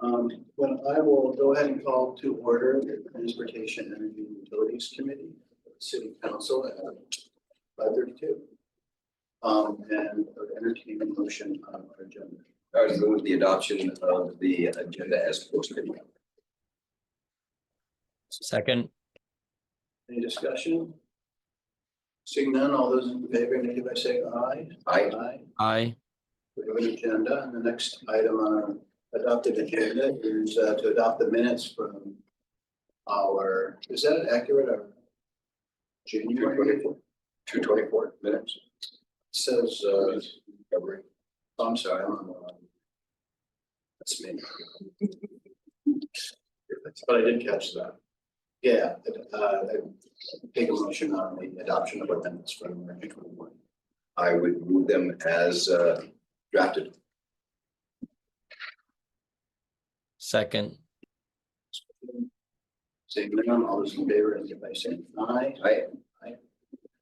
When I will go ahead and call to order the Transportation, Energy, and Utilities Committee, City Council at 5:32. And entertain a motion on our agenda. I would move the adoption of the agenda as posted. Second. Any discussion? Seeing none, all those in favor, indicate by saying aye. Aye. Aye. We have an agenda, and the next item on our adopted agenda is to adopt the minutes from our, is that accurate? Our January 224 minutes. says, February. I'm sorry, I'm on the wrong. That's me. But I did catch that. Yeah, I take a motion on the adoption of amendments from March 21. I would move them as drafted. Second. Seeing none, all those in favor, indicate by saying aye. Aye.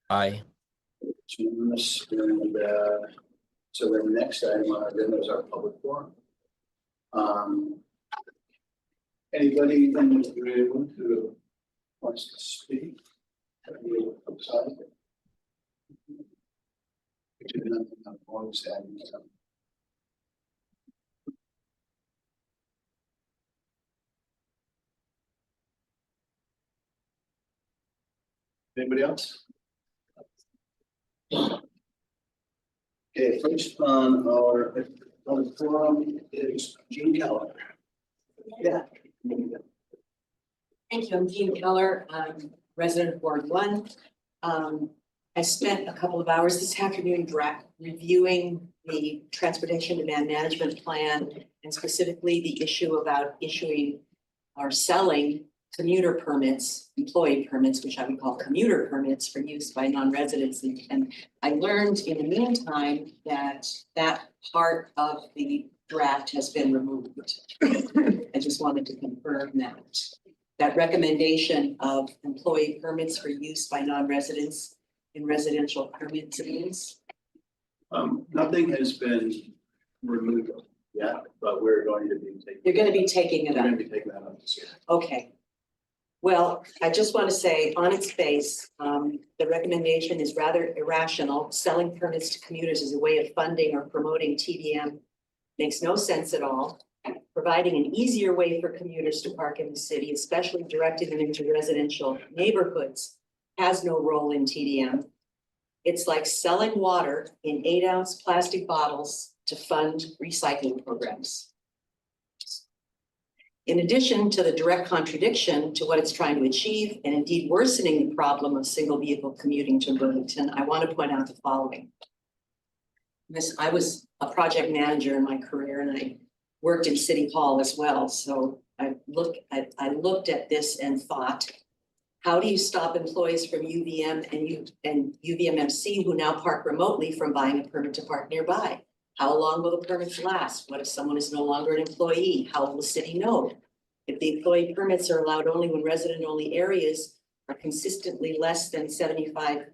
Aye. It's unanimous. And so the next item on our agenda is our public forum. Anybody in the room who wants to speak? Outside? Anybody else? Okay, first on our forum is Jean Keller. Yeah. Thank you. I'm Jean Keller. I'm resident of Ward 1. I spent a couple of hours this afternoon reviewing the transportation demand management plan, and specifically the issue about issuing or selling commuter permits, employee permits, which I would call commuter permits for use by non-residents. And I learned in the meantime that that part of the draft has been removed. I just wanted to confirm that recommendation of employee permits for use by non-residents in residential permit zones. Nothing has been removed yet, but we're going to be taking. You're going to be taking it We're up. going to be taking that up this year. Okay. Well, I just want to say on its face, the recommendation is rather irrational. Selling permits to commuters as a way of funding or promoting TDM makes no sense at all. Providing an easier way for commuters to park in the city, especially directing them into residential neighborhoods, has no role in TDM. It's like selling water in 8-ounce plastic bottles to fund recycling programs. In addition to the direct contradiction to what it's trying to achieve, and indeed worsening the problem of single vehicle commuting to Burlington, I want to point out the following. I was a project manager in my career, and I worked in City Hall as well. So I looked at this and thought, how do you stop employees from UVM and UVMMC who now park remotely from buying a permit to park nearby? How long will the permits last? What if someone is no longer an employee? How will the city know? If the employee permits are allowed only when resident-only areas are consistently less than 75%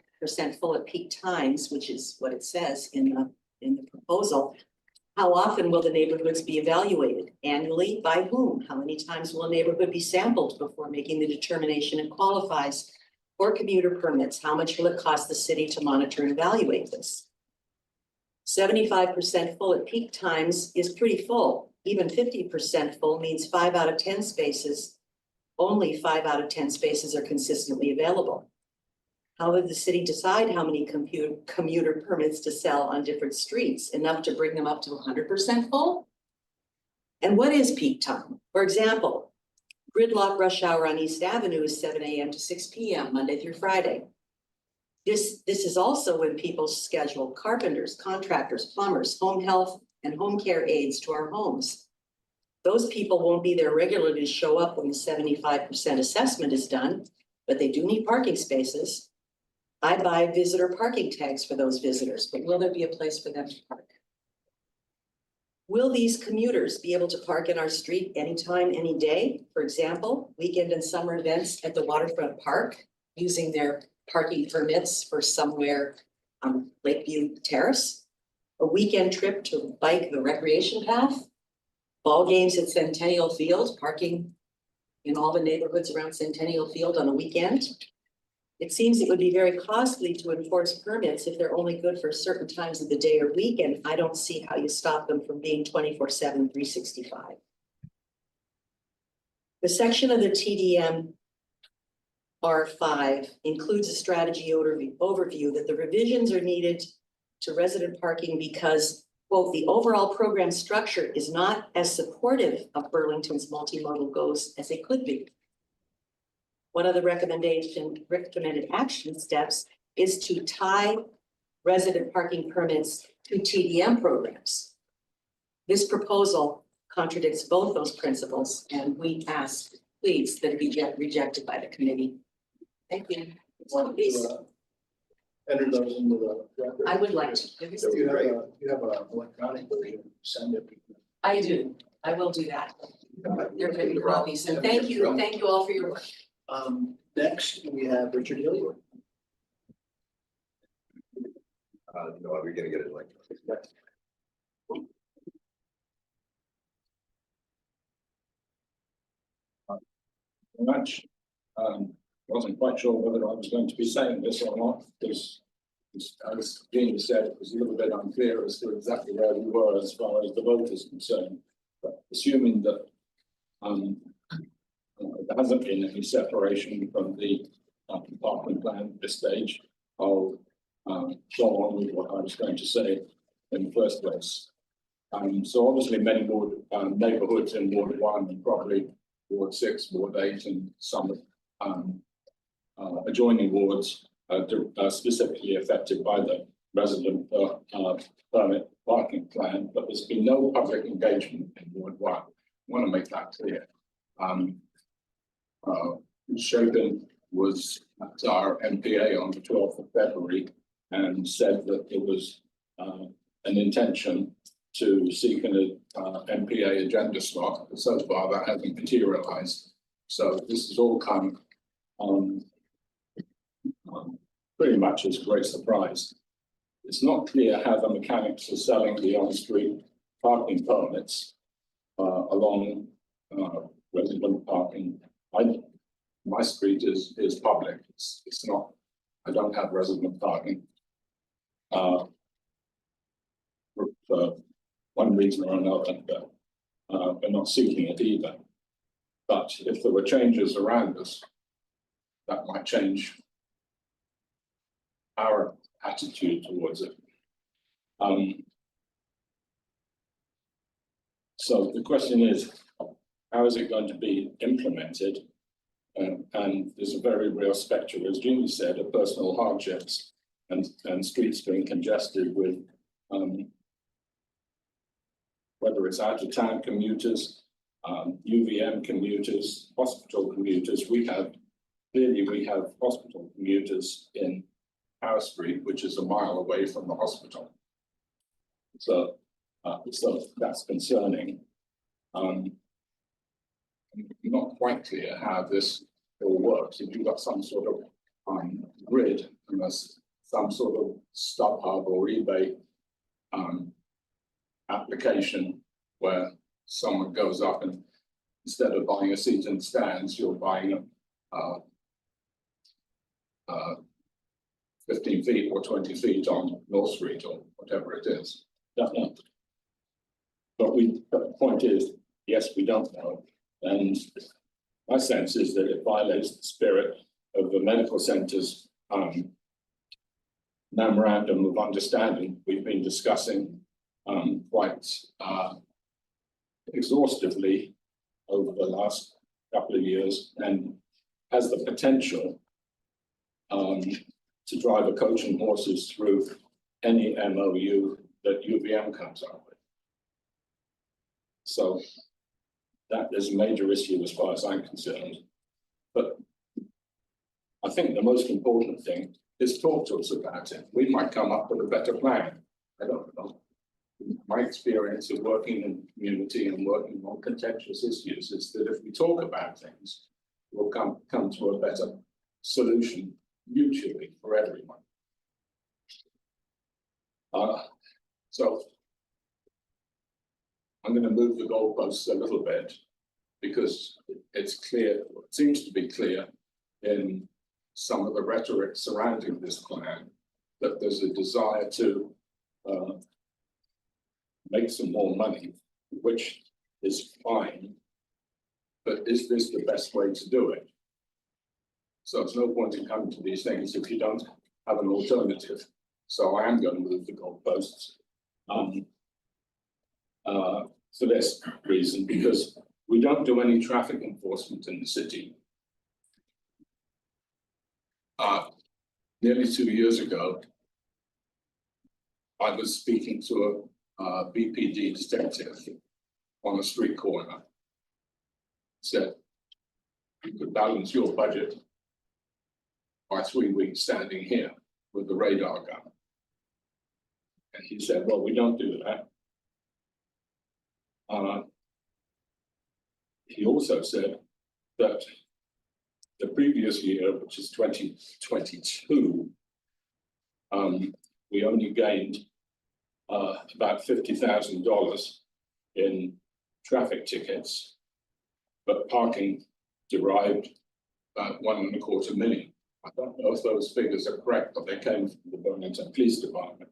full at peak times, which is what it says in the proposal, how often will the neighborhoods be evaluated? Annually? By whom? How many times will a neighborhood be sampled before making the determination it qualifies for commuter permits? How much will it cost the city to monitor and evaluate this? 75% full at peak times is pretty full. Even 50% full means 5 out of 10 spaces. Only 5 out of 10 spaces are consistently available. How would the city decide how many commuter permits to sell on different streets? Enough to bring them up to 100% full? And what is peak time? For example, gridlock rush hour on East Avenue is 7 a.m. to 6 p.m. Monday through Friday. This is also when people schedule carpenters, contractors, plumbers, home health, and home care aides to our homes. Those people won't be there regularly to show up when the 75% assessment is done, but they do need parking spaces. I buy visitor parking tags for those visitors, but will there be a place for them to park? Will these commuters be able to park in our street anytime, any day? For example, weekend and summer events at the waterfront park using their parking permits for somewhere on Lakeview Terrace, a weekend trip to bike the recreation path, ball games at Centennial Field, parking in all the neighborhoods around Centennial Field on a weekend. It seems it would be very costly to enforce permits if they're only good for certain times of the day or week, and I don't see how you stop them from being 24/7, 365. The section of the TDM R5 includes a strategy overview that the revisions are needed to resident parking because, quote, the overall program structure is not as supportive of Burlington's multimodal goals as it could be. One of the recommended action steps is to tie resident parking permits to TDM programs. This proposal contradicts both those principles, and we ask, please, that it be rejected by the committee. Thank you. Please. Enter those into the record. I would like to. If you have an electronic version, send it. I do. I will do that. They're going to be copies, and thank you all for your work. Next, we have Richard Hilliard. No, we're gonna get it like. Much. Wasn't quite sure whether I was going to be saying this or not, because as Jean said, it was a little bit unclear as to exactly where we were as far as the vote is concerned. But assuming that there hasn't been any separation from the department plan at this stage, I'll go on with what I was going to say in the first place. So obviously many more neighbourhoods in Ward 1 and probably Ward 6, Ward 8 and some adjoining wards are specifically affected by the resident permit parking plan, but there's been no public engagement in Ward 1. I want to make that clear. Shogan was at our MPA on the 12th of February and said that it was an intention to seek an MPA agenda slot, but so far that hasn't materialized. So this has all come pretty much as a great surprise. It's not clear how the mechanics are selling the on-street parking permits along resident parking. My street is public. It's not. I don't have resident parking. For one reason or another, but we're not seeking it either. But if there were changes around us, that might change our attitude towards it. So the question is, how is it going to be implemented? And there's a very real spectrum, as Jeannie said, of personal hardships and streets being congested with whether it's out of town commuters, UVM commuters, hospital commuters. We have hospital commuters in our street, which is a mile away from the hospital. So that's concerning. Not quite clear how this all works. If you've got some sort of grid and there's some sort of stop hub or eBay application where someone goes up and instead of buying a seat and stands, you're buying 15 feet or 20 feet on North Street or whatever it is. Definitely. But the point is, yes, we don't know. And my sense is that it violates the spirit of the medical centre's memorandum of understanding we've been discussing quite exhaustively over the last couple of years, and has the potential to drive a coach and horses through any MOU that UVM comes up with. So that is a major issue as far as I'm concerned. But I think the most important thing is talk to us about it. We might come up with a better plan. I don't know. My experience of working in the community and working on contentious issues is that if we talk about things, we'll come to a better solution mutually for everyone. So I'm going to move the goalposts a little bit because it's clear, it seems to be clear in some of the rhetoric surrounding this plan that there's a desire to make some more money, which is fine. But is this the best way to do it? So there's no point in coming to these things if you don't have an alternative. So I am going to move the goalposts for this reason, because we don't do any traffic enforcement in the city. Nearly 2 years ago, I was speaking to a BPD detective on a street corner. Said, you could balance your budget by 3 weeks standing here with the radar gun. And he said, well, we don't do that. He also said that the previous year, which is 2022, we only gained about $50,000 in traffic tickets, but parking derived about $1.25 million. I don't know if those figures are correct, but they came from the Burlington Police Department.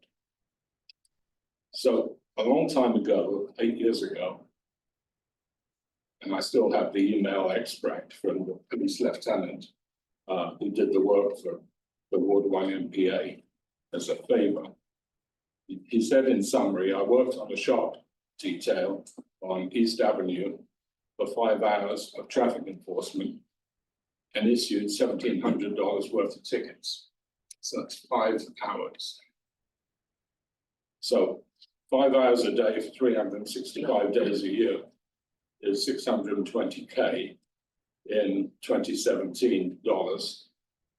So a long time ago, 8 years ago, and I still have the email extract from the police lieutenant who did the work for the Ward 1 MPA as a favor. He said in summary, I worked on a shop detail on East Avenue for 5 hours of traffic enforcement and issued $1,700 worth of tickets. So that's 5 hours. So 5 hours a day for 365 days a year is $620K in 2017 dollars.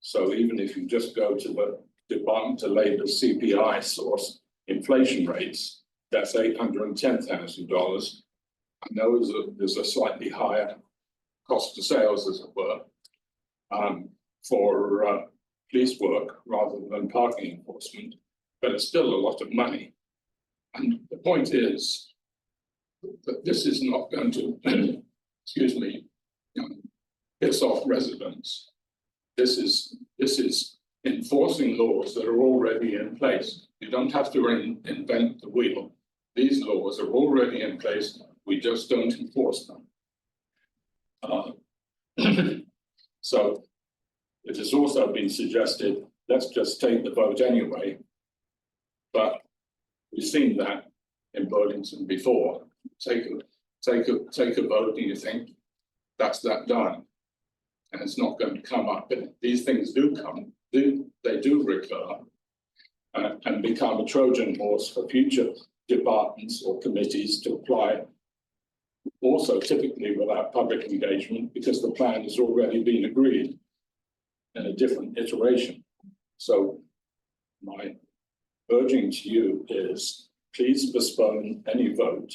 So even if you just go to the Department of Labor CPI source inflation rates, that's $810,000. I know there's a slightly higher cost of sales, as it were, for police work rather than parking enforcement, but it's still a lot of money. And the point is that this is not going to, excuse me, piss off residents. This is enforcing laws that are already in place. You don't have to invent the wheel. These laws are already in place. We just don't enforce them. So it has also been suggested, let's just take the vote anyway. But we've seen that in Burlington before. Take a vote and you think that's that done. And it's not going to come up. But these things do come, they do recur and become a Trojan horse for future departments or committees to apply, also typically without public engagement, because the plan has already been agreed in a different iteration. So my urging to you is please postpone any vote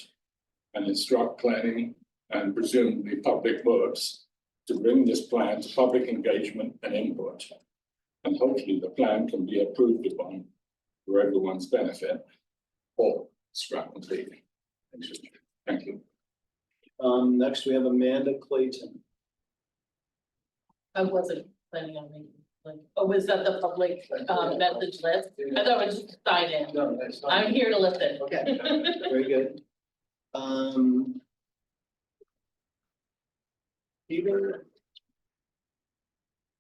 and instruct planning and presumably public works to bring this plan to public engagement and input. And hopefully the plan can be approved upon for everyone's benefit or scrap completely. Thank you. Next we have Amanda Clayton. I wasn't planning on making, oh, was that the public message list? I thought it was just sign in. No, that's fine. I'm here to listen. Okay, very good. Peter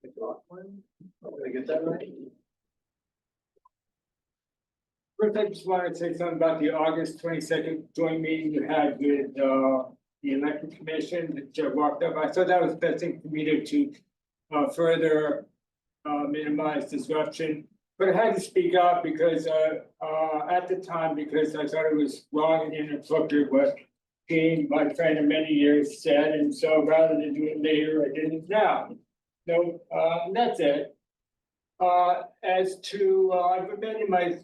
McLaughlin, did I get that right? First, I just wanted to say something about the August 22nd joint meeting you had with the elected commission that Joe walked up. I thought that was the best thing for me to further minimize disruption. But I had to speak out because at the time, because I thought it was wrong and inappropriate what Gene, my friend of many years, said. And so rather than do it later, I did it now. No, that's it. As to, I've amended my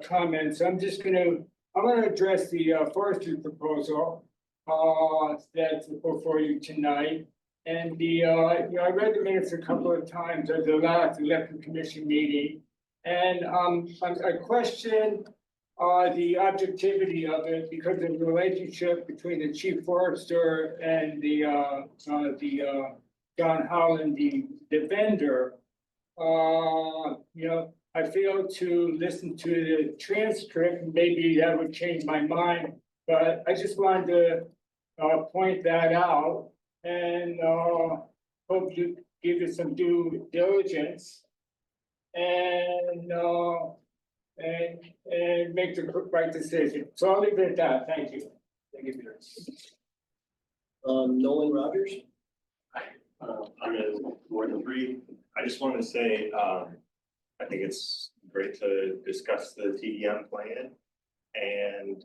comments. I'm going to address the forestry proposal that's before you tonight. And the I read the minutes a couple of times of the last elected commission meeting, and I questioned the objectivity of it, because of the relationship between the chief forester and the John Holland, the vendor. I failed to listen to the transcript, maybe that would change my mind, but I just wanted to point that out and hope you give it some due diligence and make the right decision. So I'll leave it at that. Thank you. Thank you, Peter. Nolan Rogers? I'm in Ward 3. I just want to say, I think it's great to discuss the TDM plan and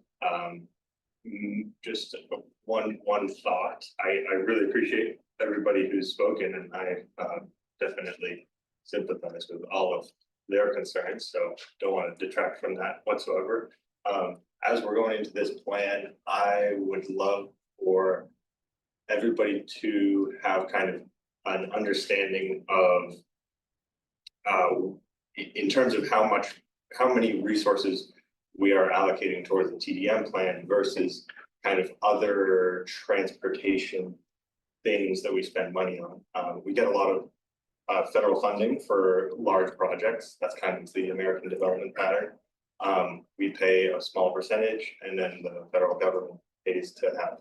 just one thought. I really appreciate everybody who's spoken, and I definitely sympathize with all of their concerns, so don't want to detract from that whatsoever. As we're going into this plan, I would love for everybody to have kind of an understanding of in terms of how many resources we are allocating towards the TDM plan versus kind of other transportation things that we spend money on. We get a lot of federal funding for large projects. That's kind of the American development pattern. We pay a small percentage, and then the federal government pays to have,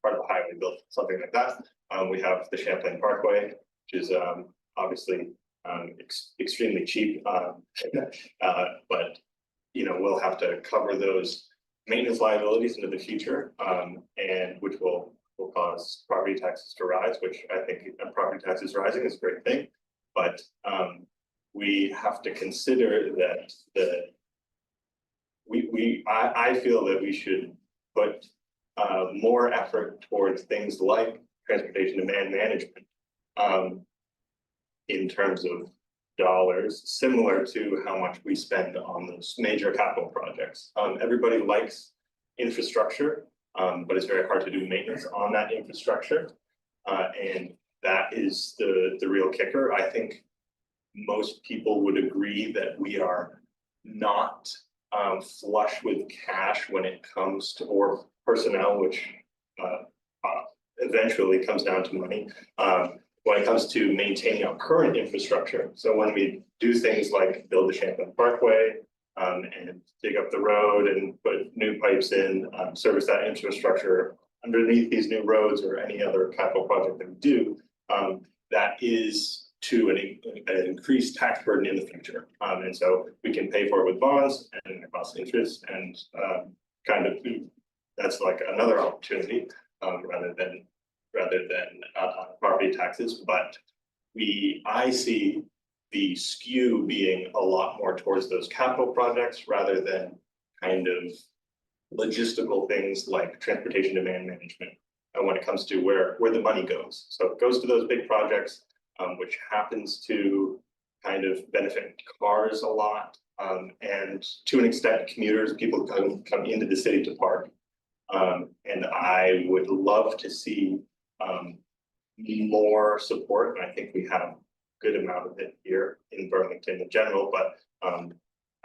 part of the highway built, something like that. We have the Champlain Parkway, which is obviously extremely cheap, but we'll have to cover those maintenance liabilities into the future, and which will cause property taxes to rise, which I think property taxes rising is a great thing. But we have to consider that I feel that we should put more effort towards things like transportation demand management in terms of dollars, similar to how much we spend on those major capital projects. Everybody likes infrastructure, but it's very hard to do maintenance on that infrastructure. And that is the real kicker. I think most people would agree that we are not flush with cash when it comes to, or personnel, which eventually comes down to money, when it comes to maintaining our current infrastructure. So when we do things like build the Champlain Parkway and dig up the road and put new pipes in, service that infrastructure underneath these new roads or any other capital project that we do, that is to an increased tax burden in the future. And so we can pay for it with bonds and it costs interest, and kind of that's like another opportunity rather than property taxes. But I see the skew being a lot more towards those capital projects rather than kind of logistical things like transportation demand management, and when it comes to where the money goes. So it goes to those big projects, which happens to kind of benefit cars a lot, and to an extent commuters, people come into the city to park. And I would love to see more support, and I think we have a good amount of it here in Burlington in general, but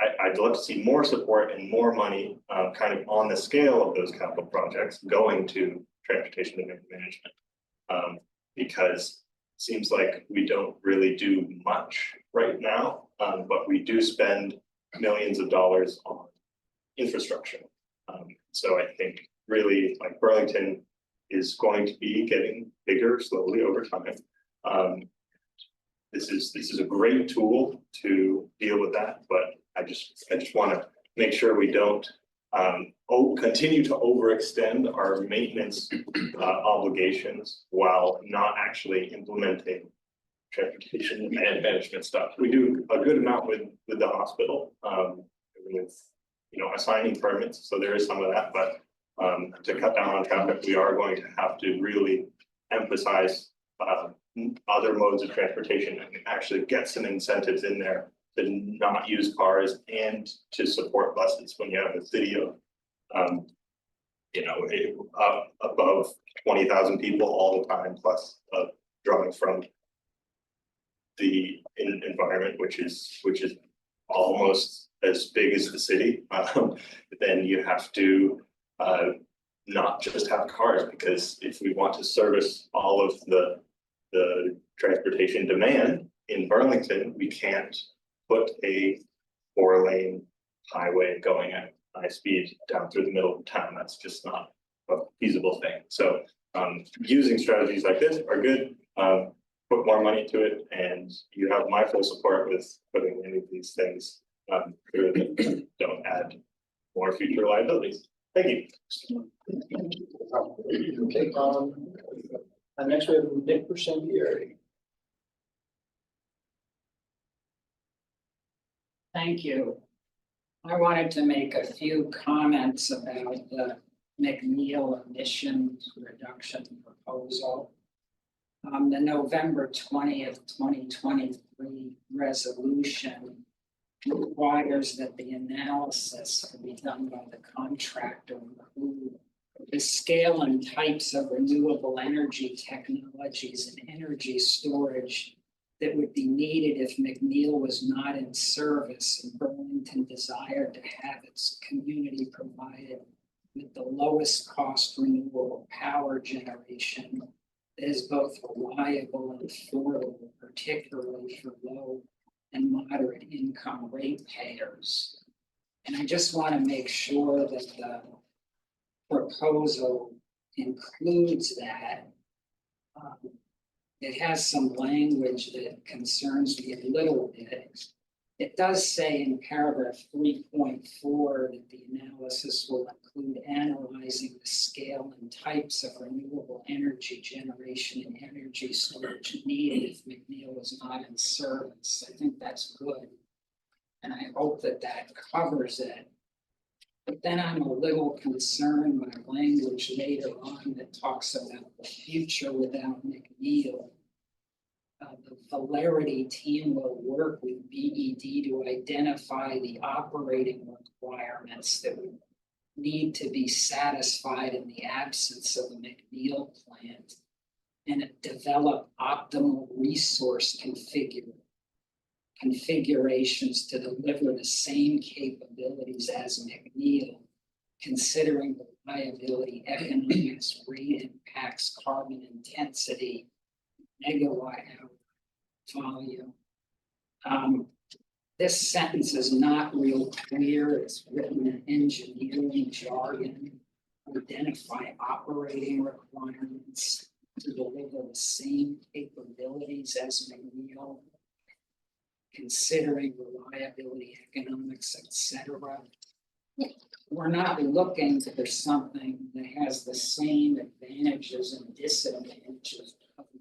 I'd love to see more support and more money kind of on the scale of those capital projects going to transportation demand management, because it seems like we don't really do much right now, but we do spend millions of dollars on infrastructure. So I think really, like, Burlington is going to be getting bigger slowly over time. This is a great tool to deal with that, but I just want to make sure we don't continue to overextend our maintenance obligations while not actually implementing transportation and management stuff. We do a good amount with the hospital, with assigning permits, so there is some of that, but to cut down on traffic, we are going to have to really emphasize other modes of transportation and actually get some incentives in there to not use cars and to support buses. When you have a city of above 20,000 people all the time, plus drawing from the environment, which is almost as big as the city, then you have to not just have cars, because if we want to service all of the transportation demand in Burlington, we can't put a 4-lane highway going at high speed down through the middle of town. That's just not a feasible thing. So using strategies like this are good. Put more money to it, and you have my full support with putting any of these things through that don't add more future liabilities. Thank you. Okay, next we have Nick Persinghieri. Thank you. I wanted to make a few comments about the McNeil emissions reduction proposal. The November 20th, 2023 resolution requires that the analysis to be done by the contractor include the scale and types of renewable energy technologies and energy storage that would be needed if McNeil was not in service and Burlington desired to have its community provided with the lowest cost renewable power generation that is both reliable and affordable, particularly for low and moderate income ratepayers. And I just want to make sure that the proposal includes that. It has some language that concerns me a little bit. It does say in paragraph 3.4 that the analysis will include analyzing the scale and types of renewable energy generation and energy storage needed if McNeil is not in service. I think that's good. And I hope that that covers it. But then I'm a little concerned by language later on that talks about the future without McNeil. The Valerity team will work with BED to identify the operating requirements that would need to be satisfied in the absence of a McNeil plant and develop optimal resource configurations to deliver the same capabilities as McNeil, considering the reliability, economics, rate impacts, carbon intensity, megawatt hour volume. This sentence is not real clear. It's written in engineering jargon. Identify operating requirements to deliver the same capabilities as McNeil, considering reliability, economics, etc. We're not looking for something that has the same advantages and disadvantages of McNeil.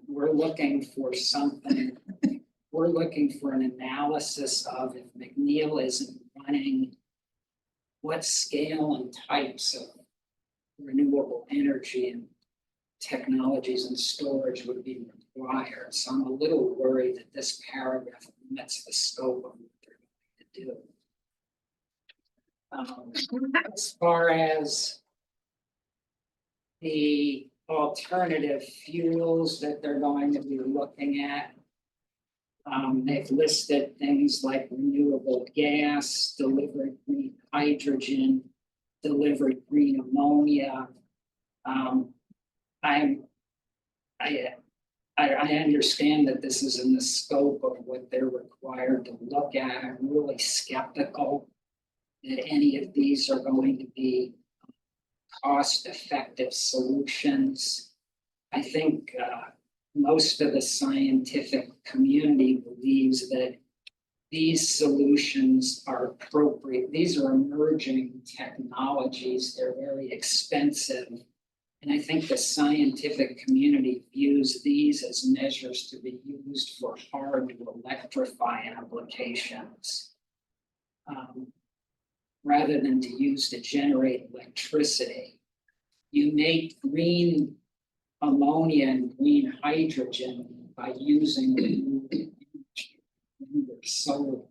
We're looking for something, we're looking for an analysis of if McNeil isn't running, what scale and types of renewable energy and technologies and storage would be required. So I'm a little worried that this paragraph limits the scope of what they're going to do. As far as the alternative fuels that they're going to be looking at, they've listed things like renewable gas, delivered green hydrogen, delivered green ammonia. I understand that this is in the scope of what they're required to look at. I'm really skeptical that any of these are going to be cost-effective solutions. I think most of the scientific community believes that these solutions are appropriate. These are emerging technologies. They're very expensive. And I think the scientific community views these as measures to be used for hard to electrify applications, rather than to use to generate electricity. You make green ammonia and green hydrogen by using renewable energy, solar,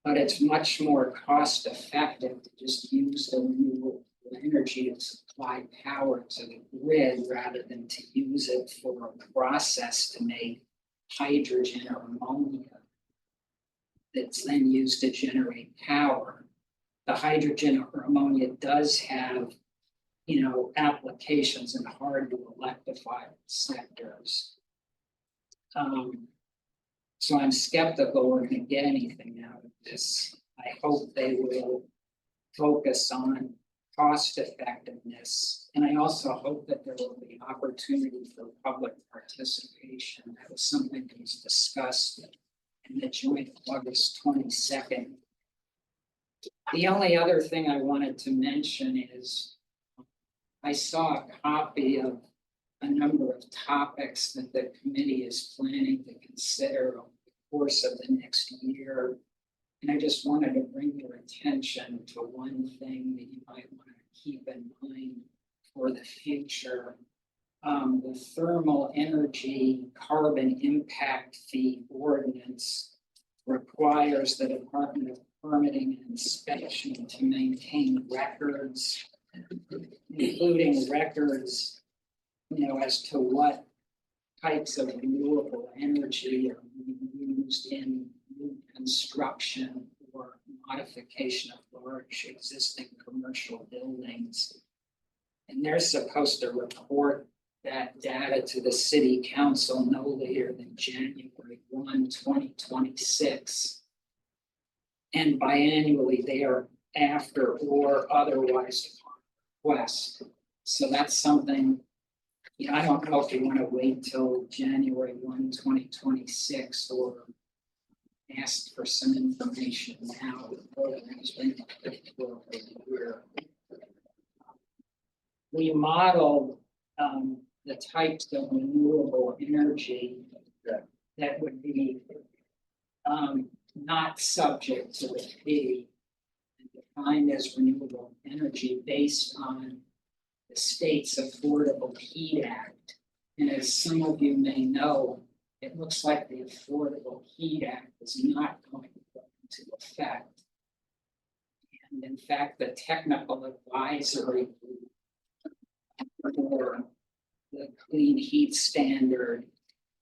but it's much more cost effective to just use the renewable energy to supply power to the grid rather than to use it for a process to make hydrogen or ammonia. that's then used to generate power. The hydrogen or ammonia does have, you know, applications in hard to electrify sectors. So I'm skeptical we're gonna get anything out of this. I hope they will focus on cost effectiveness. And I also hope that there will be opportunity for public participation. That was something that was discussed in the joint August 22nd. The only other thing I wanted to mention is I saw a copy of a number of topics that the committee is planning to consider over the course of the next year. And I just wanted to bring your attention to one thing that you might want to keep in mind for the future. The thermal energy carbon impact fee ordinance requires the Department of Permitting and Inspection to maintain records, including records, you know, as to what types of renewable energy are used in new construction or modification of large existing commercial buildings. And they're supposed to report that data to the city council no later than January 1, 2026. And biannually thereafter or otherwise upon request. So that's something, you know, I don't know if you want to wait till January 1, 2026 or ask for some information now. We modeled the types of renewable energy that would be not subject to the fee and defined as renewable energy based on the state's Affordable Heat Act. And as some of you may know, it looks like the Affordable Heat Act is not going to go into effect. And in fact, the technical advisory for the clean heat standard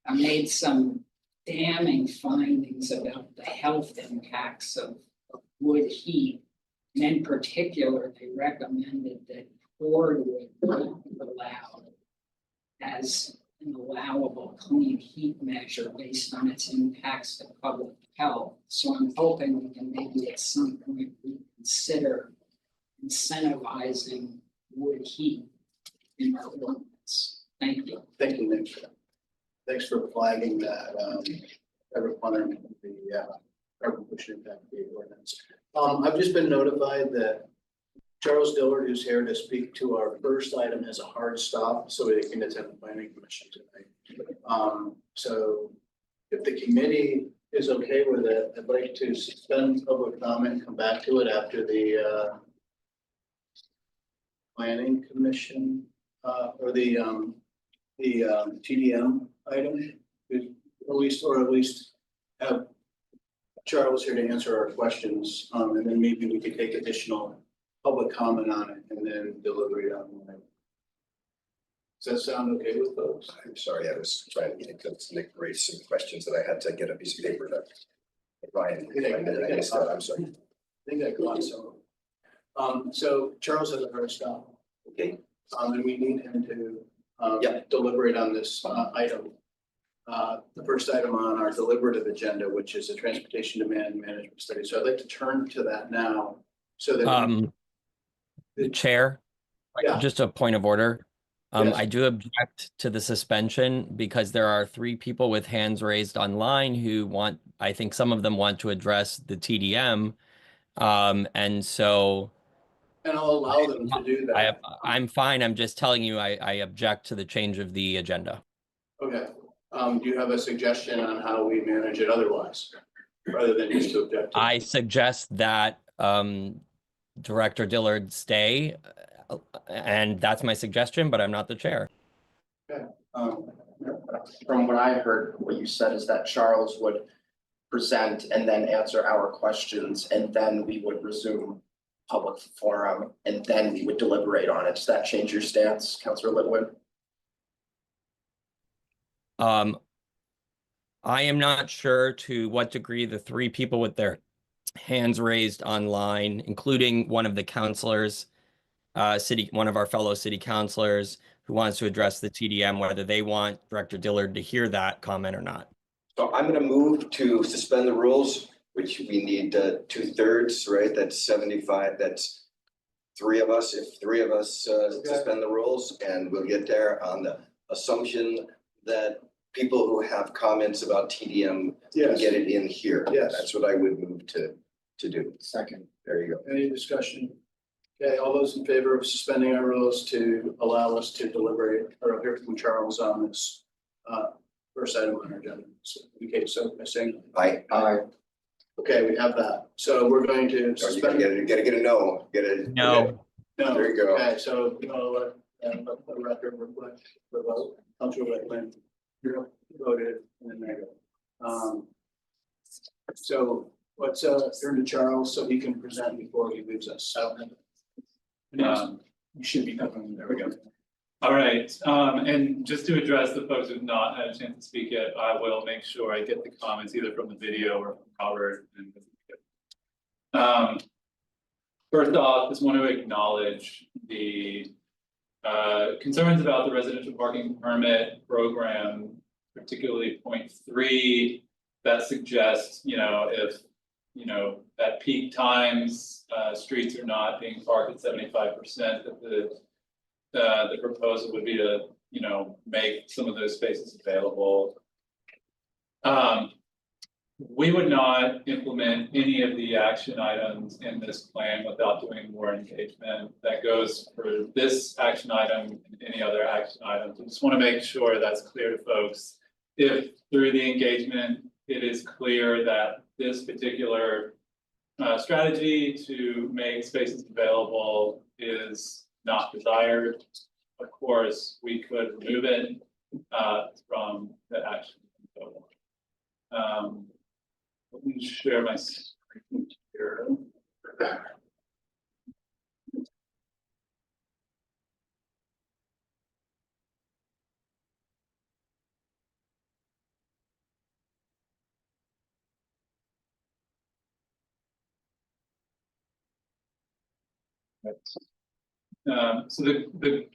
made some damning findings about the health impacts of wood heat. And in particular, they recommended that cordwood not be allowed as an allowable clean heat measure based on its impacts to public health. So I'm hoping we can maybe at some point reconsider incentivizing wood heat in our ordinance. Thank you. Thank you, Nick. Thanks for flagging that, requirement of the, carbon pollution impact fee ordinance. I've just been notified that Charles Dillard, who's here to speak to our first item, has a hard stop, so he can attend the planning commission tonight. So if the committee is okay with it, I'd like to suspend public comment and come back to it after the planning commission or the TDM item, at least have Charles here to answer our questions, and then maybe we could take additional public comment on it and then deliberate on it. Does that sound okay with folks? I'm sorry, I was trying to get because Nick raised some questions that I had to get a piece of paper to. Ryan, I missed that, I'm sorry. I think I got some. So Charles has a hard stop. Okay. And we need him to deliberate on this item. The first item on our deliberative agenda, which is a transportation demand management study. So I'd like to turn to that now. So that the chair, Yeah. just a point of order. Yes. I do object to the suspension because there are 3 people with hands raised online who want, I think some of them want to address the TDM. And so And I'll allow them to do that. I'm fine. I'm just telling you, I object to the change of the agenda. Okay. Do you have a suggestion on how we manage it otherwise, rather than just to object? I suggest that Director Dillard stay, and that's my suggestion, but I'm not the chair. Okay. From what I heard, what you said is that Charles would present and then answer our questions, and then we would resume public forum, and then we would deliberate on it. Does that change your stance, Councilor Litwin? I am not sure to what degree the three people with their hands raised online, including one of the counselors, one of our fellow city councilors who wants to address the TDM, whether they want Director Dillard to hear that comment or not. So I'm gonna move to suspend the rules, which we need 2/3, right? That's 75, that's three of us. If three of us suspend the rules, and we'll get there on the assumption that people who have comments about TDM can Yes. get it in here. Yes. That's what I would move to do. Second. There you go. Any discussion? Okay, all those in favor of suspending our rules to allow us to deliberate or hear from Charles on this first item on our agenda? Okay, so I saying, Aye. okay, we have that. So we're going to Or you gotta suspend. get a no, get a. No. No, There you go. okay, so let the record reflect the vote. Councilor Whitman, you voted, and then there you go. So let's turn to Charles so he can present before he leaves us. You should be covering, there we go. All right, and just to address the folks who've not had a chance to speak yet, I will make sure I get the comments either from the video or from Robert. First off, just want to acknowledge the concerns about the residential parking permit program, particularly point 3, that suggests, if at peak times, streets are not being parked at 75%, that the proposal would be to, make some of those spaces available. We would not implement any of the action items in this plan without doing more engagement. That goes for this action item and any other action items. I just want to make sure that's clear to folks. If through the engagement, it is clear that this particular strategy to make spaces available is not desired, of course, we could remove it from the action. Let me share my screen here. So the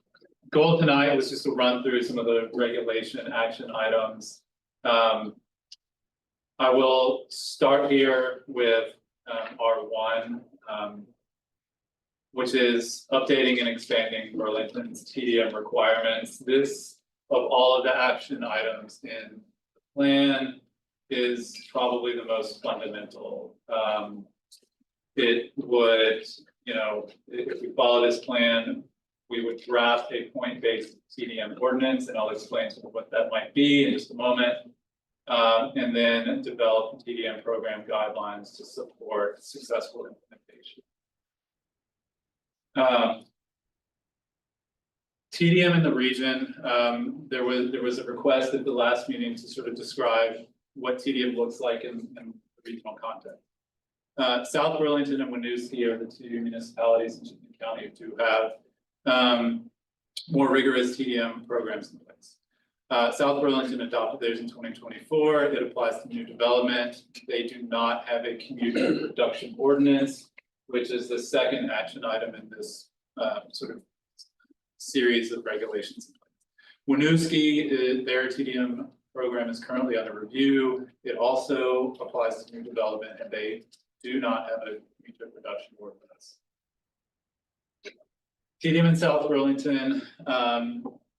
goal tonight was just to run through some of the regulation action items. I will start here with R1, which is updating and expanding Burlington's TDM requirements. This, of all of the action items in the plan, is probably the most fundamental. It would, if we follow this plan, we would draft a point-based TDM ordinance, and I'll explain sort of what that might be in just a moment. And then develop TDM program guidelines to support successful implementation. TDM in the region, there was a request at the last meeting to sort of describe what TDM looks like in the regional context. South Burlington and Winooski are the two municipalities in Chittenden County who do have more rigorous TDM programs in place. South Burlington adopted theirs in 2024. It applies to new development. They do not have a community reduction ordinance, which is the second action item in this sort of series of regulations. Winooski, their TDM program is currently under review. It also applies to new development, and they do not have a community reduction ordinance. TDM in South Burlington,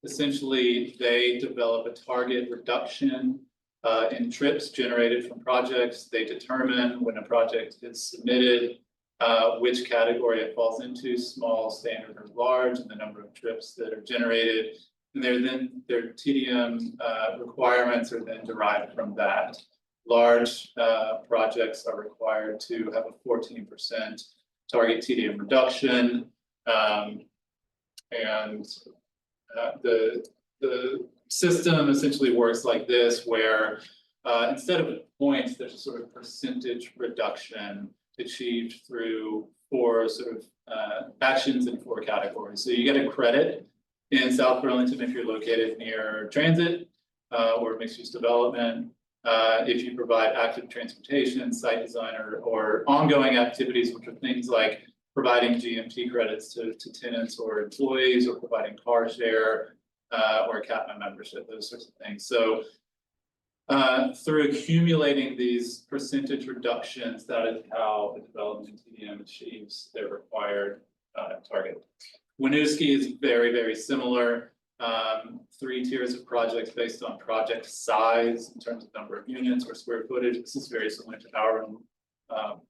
essentially, they develop a target reduction in trips generated from projects. They determine when a project is submitted, which category it falls into, small, standard, or large, and the number of trips that are generated. And their TDM requirements are then derived from that. Large projects are required to have a 14% target TDM reduction. The system essentially works like this, where instead of points, there's a sort of percentage reduction achieved through 4 sort of actions in 4 categories. So you get a credit in South Burlington if you're located near transit or mixed use development. If you provide active transportation, site design, or ongoing activities, which are things like providing GMT credits to tenants or employees, or providing car share, or CAPMA membership, those sorts of things. So through accumulating these percentage reductions, that is how the development TDM achieves their required target. Winooski is very, very similar. 3 tiers of projects based on project size in terms of number of units or square footage. This is very similar to our own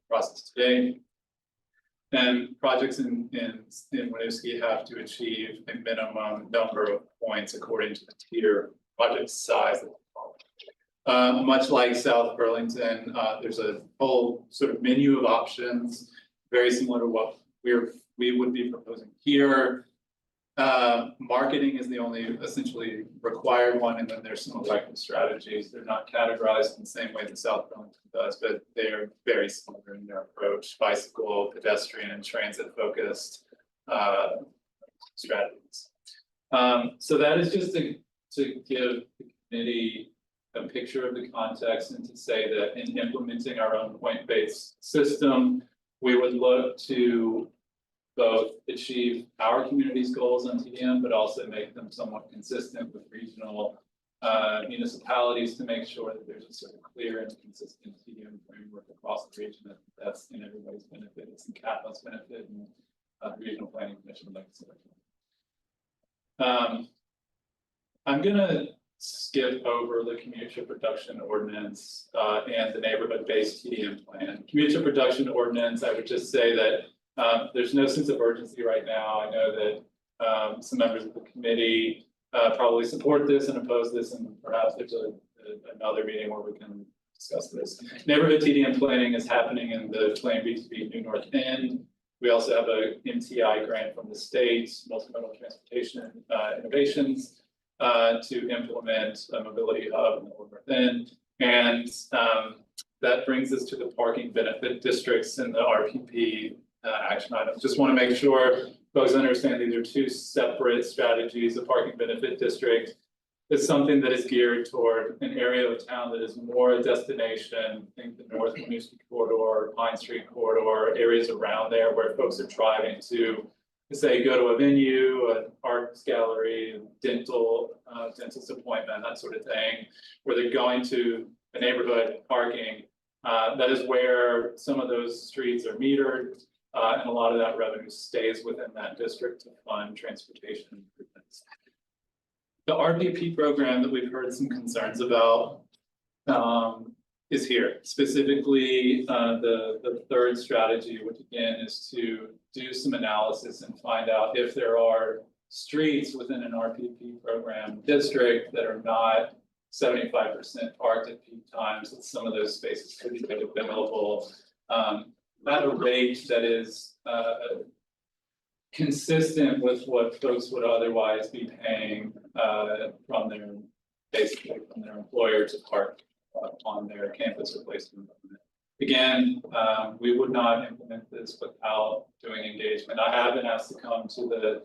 process today. And projects in Winooski have to achieve a minimum number of points according to the tier project size that we follow. Much like South Burlington, there's a whole sort of menu of options, very similar to what we would be proposing here. Marketing is the only essentially required one, and then there's some elective strategies. They're not categorized in the same way that South Burlington does, but they are very similar in their approach: bicycle, pedestrian, and transit focused strategies. So that is just to give the committee a picture of the context, and to say that in implementing our own point-based system, we would look to both achieve our community's goals on TDM, but also make them somewhat consistent with regional municipalities, to make sure that there's a sort of clear and consistent TDM framework across the region. That's in everybody's benefit. It's in CAPA's benefit, and the Regional Planning Commission legislature. I'm gonna skip over the commute trip reduction ordinance and the neighborhood-based TDM plan. Commute trip reduction ordinance, I would just say that there's no sense of urgency right now. I know that some members of the committee probably support this and oppose this, and perhaps there's another meeting where we can discuss this. Neighborhood TDM planning is happening in the Plan B2B New North End. We also have a MTI grant from the state, Multimodal Transportation Innovations, to implement a mobility hub in the North End. And that brings us to the parking benefit districts in the RPP action items. Just want to make sure folks understand these are 2 separate strategies. The parking benefit district is something that is geared toward an area of town that is more a destination. Think the North Winooski corridor, Pine Street corridor, areas around there where folks are driving to say, go to a venue, an arts gallery, dental, dentist appointment, that sort of thing, where they're going to a neighborhood parking. That is where some of those streets are metered. And a lot of that revenue stays within that district to fund transportation improvements. The RPP program that we've heard some concerns about is here. Specifically, the 3rd strategy, which again is to do some analysis and find out if there are streets within an RPP program district that are not 75% parked at peak times, that some of those spaces could be made available at a rate that is consistent with what folks would otherwise be paying from their employer to park on their campus or place of employment. Again, we would not implement this without doing engagement. I have been asked to come to the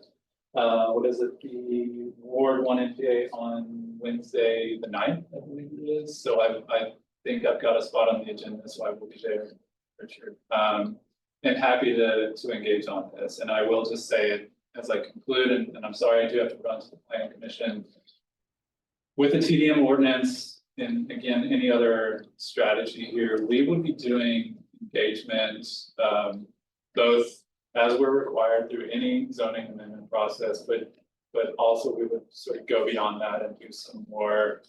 the Ward 1 NPA on Wednesday the 9th, I believe it is. So I think I've got a spot on the agenda, so I will be there, Richard. And happy to engage on this. And I will just say it as I conclude, and I'm sorry I do have to run to the Planning Commission. With the TDM ordinance, and again, any other strategy here, we would be doing engagement both as we're required through any zoning amendment process, but also we would sort of go beyond that and do some more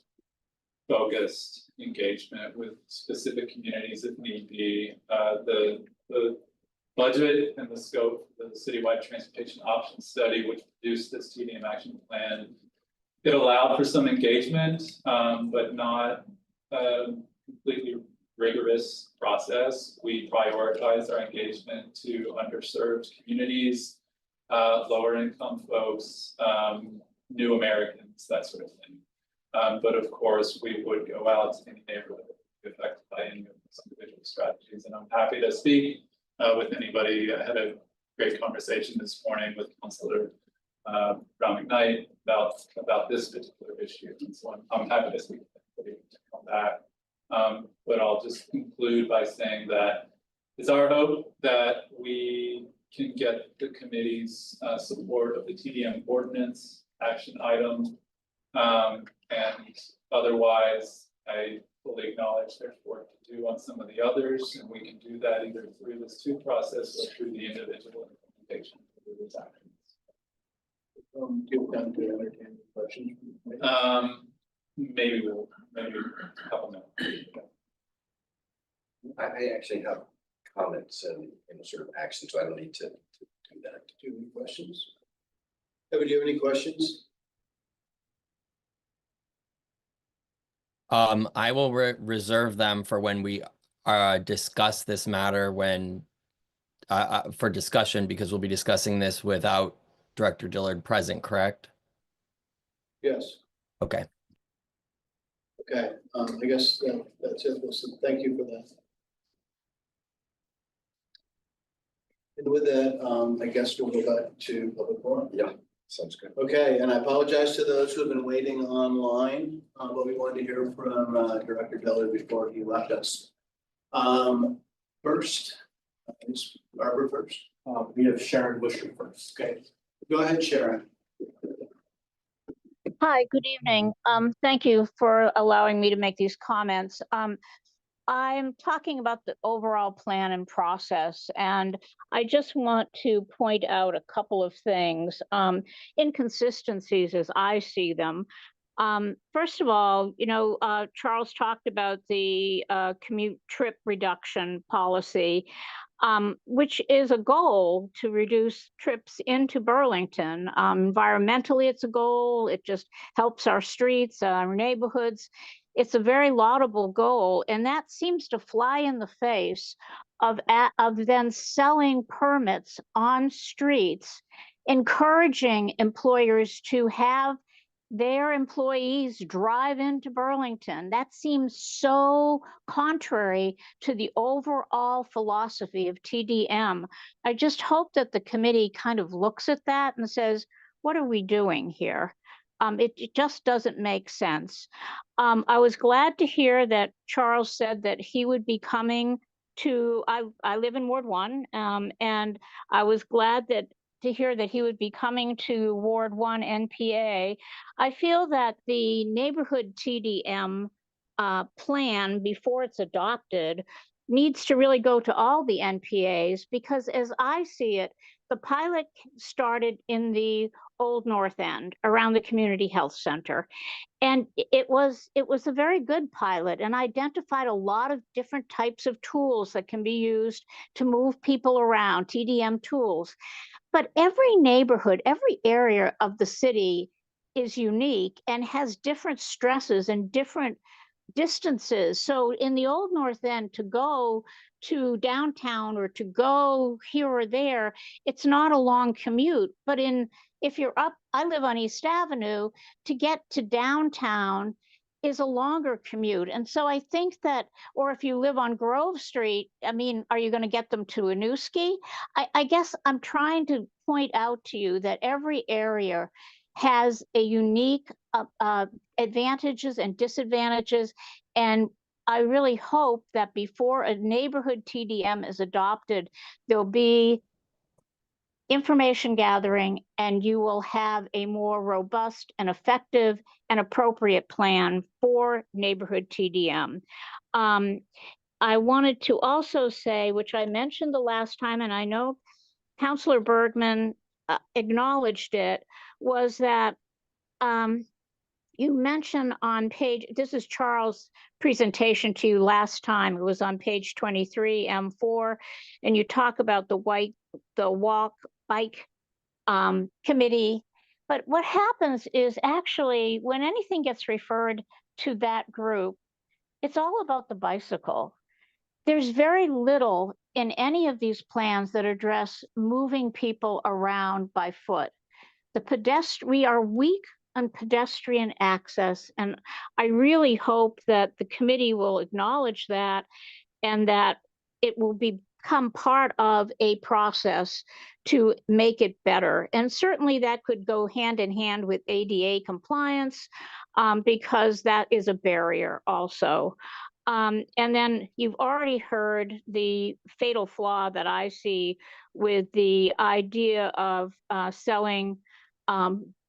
focused engagement with specific communities if need be. The budget and the scope of the citywide transportation options study, which produced this TDM action plan, it allowed for some engagement, but not completely rigorous process. We prioritized our engagement to underserved communities, lower income folks, new Americans, that sort of thing. But of course, we would go out to any neighborhood affected by any of these individual strategies. And I'm happy to speak with anybody. I had a great conversation this morning with Councilor McNeil about this particular issue. And so I'm happy to speak with anybody to come back. But I'll just conclude by saying that it's our hope that we can get the committee's support of the TDM ordinance action item. And otherwise, I fully acknowledge there's work to do on some of the others, and we can do that either through this two process or through the individual implementation of these actions. Give time to entertain questions. Maybe a couple minutes. I actually have comments and sort of action, so I don't need to do that. Do you have any questions? Evan, do you have any questions? I will reserve them for when we discuss this matter when for discussion, because we'll be discussing this without Director Dillard present, correct? Yes. Okay. Okay, I guess that's it. Listen, thank you for that. And with that, I guess we'll go back to public forum. Yeah, sounds good. Okay, and I apologize to those who have been waiting online, but we wanted to hear from Director Dillard before he left us. First, is Barbara first. We have Sharon Wisher first. Okay, go ahead, Sharon. Hi, good evening. Thank you for allowing me to make these comments. I'm talking about the overall plan and process, and I just want to point out a couple of things, inconsistencies as I see them. First of all, Charles talked about the commute trip reduction policy, which is a goal to reduce trips into Burlington. Environmentally, it's a goal. It just helps our streets, our neighborhoods. It's a very laudable goal, and that seems to fly in the face of then selling permits on streets, encouraging employers to have their employees drive into Burlington. That seems so contrary to the overall philosophy of TDM. I just hope that the committee kind of looks at that and says, what are we doing here? It just doesn't make sense. I was glad to hear that Charles said that he would be coming to, I live in Ward 1, and I was glad to hear that he would be coming to Ward 1 NPA. I feel that the neighborhood TDM plan, before it's adopted, needs to really go to all the NPAs, because as I see it, the pilot started in the Old North End around the Community Health Center. And it was a very good pilot and identified a lot of different types of tools that can be used to move people around, TDM tools. But every neighborhood, every area of the city is unique and has different stresses and different distances. So in the Old North End, to go to downtown or to go here or there, it's not a long commute. But if you're up, I live on East Avenue, to get to downtown is a longer commute. And so I think that, or if you live on Grove Street, I mean, are you going to get them to Winooski? I guess I'm trying to point out to you that every area has a unique advantages and disadvantages. And I really hope that before a neighborhood TDM is adopted, there'll be information gathering, and you will have a more robust and effective and appropriate plan for neighborhood TDM. I wanted to also say, which I mentioned the last time, and I know Councilor Bergman acknowledged it, was that you mentioned on page, this is Charles' presentation to you last time, it was on page 23, M4, and you talk about the walk bike committee. But what happens is actually when anything gets referred to that group, it's all about the bicycle. There's very little in any of these plans that address moving people around by foot. We are weak on pedestrian access, and I really hope that the committee will acknowledge that and that it will become part of a process to make it better. And certainly that could go hand in hand with ADA compliance, because that is a barrier also. And then you've already heard the fatal flaw that I see with the idea of selling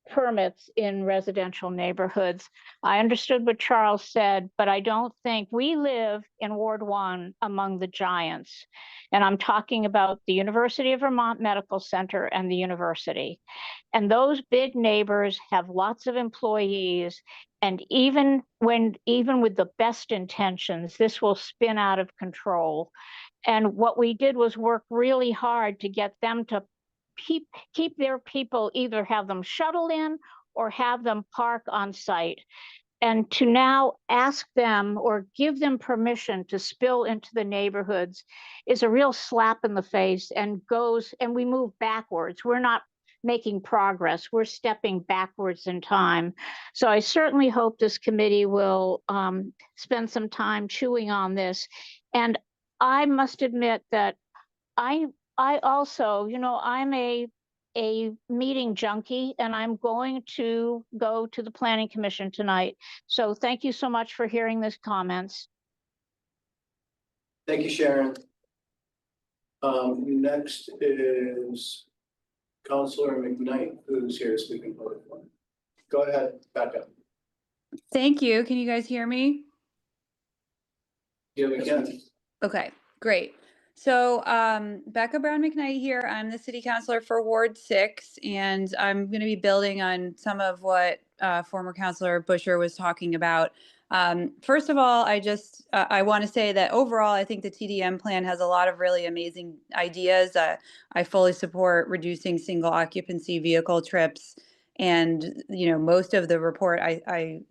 permits in residential neighborhoods. I understood what Charles said, but I don't think we live in Ward 1 among the giants. And I'm talking about the University of Vermont Medical Center and the university. And those big neighbors have lots of employees. And even with the best intentions, this will spin out of control. And what we did was work really hard to get them to keep their people, either have them shuttle in or have them park on site. And to now ask them or give them permission to spill into the neighborhoods is a real slap in the face, and we move backwards. We're not making progress. We're stepping backwards in time. So I certainly hope this committee will spend some time chewing on this. And I must admit that I also, I'm a meeting junkie, and I'm going to go to the Planning Commission tonight. So thank you so much for hearing these comments. Thank you, Sharon. Next is Councilor McNeil, who's here speaking public forum. Go ahead, back up. Thank you. Can you guys hear me? Yeah, we can. Okay, great. So Becca Brown McKnight here. I'm the city councilor for Ward 6, and I'm going to be building on some of what former Councilor Busher was talking about. First of all, I want to say that overall, I think the TDM plan has a lot of really amazing ideas. I fully support reducing single occupancy vehicle trips, and most of the report, I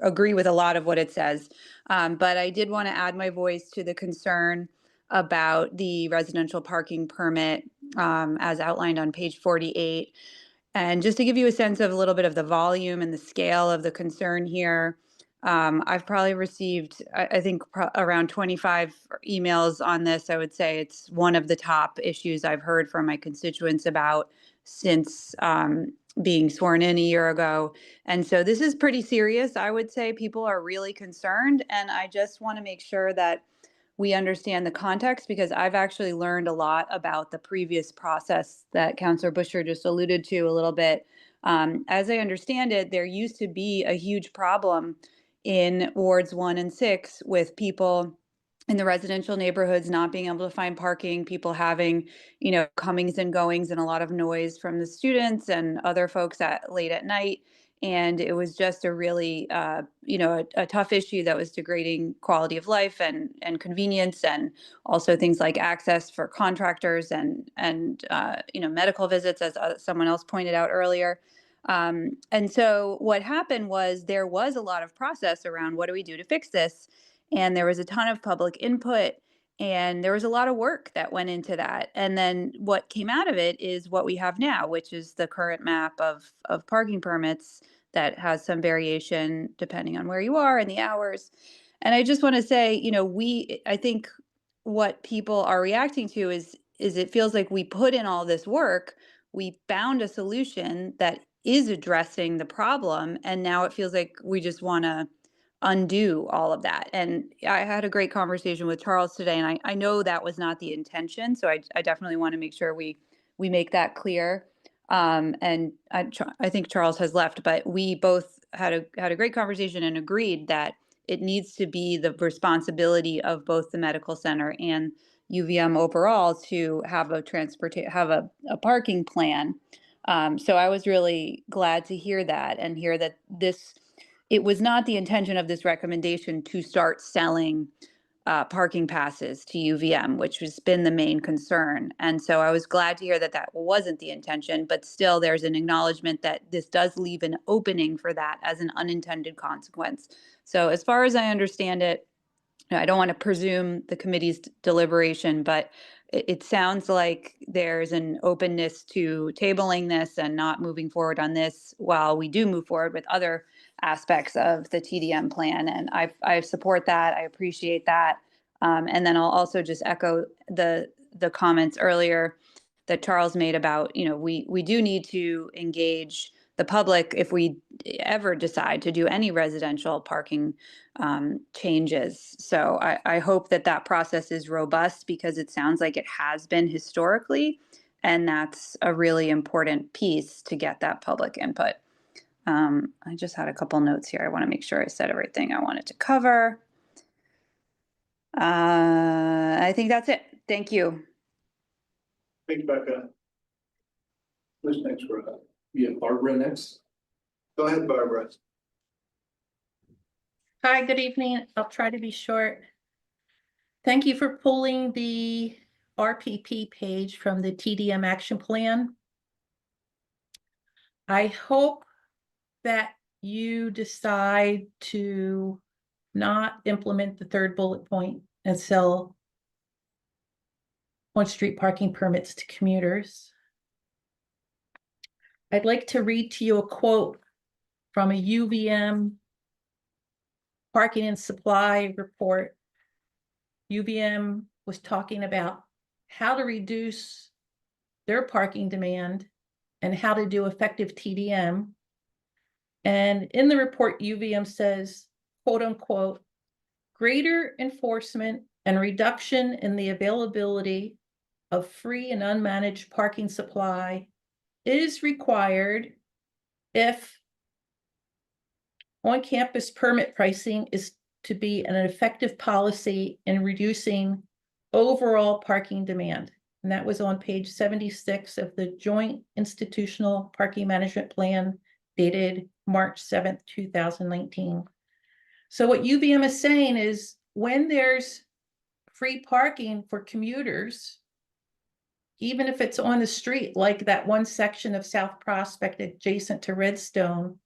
agree with a lot of what it says. But I did want to add my voice to the concern about the residential parking permit as outlined on page 48. And just to give you a sense of a little bit of the volume and the scale of the concern here, I've probably received, I think, around 25 emails on this. I would say it's one of the top issues I've heard from my constituents about since being sworn in a year ago. And so this is pretty serious. I would say people are really concerned, and I just want to make sure that we understand the context, because I've actually learned a lot about the previous process that Councilor Busher just alluded to a little bit. As I understand it, there used to be a huge problem in wards 1 and 6 with people in the residential neighborhoods not being able to find parking, people having, comings and goings and a lot of noise from the students and other folks late at night. And it was just a really, a tough issue that was degrading quality of life and convenience, and also things like access for contractors and medical visits, as someone else pointed out earlier. And so what happened was there was a lot of process around what do we do to fix this, and there was a ton of public input, and there was a lot of work that went into that. And then what came out of it is what we have now, which is the current map of parking permits that has some variation depending on where you are and the hours. And I just want to say, I think what people are reacting to is it feels like we put in all this work, we found a solution that is addressing the problem, and now it feels like we just want to undo all of that. And I had a great conversation with Charles today, and I know that was not the intention. So I definitely want to make sure we make that clear. And I think Charles has left, but we both had a great conversation and agreed that it needs to be the responsibility of both the medical center and UVM overall to have a parking plan. So I was really glad to hear that, and hear that it was not the intention of this recommendation to start selling parking passes to UVM, which has been the main concern. And so I was glad to hear that wasn't the intention, but still there's an acknowledgement that this does leave an opening for that as an unintended consequence. So as far as I understand it, I don't want to presume the committee's deliberation, but it sounds like there's an openness to tabling this and not moving forward on this while we do move forward with other aspects of the TDM plan. And I support that. I appreciate that. And then I'll also just echo the comments earlier that Charles made about, we do need to engage the public if we ever decide to do any residential parking changes. So I hope that that process is robust because it sounds like it has been historically, and that's a really important piece to get that public input. I just had a couple notes here. I want to make sure I said everything I wanted to cover. I think that's it. Thank you. Thanks, Becca. Who's next, Barbara? We have Barbara next. Go ahead, Barbara. Hi, good evening. I'll try to be short. Thank you for pulling the RPP page from the TDM action plan. I hope that you decide to not implement the third bullet point and sell on-street parking permits to commuters. I'd like to read to you a quote from a UVM parking and supply report. UVM was talking about how to reduce their parking demand and how to do effective TDM. And in the report, UVM says, quote unquote, greater enforcement and reduction in the availability of free and unmanaged parking supply is required if on-campus permit pricing is to be an effective policy in reducing overall parking demand. And that was on page 76 of the Joint Institutional Parking Management Plan dated March 7th, 2019. So what UVM is saying is when there's free parking for commuters, even if it's on the street, like that one section of South Prospect adjacent to Redstone,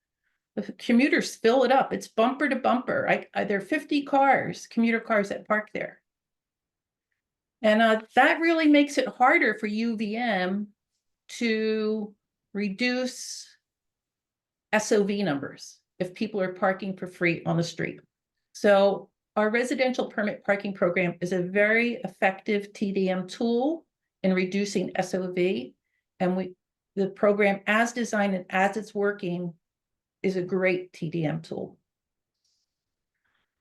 the commuters fill it up. It's bumper to bumper. There are 50 cars, commuter cars that park there. And that really makes it harder for UVM to reduce SOV numbers if people are parking for free on the street. So our residential permit parking program is a very effective TDM tool in reducing SOV. And the program as designed and as it's working is a great TDM tool.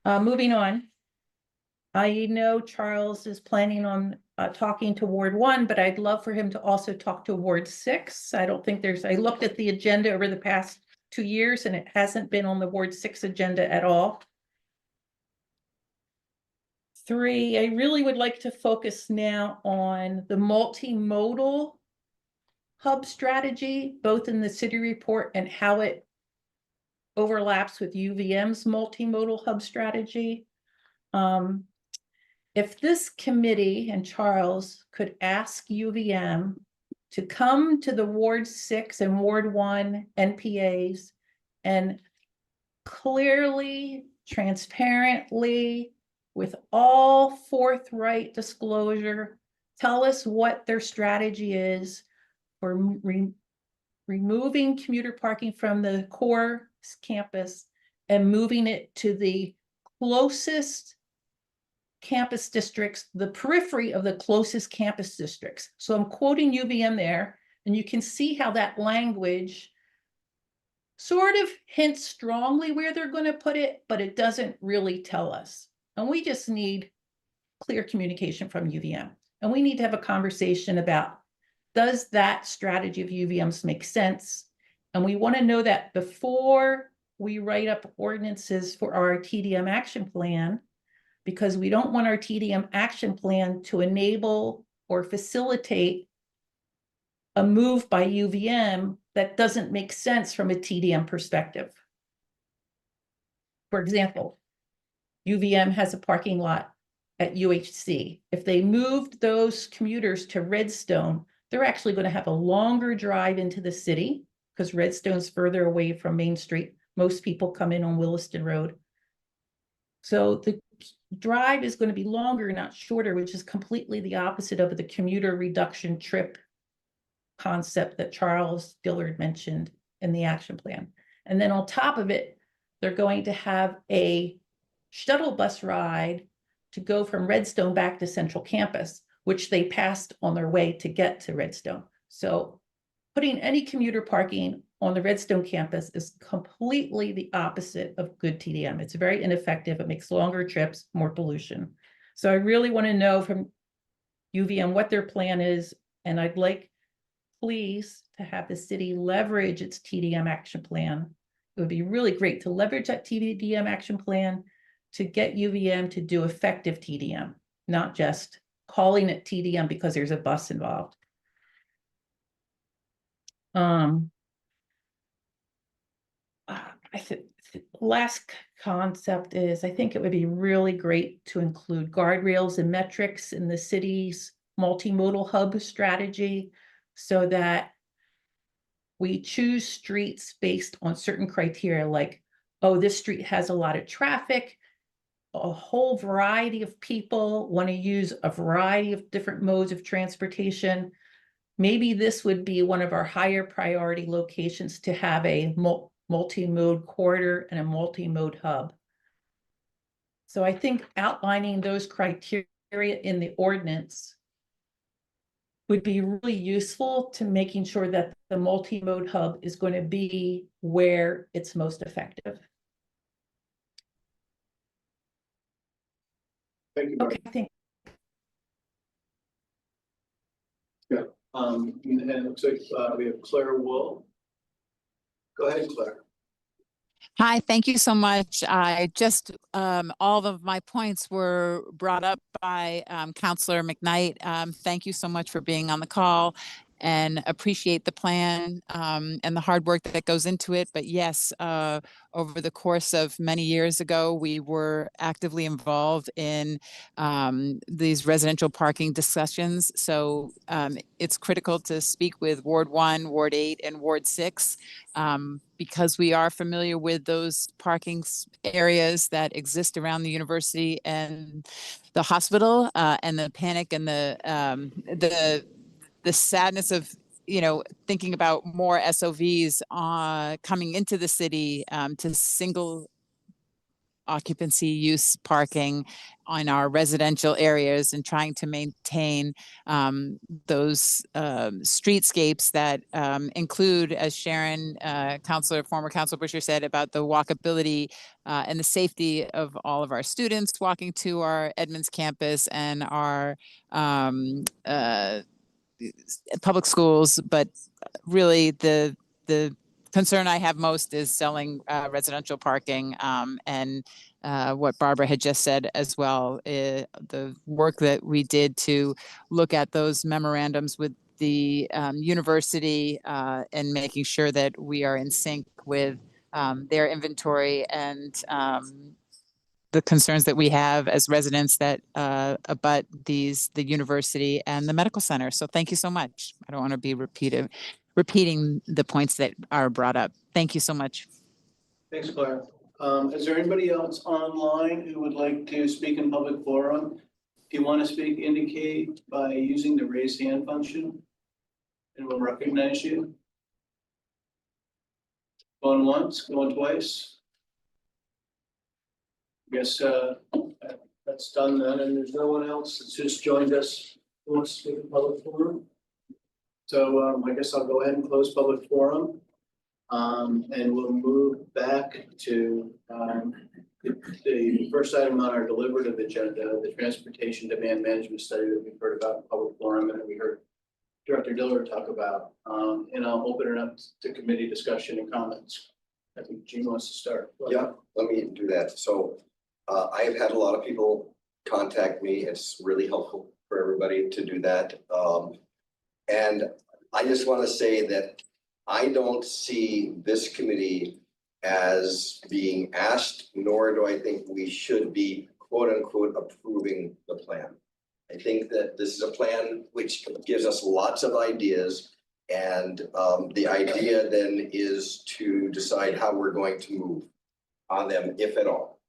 Moving on. I know Charles is planning on talking to Ward 1, but I'd love for him to also talk to Ward 6. I don't think I looked at the agenda over the past 2 years and it hasn't been on the Ward 6 agenda at all. 3, I really would like to focus now on the multimodal hub strategy, both in the city report and how it overlaps with UVM's multimodal hub strategy. If this committee and Charles could ask UVM to come to the Ward 6 and Ward 1 NPAs and clearly, transparently, with all forthright disclosure, tell us what their strategy is for removing commuter parking from the core campus and moving it to the closest campus districts, the periphery of the closest campus districts. So I'm quoting UVM there, and you can see how that language sort of hints strongly where they're going to put it, but it doesn't really tell us. And we just need clear communication from UVM. And we need to have a conversation about, does that strategy of UVM's make sense? And we want to know that before we write up ordinances for our TDM action plan, because we don't want our TDM action plan to enable or facilitate a move by UVM that doesn't make sense from a TDM perspective. For example, UVM has a parking lot at UHC. If they moved those commuters to Redstone, they're actually going to have a longer drive into the city because Redstone's further away from Main Street. Most people come in on Williston Road. So the drive is going to be longer, not shorter, which is completely the opposite of the commuter reduction trip concept that Charles Dillard mentioned in the action plan. And then on top of it, they're going to have a shuttle bus ride to go from Redstone back to Central Campus, which they passed on their way to get to Redstone. So putting any commuter parking on the Redstone campus is completely the opposite of good TDM. It's very ineffective. It makes longer trips, more pollution. So I really want to know from UVM what their plan is, and I'd like, please, to have the city leverage its TDM action plan. It would be really great to leverage that TDM action plan to get UVM to do effective TDM, not just calling it TDM because there's a bus involved. I think the last concept is, I think it would be really great to include guardrails and metrics in the city's multimodal hub strategy so that we choose streets based on certain criteria, like, oh, this street has a lot of traffic, a whole variety of people want to use a variety of different modes of transportation. Maybe this would be one of our higher priority locations to have a multi-mode corridor and a multi-mode hub. So I think outlining those criteria in the ordinance would be really useful to making sure that the multi-mode hub is going to be where it's most effective. Thank you. Okay, thank Yeah, and it looks like we have Claire Wool. Go ahead, Claire. Hi, thank you so much. I just, all of my points were brought up by Councilor McKnight. Thank you so much for being on the call and appreciate the plan and the hard work that goes into it. But yes, over the course of many years ago, we were actively involved in these residential parking discussions. So it's critical to speak with Ward 1, Ward 8, and Ward 6 because we are familiar with those parking areas that exist around the university and the hospital and the panic and the sadness of, you know, thinking about more SOVs coming into the city to single occupancy use parking on our residential areas and trying to maintain those streetscapes that include, as Sharon, former Councilor Busher said, about the walkability and the safety of all of our students walking to our Edmonds campus and our public schools, but really the concern I have most is selling residential parking and what Barbara had just said as well. The work that we did to look at those memorandums with the university and making sure that we are in sync with their inventory and the concerns that we have as residents that abut the university and the medical center. So thank you so much. I don't want to be repeating the points that are brought up. Thank you so much. Thanks, Claire. Is there anybody else online who would like to speak in public forum? If you want to speak, indicate by using the raise hand function and we'll recognize you. Going once, going twice. Guess that's done then, and there's no one else that's just joined us who wants to speak in public forum. So I guess I'll go ahead and close public forum. And we'll move back to the first item on our deliberative agenda, the transportation demand management study that we've heard about in public forum and that we heard Director Diller talk about. And I'll open it up to committee discussion and comments. I think Gene wants to start. Yeah, let me do that. So I have had a lot of people contact me. It's really helpful for everybody to do that. And I just want to say that I don't see this committee as being asked, nor do I think we should be quote unquote approving the plan. I think that this is a plan which gives us lots of ideas. And the idea then is to decide how we're going to move on them, if at all.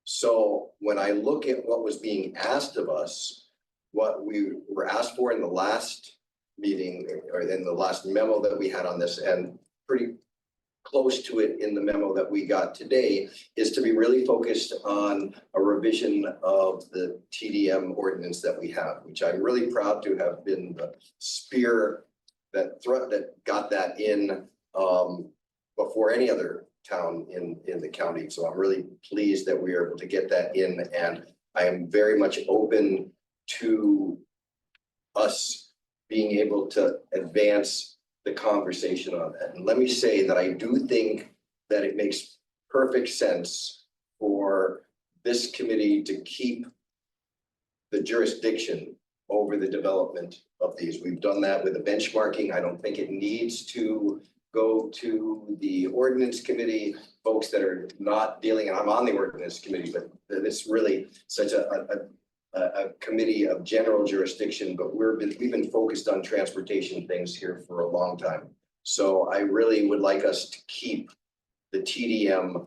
So when I look at what was being asked of us, what we were asked for in the last meeting or in the last memo that we had on this, and pretty close to it in the memo that we got today, is to be really focused on a revision of the TDM ordinance that we have, which I'm really proud to have been the spear that got that in before any other town in the county. So I'm really pleased that we are able to get that in, and I am very much open to us being able to advance the conversation on that. And let me say that I do think that it makes perfect sense for this committee to keep the jurisdiction over the development of these. We've done that with the benchmarking. I don't think it needs to go to the ordinance committee, folks that are not dealing, and I'm on the ordinance committee, but it's really such a committee of general jurisdiction, but we've been focused on transportation things here for a long time. So I really would like us to keep the TDM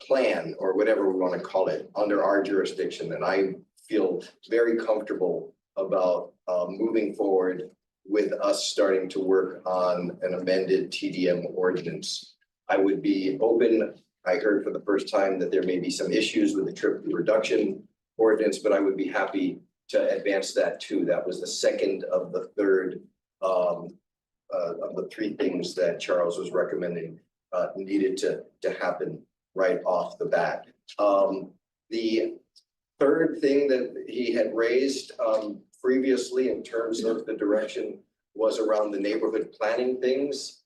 plan, or whatever we want to call it, under our jurisdiction. And I feel very comfortable about moving forward with us starting to work on an amended TDM ordinance. I would be open. I heard for the first time that there may be some issues with the trip reduction ordinance, but I would be happy to advance that too. That was the second of the third of the three things that Charles was recommending needed to happen right off the bat. The third thing that he had raised previously in terms of the direction was around the neighborhood planning things,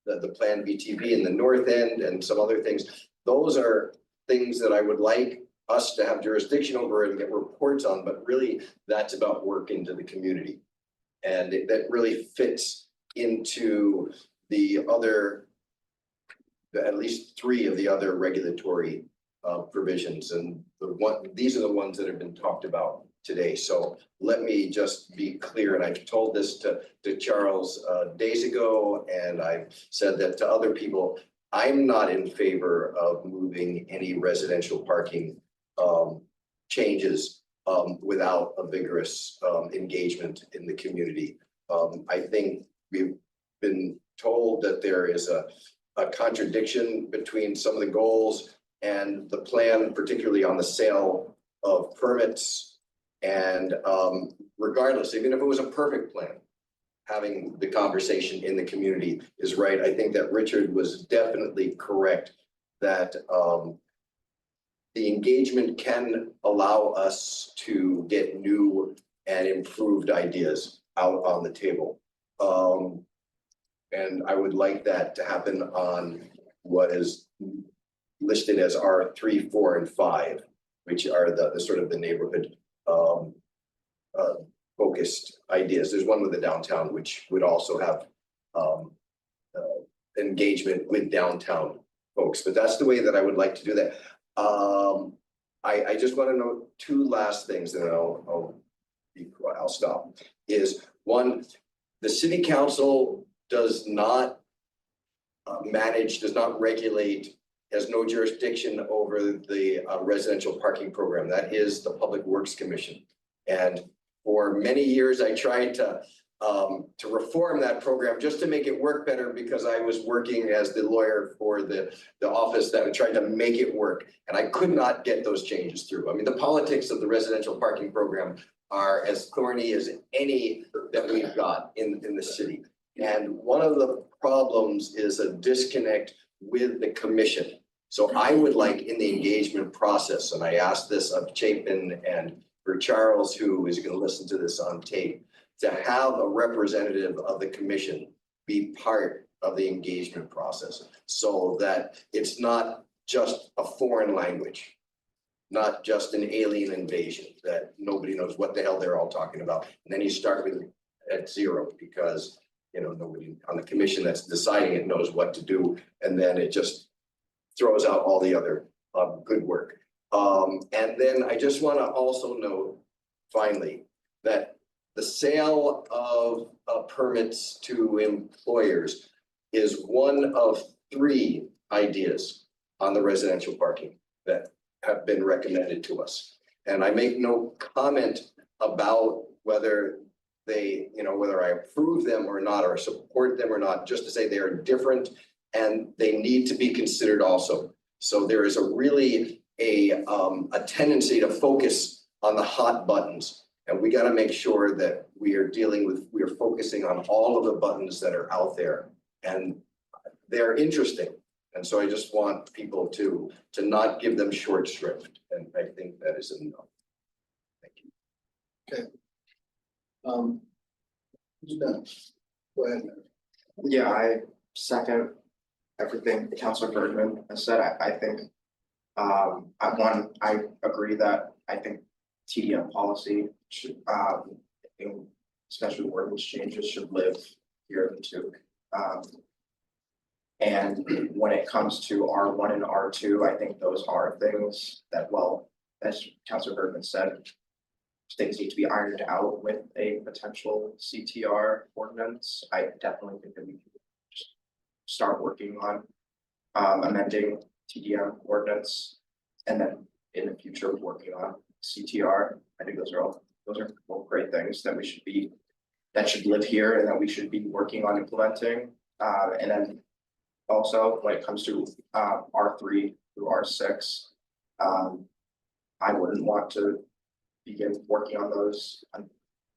the Plan BTV in the north end and some other things. Those are things that I would like us to have jurisdiction over and get reports on, but really that's about work into the community. And that really fits into the other, at least three of the other regulatory provisions. And these are the ones that have been talked about today. So let me just be clear, and I've told this to Charles days ago, and I've said that to other people. I'm not in favor of moving any residential parking changes without a vigorous engagement in the community. I think we've been told that there is a contradiction between some of the goals and the plan, particularly on the sale of permits. And regardless, even if it was a perfect plan, having the conversation in the community is right. I think that Richard was definitely correct that the engagement can allow us to get new and improved ideas out on the table. And I would like that to happen on what is listed as R3, 4, and 5, which are the sort of the neighborhood focused ideas. There's one with the downtown, which would also have engagement with downtown folks, but that's the way that I would like to do that. I just want to note two last things, and then I'll stop. Is one, the city council does not does not regulate, has no jurisdiction over the residential parking program. That is the Public Works Commission. And for many years, I tried to reform that program just to make it work better, because I was working as the lawyer for the office that tried to make it work. And I could not get those changes through. I mean, the politics of the residential parking program are as thorny as any that we've got in the city. And one of the problems is a disconnect with the commission. So I would like in the engagement process, and I asked this of Chapin and for Charles, who is going to listen to this on tape, to have a representative of the commission be part of the engagement process, so that it's not just a foreign language, not just an alien invasion that nobody knows what the hell they're all talking about. And then you start with at zero, because nobody on the commission that's deciding it knows what to do, and then it just throws out all the other good work. And then I just want to also note, finally, that the sale of permits to employers is one of three ideas on the residential parking that have been recommended to us. And I make no comment about whether whether I approve them or not, or support them or not, just to say they are different and they need to be considered also. So there is a really a tendency to focus on the hot buttons And we gotta make sure that we are focusing on all of the buttons that are out there. And they're interesting. And so I just want people to not give them short shrift. And I think that is enough. Thank you. Okay. Who's next? Go ahead, Mayor. Yeah, I second everything Councilor Bergman has said. I think, I agree that I think TDM policy should, especially ordinance changes should live here in the TEUC. And when it comes to R1 and R2, I think those are things that, well, as Councilor Bergman said, things need to be ironed out with a potential CTR ordinance. I definitely think that we can just start working on amending TDM ordinance, and then in the future working on CTR. I think those are all great things that should live here and that we should be working on implementing. And then also when it comes to R3 through R6, I wouldn't want to begin working on those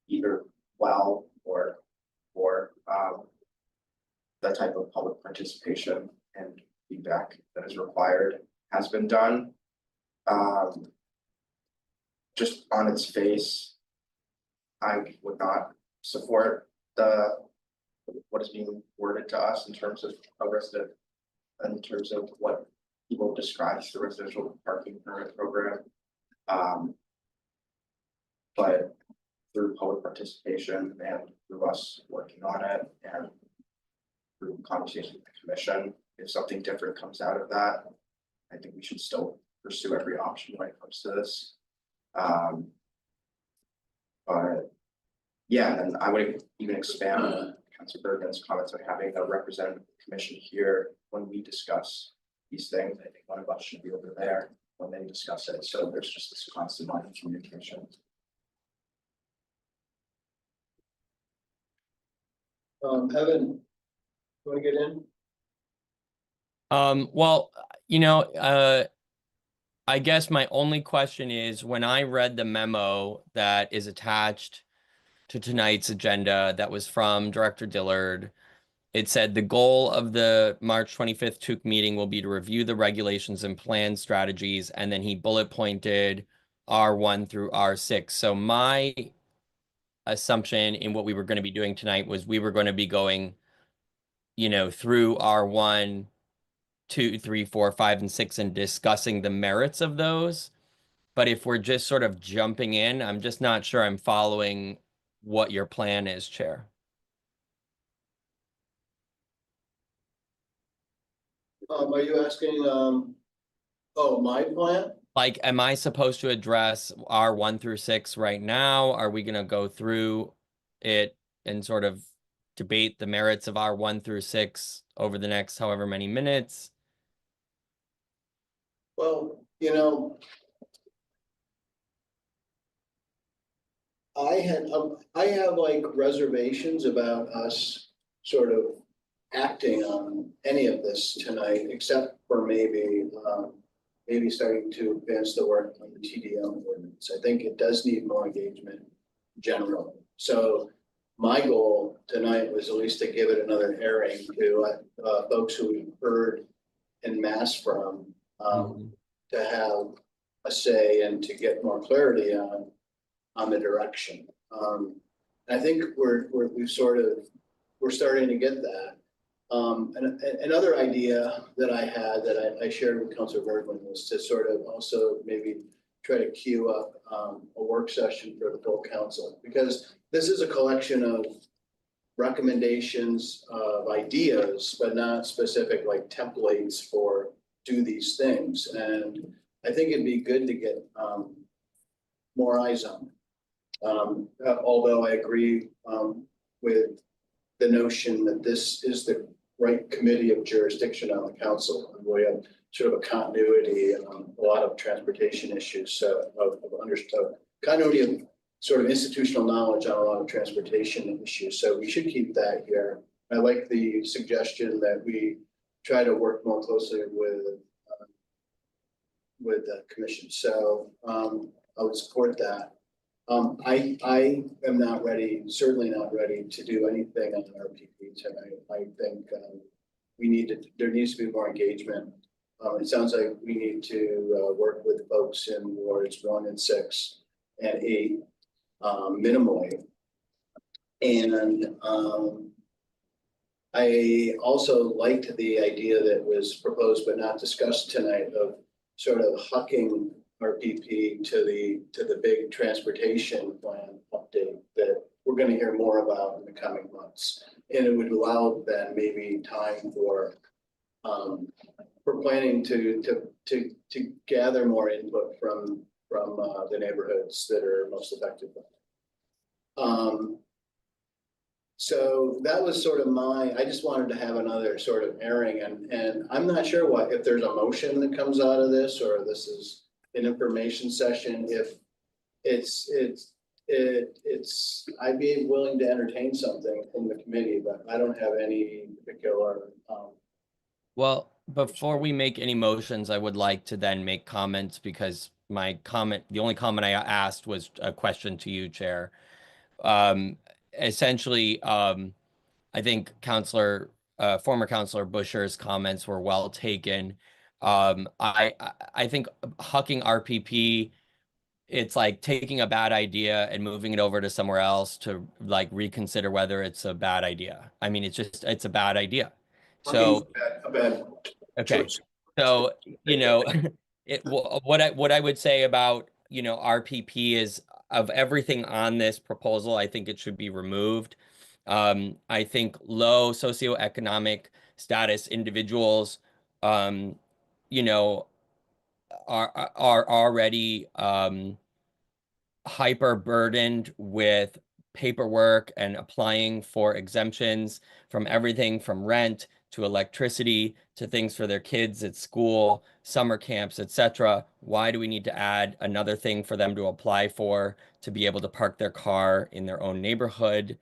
either well or the type of public participation and feedback that is required has been done. Just on its face, I would not support what is being worded to us in terms of what people describe as the residential parking permit program. But through public participation and through us working on it and through conversation with the commission, if something different comes out of that, I think we should still pursue every option when it comes to this. But yeah, and I would even expand on Councilor Bergman's comments on having a representative commission here when we discuss these things. I think one of us should be over there when they discuss it. So there's just this constant line of communication. Evan, you want to get in? Well, I guess my only question is, when I read the memo that is attached to tonight's agenda that was from Director Dillard, it said the goal of the March 25th TEUC meeting will be to review the regulations and plan strategies, and then he bullet pointed R1 through R6. So my assumption in what we were going to be doing tonight was we were going to be going, through R1, 2, 3, 4, 5, and 6 and discussing the merits of those. But if we're just sort of jumping in, I'm just not sure I'm following what your plan is, Chair. Are you asking, my plan? Like, am I supposed to address R1 through 6 right now? Are we going to go through it and sort of debate the merits of R1 through 6 over the next however many minutes? Well, I have like reservations about us sort of acting on any of this tonight, except for maybe starting to advance the work on the TDM ordinance. I think it does need more engagement generally. So my goal tonight was at least to give it another airing to folks who we've heard en masse from, to have a say and to get more clarity on the direction. I think we're starting to get that. And another idea that I had that I shared with Councilor Bergman was to sort of also maybe try to queue up a work session for the full council, because this is a collection of recommendations of ideas, but not specific like templates for do these things. And I think it'd be good to get more eyes on it. Although I agree with the notion that this is the right committee of jurisdiction on the council. And we have sort of a continuity on a lot of transportation issues, of understood continuity of sort of institutional knowledge on a lot of transportation issues. So we should keep that here. I like the suggestion that we try to work more closely with the commission. So I would support that. I am not ready, certainly not ready to do anything on RPP tonight. I think, there needs to be more engagement. It sounds like we need to, work with folks in wards 1 and 6 and 8, minimally. And, I also liked the idea that was proposed but not discussed tonight of sort of hucking RPP to the big transportation plan update that we're going to hear more about in the coming months. And it would allow then maybe time for planning to gather more input from the neighborhoods that are most affected by it. So that was sort of I just wanted to have another sort of airing, and I'm not sure if there's a motion that comes out of this, or this is an information session. If I'd be willing to entertain something from the committee, but I don't have any particular. Well, before we make any motions, I would like to then make comments, because the only comment I asked was a question to you, Chair. Essentially, I think former Councilor Busher's comments were well taken. I think hucking RPP, it's like taking a bad idea and moving it over to somewhere else to like reconsider whether it's a bad idea. I mean, it's a bad idea. So A bad okay, choice. so what I would say about RPP is, of everything on this proposal, I think it should be removed. I think low socioeconomic status individuals, you know, are already hyper burdened with paperwork and applying for exemptions from everything from rent to electricity to things for their kids at school, summer camps, etc. Why do we need to add another thing for them to apply for to be able to park their car in their own neighborhood?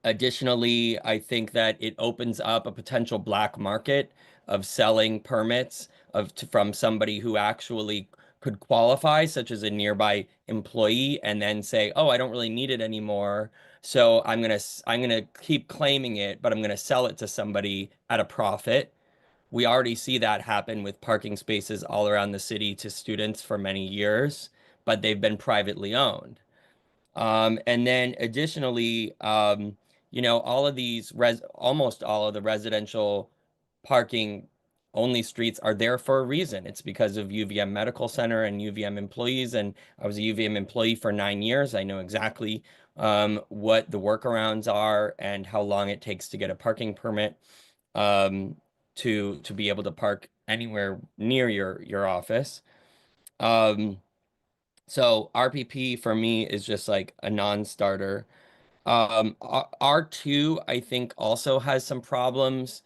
Additionally, I think that it opens up a potential black market of selling permits from somebody who actually could qualify, such as a nearby employee, and then say, "Oh, I don't really need it anymore, so I'm gonna keep claiming it, but I'm gonna sell it to somebody at a profit." We already see that happen with parking spaces all around the city to students for many years, but they've been privately owned. And then additionally, almost all of the residential parking only streets are there for a reason. It's because of UVM Medical Center and UVM employees. And I was a UVM employee for 9 years. I know exactly what the workarounds are and how long it takes to get a parking permit to be able to park anywhere near your office. So RPP for me is just like a non-starter. R2, I think, also has some problems,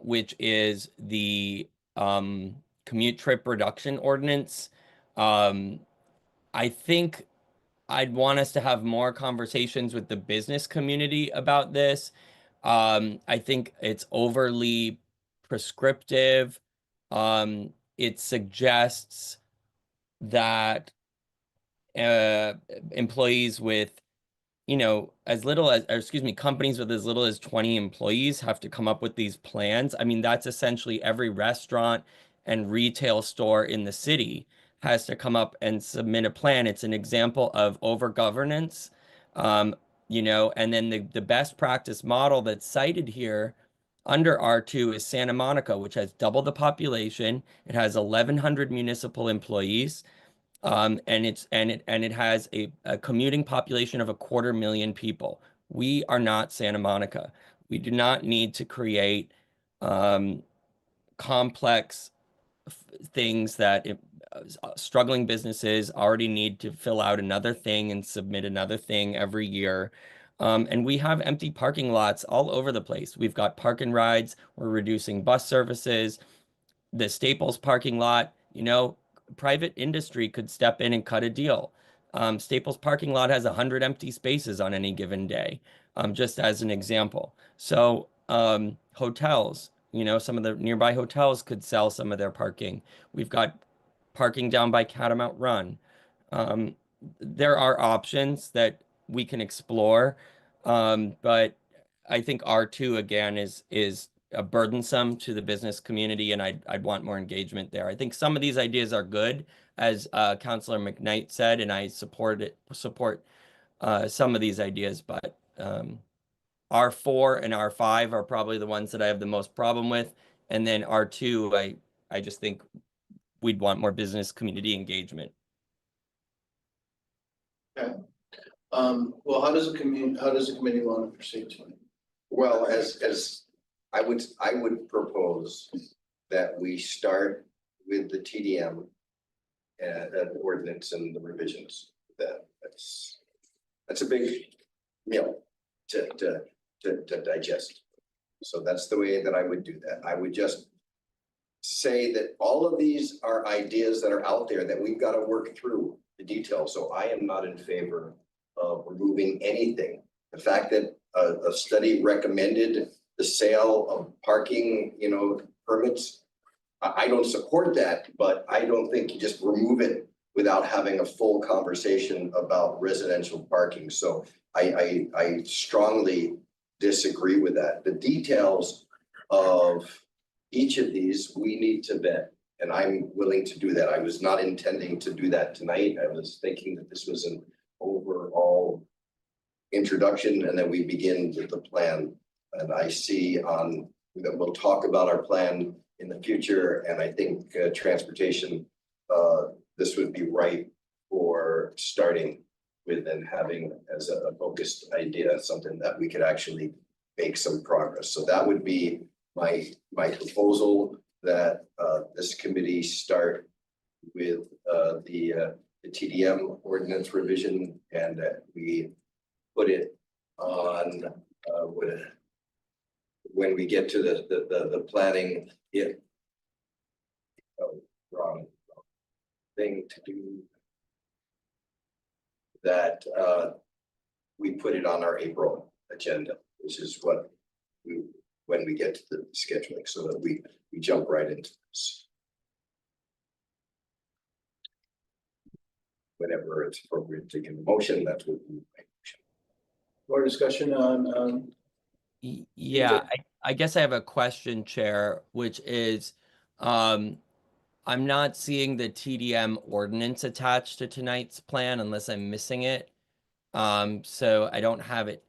which is the commute trip reduction ordinance. I think I'd want us to have more conversations with the business community about this. I think it's overly prescriptive. It suggests that employees with, companies with as little as 20 employees have to come up with these plans. I mean, that's essentially every restaurant and retail store in the city has to come up and submit a plan. It's an example of over governance. And then the best practice model that's cited here under R2 is Santa Monica, which has double the population. It has 1,100 municipal employees. And it has a commuting population of 250,000 people. We are not Santa Monica. We do not need to create complex things that struggling businesses already need to fill out another thing and submit another thing every year. And we have empty parking lots all over the place. We've got park and rides. We're reducing bus services. The Staples parking lot, private industry could step in and cut a deal. Staples parking lot has 100 empty spaces on any given day, just as an example. So hotels, some of the nearby hotels could sell some of their parking. We've got parking down by Catamount Run. there are options that we can explore. But I think R2 again is burdensome to the business community, and I'd want more engagement there. I think some of these ideas are good, as Councilor McKnight said, and I support some of these ideas, but R4 and R5 are probably the ones that I have the most problem with. And then R2, I just think we'd want more business community engagement. Okay. Well, how does the committee want to proceed tonight? Well, as I would propose that we start with the TDM and the ordinance and the revisions. That's a big meal to digest. So that's the way that I would do that. I would just say that all of these are ideas that are out there that we've got to work through the details. So I am not in favor of removing anything. The fact that a study recommended the sale of parking, permits, I don't support that, but I don't think you just remove it without having a full conversation about residential parking. So I strongly disagree with that. The details of each of these we need to vet, and I'm willing to do that. I was not intending to do that tonight. I was thinking that this was an overall introduction, and then we begin with the plan. And I see that we'll talk about our plan in the future, and I think transportation, this would be right for starting with and having as a focused idea, something that we could actually make some progress. So that would be my proposal, that this committee start with the TDM ordinance revision, and that we put it on when we get to the planning. Wrong thing to do. That we put it on our April agenda, which is when we get to the scheduling, so that we jump right into this. Whenever it's appropriate to give a motion, that's what we make. More discussion on Yeah, I guess I have a question, Chair, which is I'm not seeing the TDM ordinance attached to tonight's plan unless I'm missing it. So I don't have it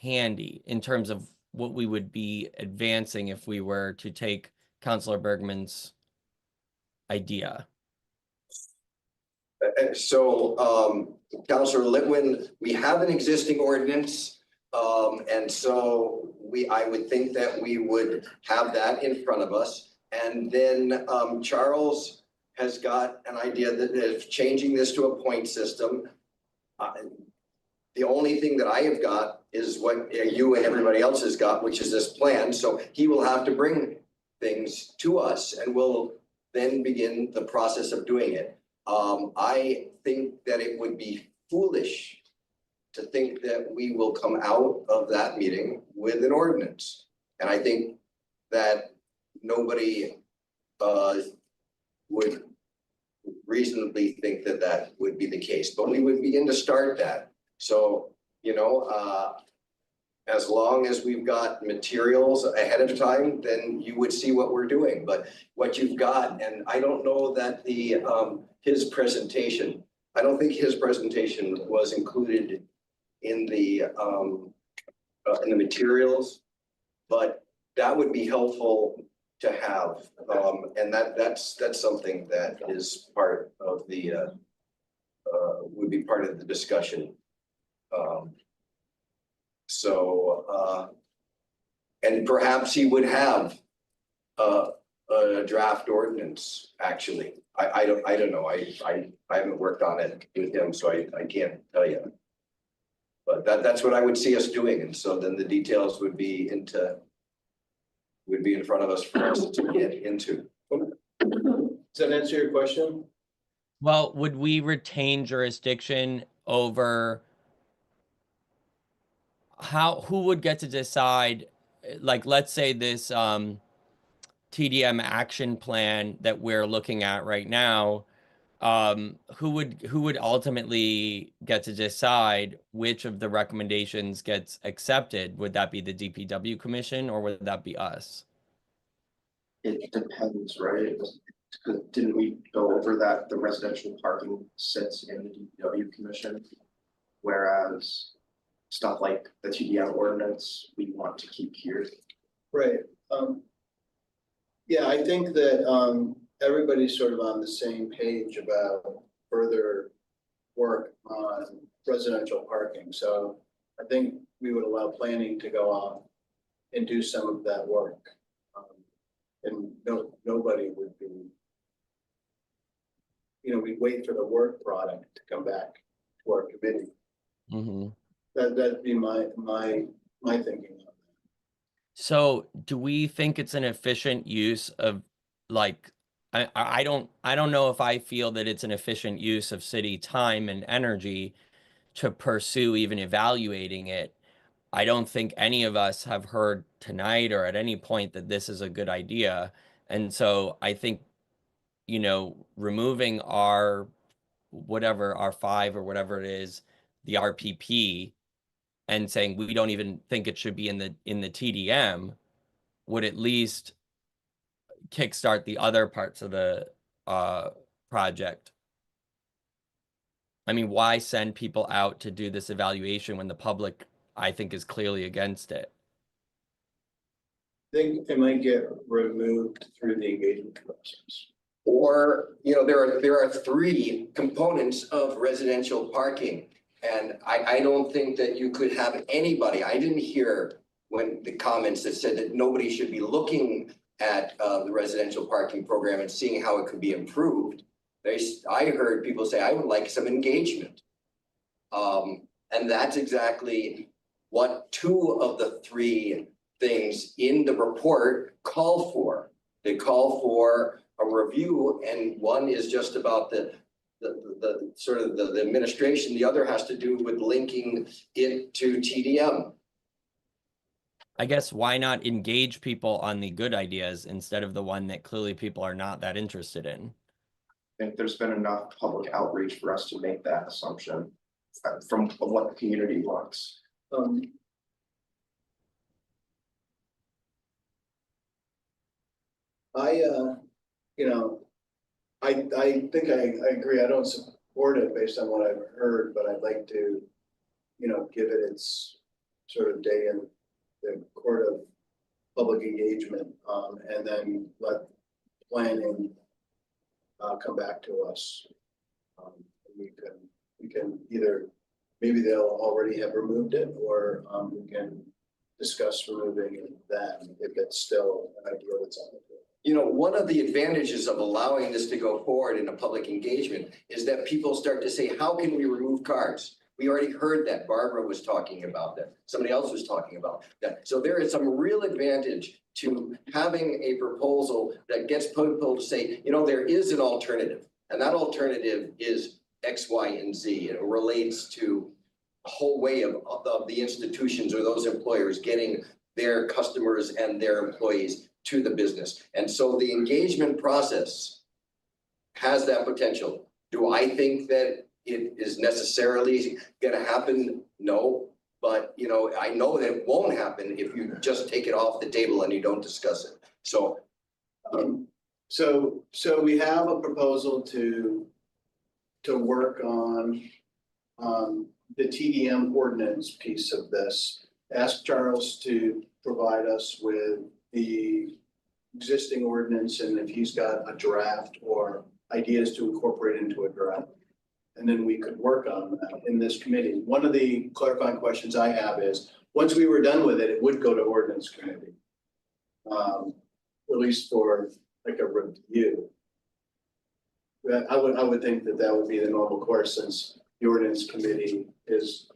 handy in terms of what we would be advancing if we were to take Councilor Bergman's idea. So, Councilor Litwin, we have an existing ordinance. And so I would think that we would have that in front of us. And then Charles has got an idea that is changing this to a point system. The only thing that I have got is what you and everybody else has got, which is this plan. So he will have to bring things to us, and we'll then begin the process of doing it. I think that it would be foolish to think that we will come out of that meeting with an ordinance. And I think that nobody would reasonably think that that would be the case, but we would begin to start that. So, as long as we've got materials ahead of time, then you would see what we're doing. But what you've got, and I don't know that his presentation, I don't think his presentation was included in the materials, but that would be helpful to have, and that's something that is part of the would be part of the discussion. And perhaps he would have a draft ordinance. Actually, I don't know. I haven't worked on it with him, so I can't tell you. But that's what I would see us doing, and so then the details would be in front of us for us to get into. Does that answer your question? Well, would we retain jurisdiction over who would get to decide, like, let's say this TDM action plan that we're looking at right now, who would ultimately get to decide which of the recommendations gets accepted? Would that be the DPW commission or would that be us? It depends, right? Because didn't we go over that the residential parking sits in the DPW commission? Whereas stuff like the TDM ordinance, we want to keep here. Right, yeah, I think that, everybody's sort of on the same page about further work on residential parking, so I think we would allow planning to go off and do some of that work. And nobody would be, we'd wait for the work product to come back to our committee. Mm-hmm. That'd be my thinking on that. So do we think it's an efficient use of, like, I don't know if I feel that it's an efficient use of city time and energy to pursue even evaluating it. I don't think any of us have heard tonight or at any point that this is a good idea. And so I think, removing our R5 or whatever it is, the RPP, and saying we don't even think it should be in the TDM would at least kickstart the other parts of the project. I mean, why send people out to do this evaluation when the public, I think, is clearly against it? I think it might get removed through the engagement process. Or, there are three components of residential parking. And I don't think that you could have anybody, I didn't hear when the comments that said that nobody should be looking at the residential parking program and seeing how it could be improved. I heard people say, I would like some engagement. And that's exactly what two of the three things in the report call for. They call for a review, and one is just about the sort of the administration. The other has to do with linking it to TDM. I guess why not engage people on the good ideas instead of the one that clearly people are not that interested in? I think there's been enough public outreach for us to make that assumption from what the community wants. I think I agree. I don't support it based on what I've heard, but I'd like to, give it its sort of day in the court of public engagement, and then let planning come back to us. We can either, maybe they'll already have removed it, or we can discuss removing it then if it's still an idea that's on the table. One of the advantages of allowing this to go forward in a public engagement is that people start to say, how can we remove cars? We already heard that. Barbara was talking about that. Somebody else was talking about that. So there is some real advantage to having a proposal that gets people to say, there is an alternative. And that alternative is X, Y, and Z. It relates to a whole way of the institutions or those employers getting their customers and their employees to the business. And so the engagement process has that potential. Do I think that it is necessarily going to happen? No, but I know that it won't happen if you just take it off the table and you don't discuss it. So so we have a proposal to work on the TDM ordinance piece of this. Ask Charles to provide us with the existing ordinance, and if he's got a draft or ideas to incorporate into a draft. And then we could work on that in this committee. One of the clarifying questions I have is, once we were done with it, it would go to ordinance committee. At least for like a review. I would think that would be the normal course, since the ordinance committee is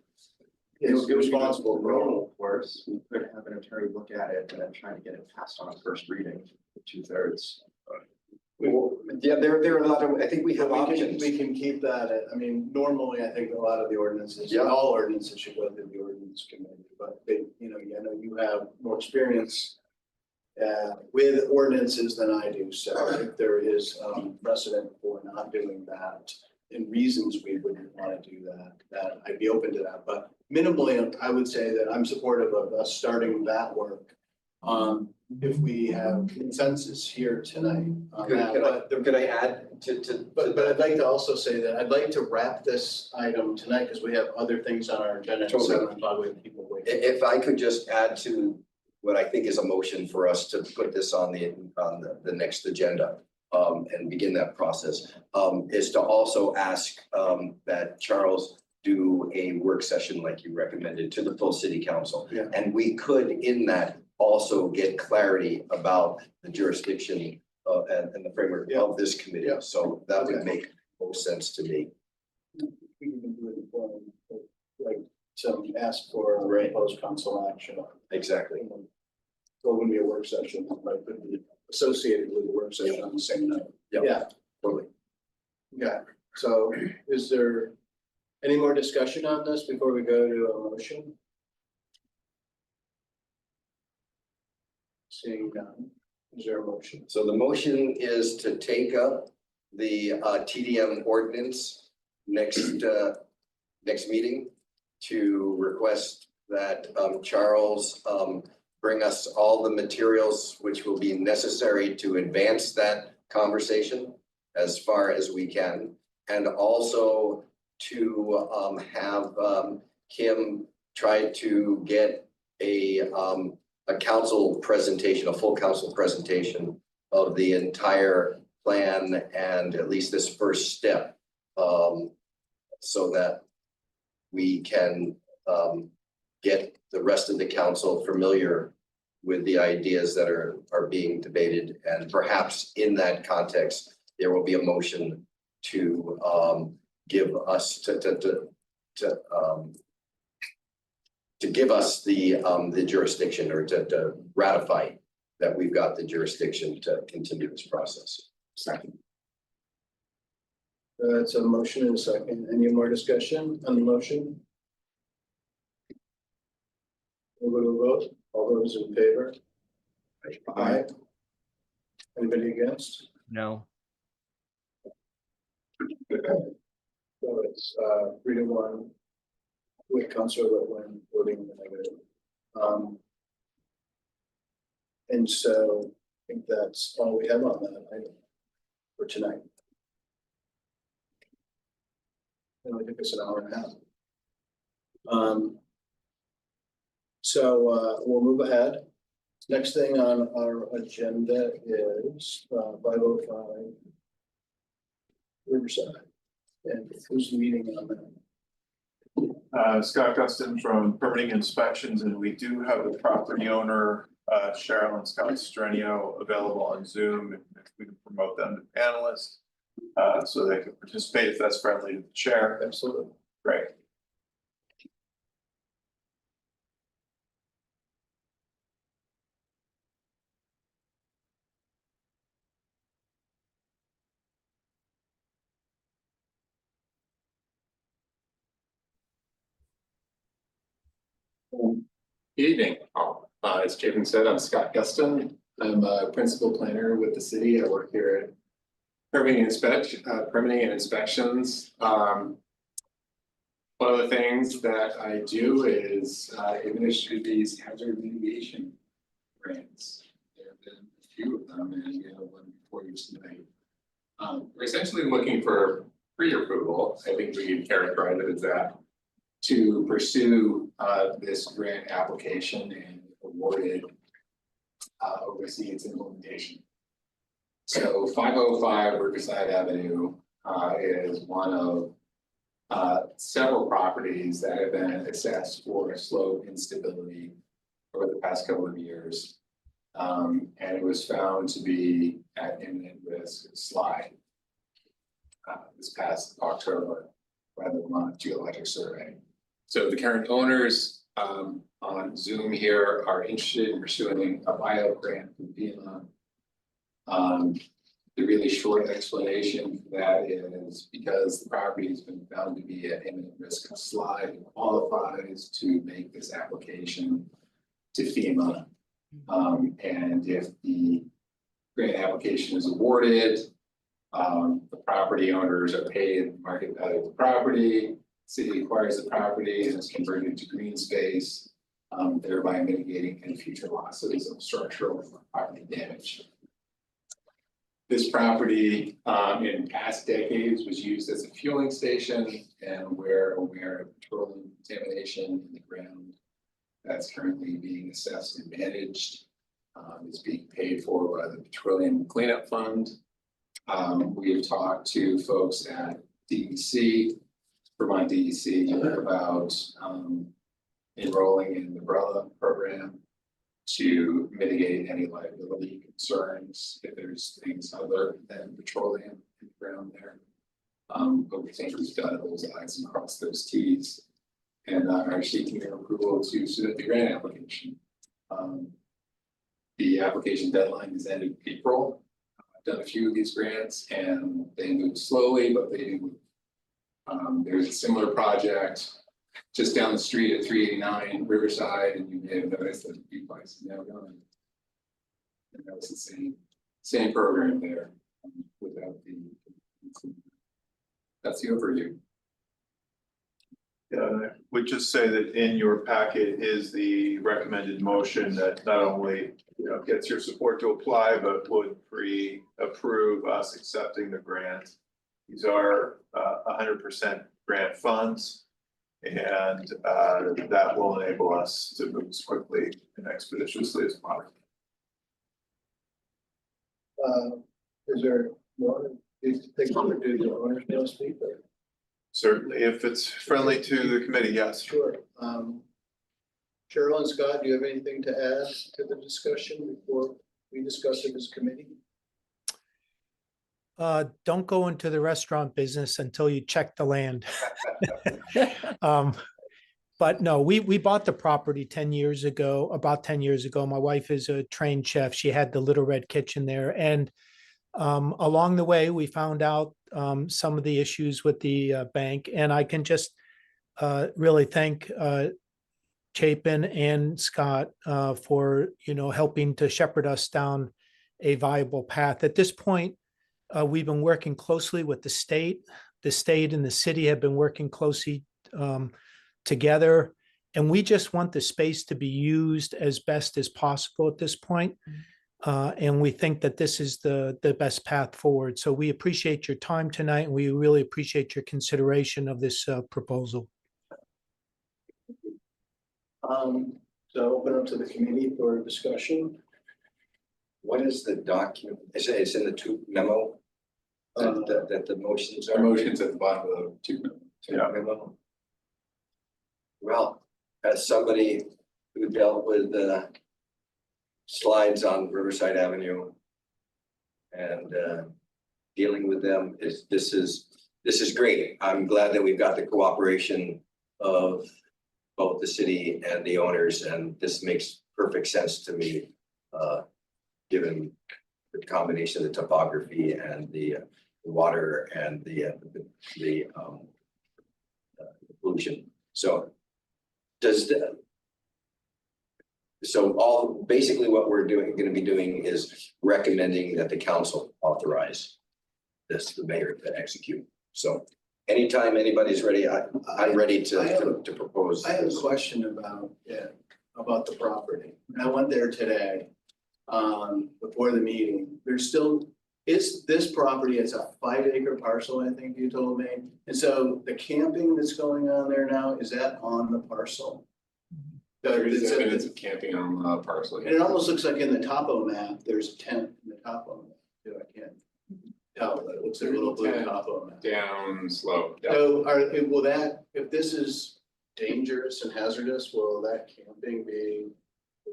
responsible for all. Of course, we could have an attorney look at it and then try to get it passed on a first reading, 2/3. Yeah, there are a lot of, I think we have options. We can keep that. I mean, normally I think a lot of the ordinances, Yeah. all ordinances should go to the ordinance committee, but you have more experience with ordinances than I do. So if there is precedent for not doing that and reasons we wouldn't want to do that I'd be open to that. But minimally, I would say that I'm supportive of us starting that work. If we have consensus here tonight on that, Could I add to? but I'd like to also say that I'd like to wrap this item tonight because we have other things on our agenda. Totally. 7 o'clock with people waiting. If I could just add to what I think is a motion for us to put this on the next agenda, and begin that process, is to also ask, that Charles do a work session like you recommended to the full city council. Yeah. And we could in that also get clarity about the jurisdiction, and the framework of this committee. Yeah. So that would make most sense to me. We can do it in form of, like some ask for proposed council action. Exactly. So it wouldn't be a work session, but it could be associated with the work session on the same night. Yeah, Totally. yeah. So is there any more discussion on this before we go to a motion? Seeing none, is there a motion? So the motion is to take up the TDM ordinance next meeting, to request that Charles bring us all the materials which will be necessary to advance that conversation as far as we can, and also to have Kim try to get a council presentation, a full council presentation of the entire plan and at least this first step, so that we can get the rest of the council familiar with the ideas that are being debated. And perhaps in that context, there will be a motion to give us to give us the jurisdiction, or to ratify that we've got the jurisdiction to continue this process. Second. It's a motion and a second. Any more discussion on the motion? We'll go to a vote. All those in favor? Aye. Anybody against? No. So it's 3-1 with Councilor Whitland voting in the negative. And so I think that's all we have on that item for tonight. It'll take us an hour and a half. So we'll move ahead. Next thing on our agenda is 505 Riverside. And who's leading on that? Scott Guston from Permitting Inspections, and we do have the property owner, Cheryl and Scott Strenio, available on Zoom, if we can promote them to panelists, so they can participate if that's friendly to the chair. Absolutely. Great. Evening, as Jason said, I'm Scott Guston. I'm a principal planner with the city. I work here at permitting and inspections. One of the things that I do is administer these hazard mitigation grants. There have been a few of them, and we have one before you tonight. We're essentially looking for pre-approval. I think we can characterize it as that, to pursue this grant application and award it, oversee its implementation. So 505 Riverside Avenue is one of several properties that have been assessed for slope instability over the past couple of years. And it was found to be at imminent risk of slide this past October by the Vermont Geologic Survey. So the current owners on Zoom here are interested in pursuing a buyout grant from FEMA. The really short explanation for that is because the property has been found to be at imminent risk of slide, and qualifies to make this application to FEMA. And if the grant application is awarded, the property owners are paid market value of the property, city acquires the property and is converted to green space, thereby mitigating any future losses of structural or property damage. This property, in past decades was used as a fueling station, and we're aware of petroleum contamination in the ground that's currently being assessed and managed. It's being paid for by the Petroleum Cleanup Fund. We have talked to folks at DEC, Vermont DEC, about enrolling in the umbrella program to mitigate any liability concerns if there's things other than petroleum in the ground there. But we think we've done those I's and crossed those T's, and are seeking their approval to submit the grant application. The application deadline is end of April. I've done a few of these grants and they move slowly, but they do move. There's a similar project just down the street at 389 Riverside, and you may have noticed that the beef price is now gone. And that was the same program there, without the. That's the overview. Yeah, I would just say that in your packet is the recommended motion that not only, gets your support to apply, but would pre-approve us accepting the grant. These are 100% grant funds. And that will enable us to move as quickly and expeditiously as possible. Is there more? These things to do the owners now speak? Certainly, if it's friendly to the committee, yes. Sure. Cheryl and Scott, do you have anything to add to the discussion before we discuss it as committee? Don't go into the restaurant business until you check the land. But no, we bought the property 10 years ago, about 10 years ago. My wife is a trained chef. She had the Little Red Kitchen there. And along the way, we found out some of the issues with the bank. And I can just really thank Chapin and Scott for, helping to shepherd us down a viable path. At this point, we've been working closely with the state. The state and the city have been working closely together. And we just want the space to be used as best as possible at this point. And we think that this is the best path forward. So we appreciate your time tonight, and we really appreciate your consideration of this proposal. So open up to the committee for discussion. What is the document? It's in the two memo that the motions are. The motions at the bottom of the two memo. Well, as somebody who dealt with slides on Riverside Avenue and dealing with them, this is great. I'm glad that we've got the cooperation of both the city and the owners, and this makes perfect sense to me, given the combination of the topography and the water and the pollution. So basically what we're going to be doing is recommending that the council authorize the mayor to execute. So anytime anybody's ready, I'm ready to propose. I have a question about the property. I went there today before the meeting. Is this property, it's a 5-acre parcel, I think you told me. And so the camping that's going on there now, is that on the parcel? There is evidence of camping on the parcel. And it almost looks like in the topo map, there's a tent in the topo map too. I can't tell, but it looks like a little blue topo map. Down slope. So will that, if this is dangerous and hazardous, will that camping be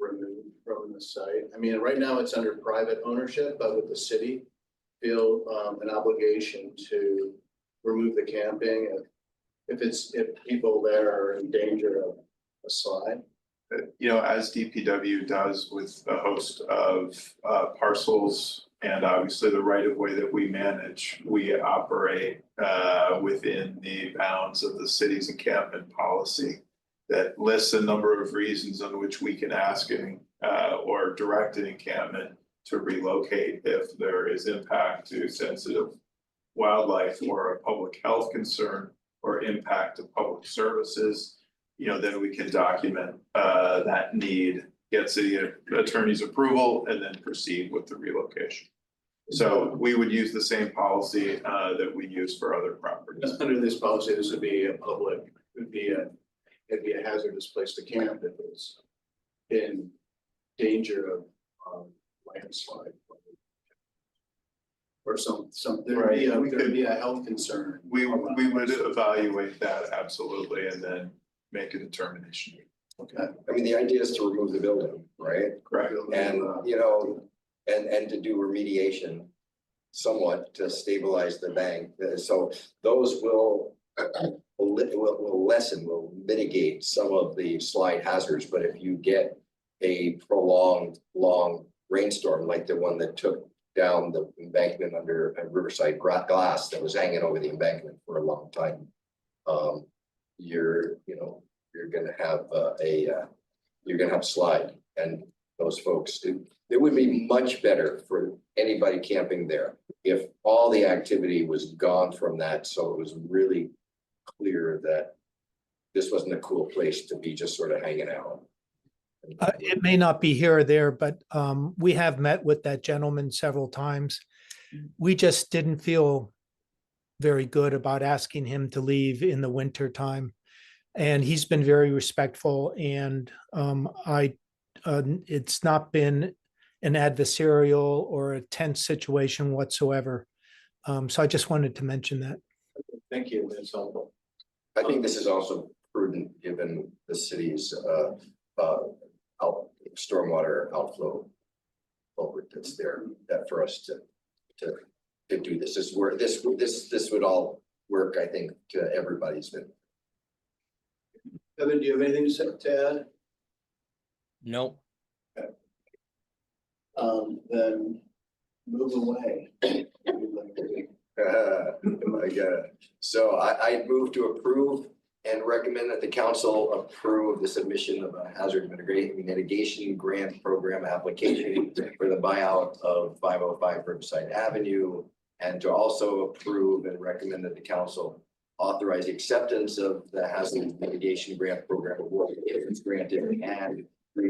removed from the site? I mean, right now it's under private ownership, but with the city feel an obligation to remove the camping if people there are in danger of a slide? As DPW does with a host of parcels and obviously the right of way that we manage, we operate within the bounds of the city's encampment policy that lists a number of reasons on which we can ask and or directed encampment to relocate if there is impact to sensitive wildlife or a public health concern or impact to public services, then we can document that need, get city attorney's approval, and then proceed with the relocation. So we would use the same policy that we use for other properties. Under this policy, this would be a public, it'd be a hazardous place to camp if it's in danger of landslide. Or there'd be a health concern. We would evaluate that absolutely and then make a determination. Okay. I mean, the idea is to remove the building, right? Correct. And, and to do remediation somewhat to stabilize the bank. So those will lessen, will mitigate some of the slide hazards. But if you get a prolonged, long rainstorm like the one that took down the embankment under Riverside glass that was hanging over the embankment for a long time, you're gonna have you're gonna have slide, and those folks, it would be much better for anybody camping there if all the activity was gone from that, so it was really clear that this wasn't a cool place to be just sort of hanging out. It may not be here or there, but we have met with that gentleman several times. We just didn't feel very good about asking him to leave in the winter time. And he's been very respectful, and it's not been an adversarial or a tense situation whatsoever. So I just wanted to mention that. Thank you, that's helpful. I think this is also prudent given the city's stormwater outflow culvert that's there, that for us to do this is where this would all work, I think, to everybody's benefit. Evan, do you have anything to add? Nope. Okay. Then move away. My God. So I move to approve and recommend that the council approve the submission of a hazard mitigation grant program application for the buyout of 505 Riverside Avenue, and to also approve and recommend that the council authorize acceptance of the hazard mitigation grant program award if it's granted, and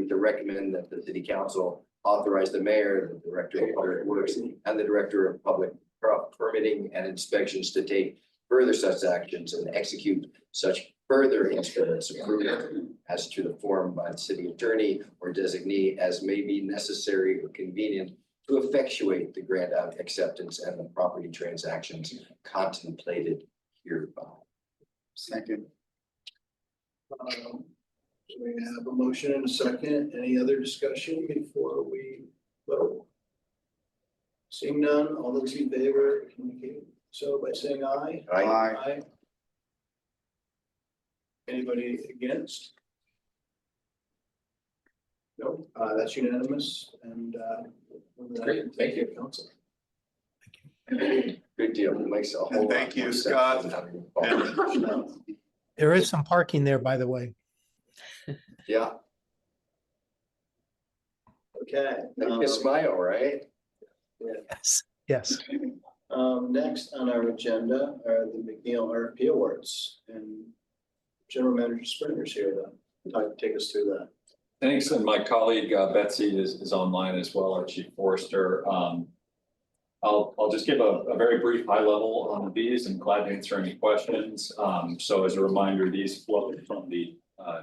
to recommend that the city council authorize the mayor, the director of public works, and the director of public permitting and inspections to take further such actions and execute such further instruments approved as to the form by the city attorney or designee as may be necessary or convenient to effectuate the grant acceptance and the property transactions contemplated hereby. Second. We have a motion and a second. Any other discussion before we vote? Seeing none, all those in favor indicate so by saying aye. Aye. Aye. Anybody against? No, that's unanimous, and Great, thank you, council. Good deal. It makes a whole And lot thank you, more sense Scott. than having- There is some parking there, by the way. Yeah, Okay. make a smile, right? Yes. Yes. Next on our agenda are the McNeil RFP Awards, and General Manager Springer's here to take us through that. Thanks, and my colleague Betsy is online as well, our chief forester. I'll just give a very brief high level on these and glad to answer any questions. So as a reminder, these flow from the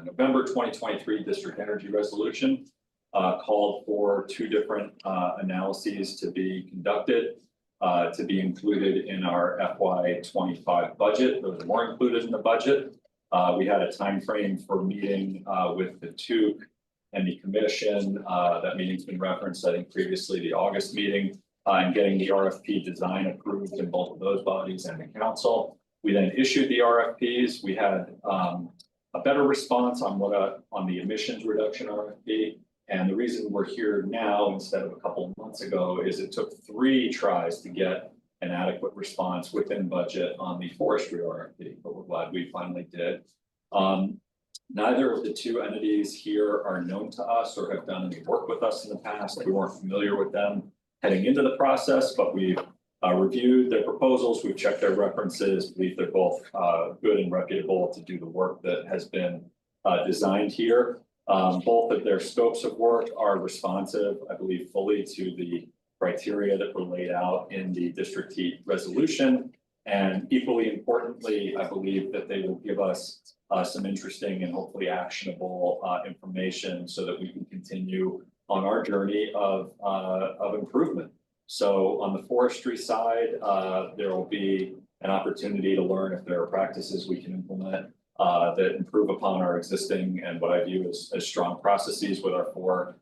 November 2023 District Energy Resolution, called for two different analyses to be conducted to be included in our FY25 budget. Those were included in the budget. We had a time frame for meeting with the TEUC and the commission. That meeting's been referenced, I think, previously, the August meeting, and getting the RFP design approved in both of those bodies and the council. We then issued the RFPs. We had a better response on the emissions reduction RFP. And the reason we're here now instead of a couple of months ago is it took 3 tries to get an adequate response within budget on the forestry RFP, but we're glad we finally did. Neither of the two entities here are known to us or have done any work with us in the past. We weren't familiar with them heading into the process, but we've reviewed their proposals, we've checked their references, believe they're both good and reputable to do the work that has been designed here. Both of their scopes of work are responsive, I believe, fully to the criteria that were laid out in the district heat resolution. And equally importantly, I believe that they will give us some interesting and hopefully actionable information so that we can continue on our journey of improvement. So on the forestry side, there will be an opportunity to learn if there are practices we can implement that improve upon our existing and what I view as strong processes with our 4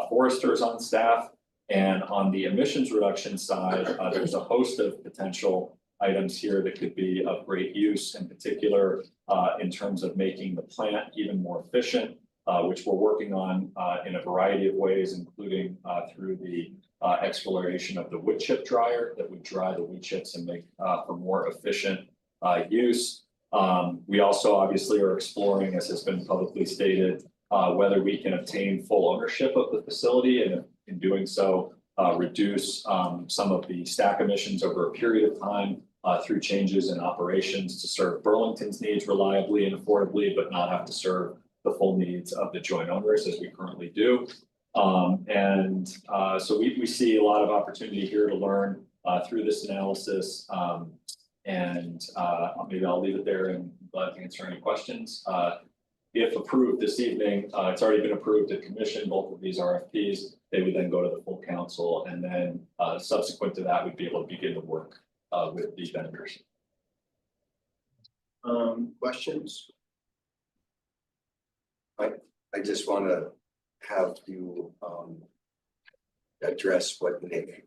foresters on staff. And on the emissions reduction side, there's a host of potential items here that could be of great use, in particular in terms of making the plant even more efficient, which we're working on in a variety of ways, including through the exploration of the wood chip dryer that would dry the wood chips and make for more efficient use. We also obviously are exploring, as has been publicly stated, whether we can obtain full ownership of the facility, and in doing so, reduce some of the stack emissions over a period of time through changes in operations to serve Burlington's needs reliably and affordably, but not have to serve the full needs of the joint owners as we currently do. So we see a lot of opportunity here to learn through this analysis. Maybe I'll leave it there and glad to answer any questions. If approved this evening, it's already been approved at commission, both of these RFPs. They would then go to the full council, and then subsequent to that, we'd be able to begin to work with the vendors. Questions? I just want to have you address what Nick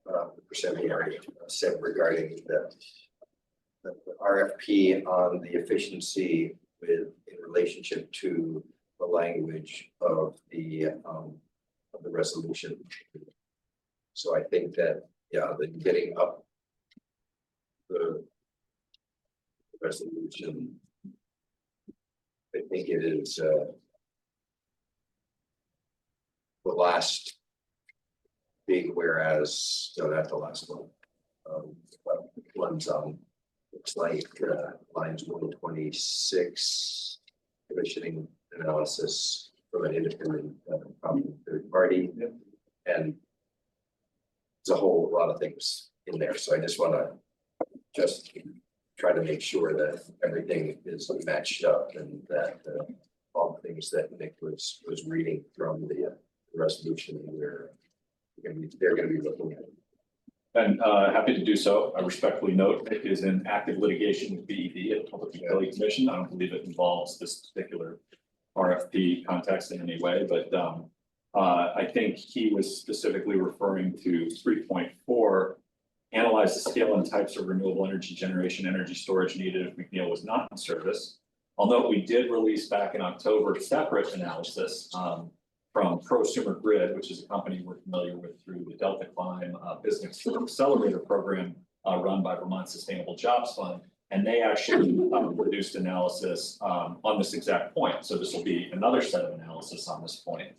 Persevier said regarding the RFP on the efficiency in relationship to the language of the resolution. So I think that, yeah, the getting up the resolution, I think it is the last big whereas, no, not the last one. One's looks like lines 126, commissioning analysis from an independent third party, and there's a whole lot of things in there. So I just want to just try to make sure that everything is matched up, and that all the things that Nick was reading from the resolution, they're going to be looking at. And happy to do so. I respectfully note Nick is in active litigation with BED at the Public Utility Commission. I don't believe it involves this particular RFP context in any way, but I think he was specifically referring to 3.4, analyze the scale and types of renewable energy generation, energy storage needed if McNeil was not in service. Although we did release back in October separate analysis from Prosumer Grid, which is a company we're familiar with through the Delta Climb Business Accelerator Program run by Vermont Sustainable Jobs Fund. And they actually produced analysis on this exact point. So this will be another set of analysis on this point.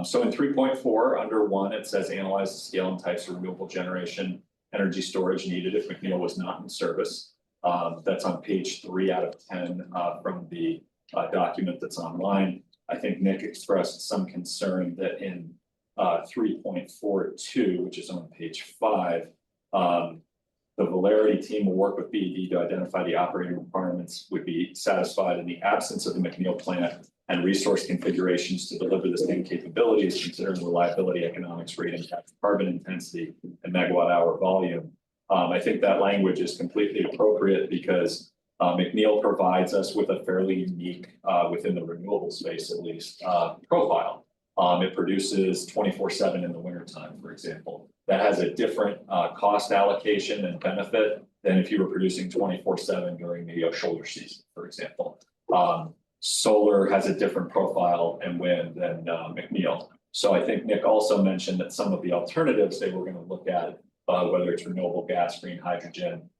So in 3.4 under 1, it says analyze the scale and types of renewable generation, energy storage needed if McNeil was not in service. That's on page 3 out of 10 from the document that's online. I think Nick expressed some concern that in 3.42, which is on page 5, the Valerity team will work with BED to identify the operating requirements would be satisfied in the absence of the McNeil plant and resource configurations to deliver the same capabilities, considering reliability, economics, rate impact, carbon intensity, and megawatt hour volume. I think that language is completely appropriate because McNeil provides us with a fairly unique, within the renewable space at least, profile. It produces 24/7 in the wintertime, for example. That has a different cost allocation and benefit than if you were producing 24/7 during the shoulder season, for example. Solar has a different profile and wind than McNeil. So I think Nick also mentioned that some of the alternatives they were going to look at, whether it's renewable gas, green hydrogen,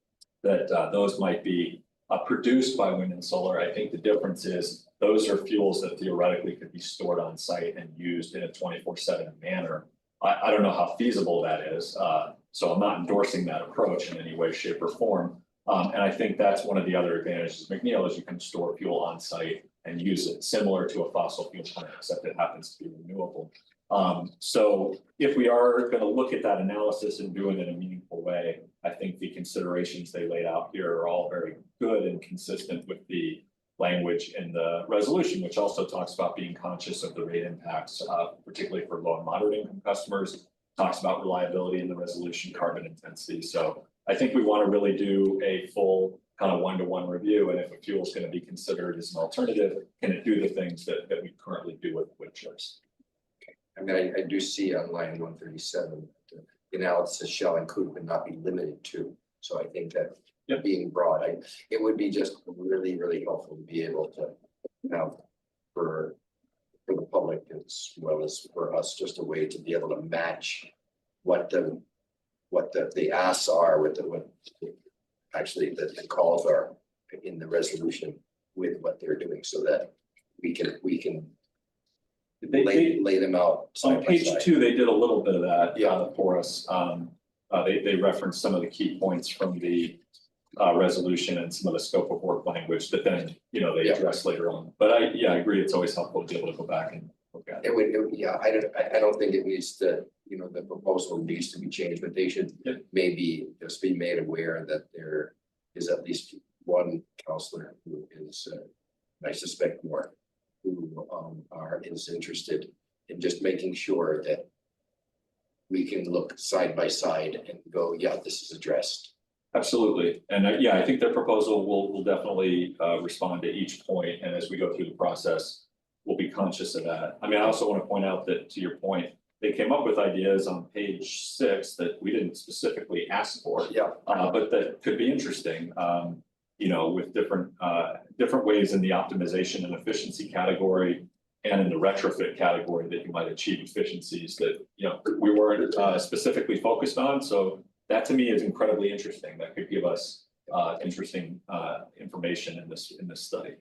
that those might be produced by wind and solar. I think the difference is those are fuels that theoretically could be stored on site and used in a 24/7 manner. I don't know how feasible that is, so I'm not endorsing that approach in any way, shape, or form. And I think that's one of the other advantages of McNeil is you can store fuel on site and use it similar to a fossil fuel plant, except it happens to be renewable. So if we are going to look at that analysis and do it in a meaningful way, I think the considerations they laid out here are all very good and consistent with the language in the resolution, which also talks about being conscious of the rate impacts, particularly for low and moderate income customers, talks about reliability in the resolution, carbon intensity. So I think we want to really do a full kind of one-to-one review. And if a fuel is going to be considered as an alternative, can it do the things that we currently do with wood chips? I mean, I do see on line 137, the analysis shall include but not be limited to. So I think that being broad, it would be just really, really helpful to be able to have for the public as well as for us, just a way to be able to match what the asks are with what actually the calls are in the resolution with what they're doing, so that we can lay them out side on by page side. 2, they did a little bit of that for us. They referenced some of the key points from the resolution and some of the scope of work language that then, they address later on. But I agree. It's always helpful to be able to go back and look at it. I don't think it needs to, the proposal needs to be changed, but they should maybe just be made aware that there is at least one counselor who is, I suspect more, who is interested in just making sure that we can look side by side and go, this is addressed. Absolutely. And I think their proposal will definitely respond to each point. And as we go through the process, we'll be conscious of that. I mean, I also want to point out that, to your point, they came up with ideas on page 6 that we didn't specifically ask for, but that could be interesting, with different ways in the optimization and efficiency category and in the retrofit category that you might achieve efficiencies that, we weren't specifically focused on. So that to me is incredibly interesting. That could give us interesting information in this study.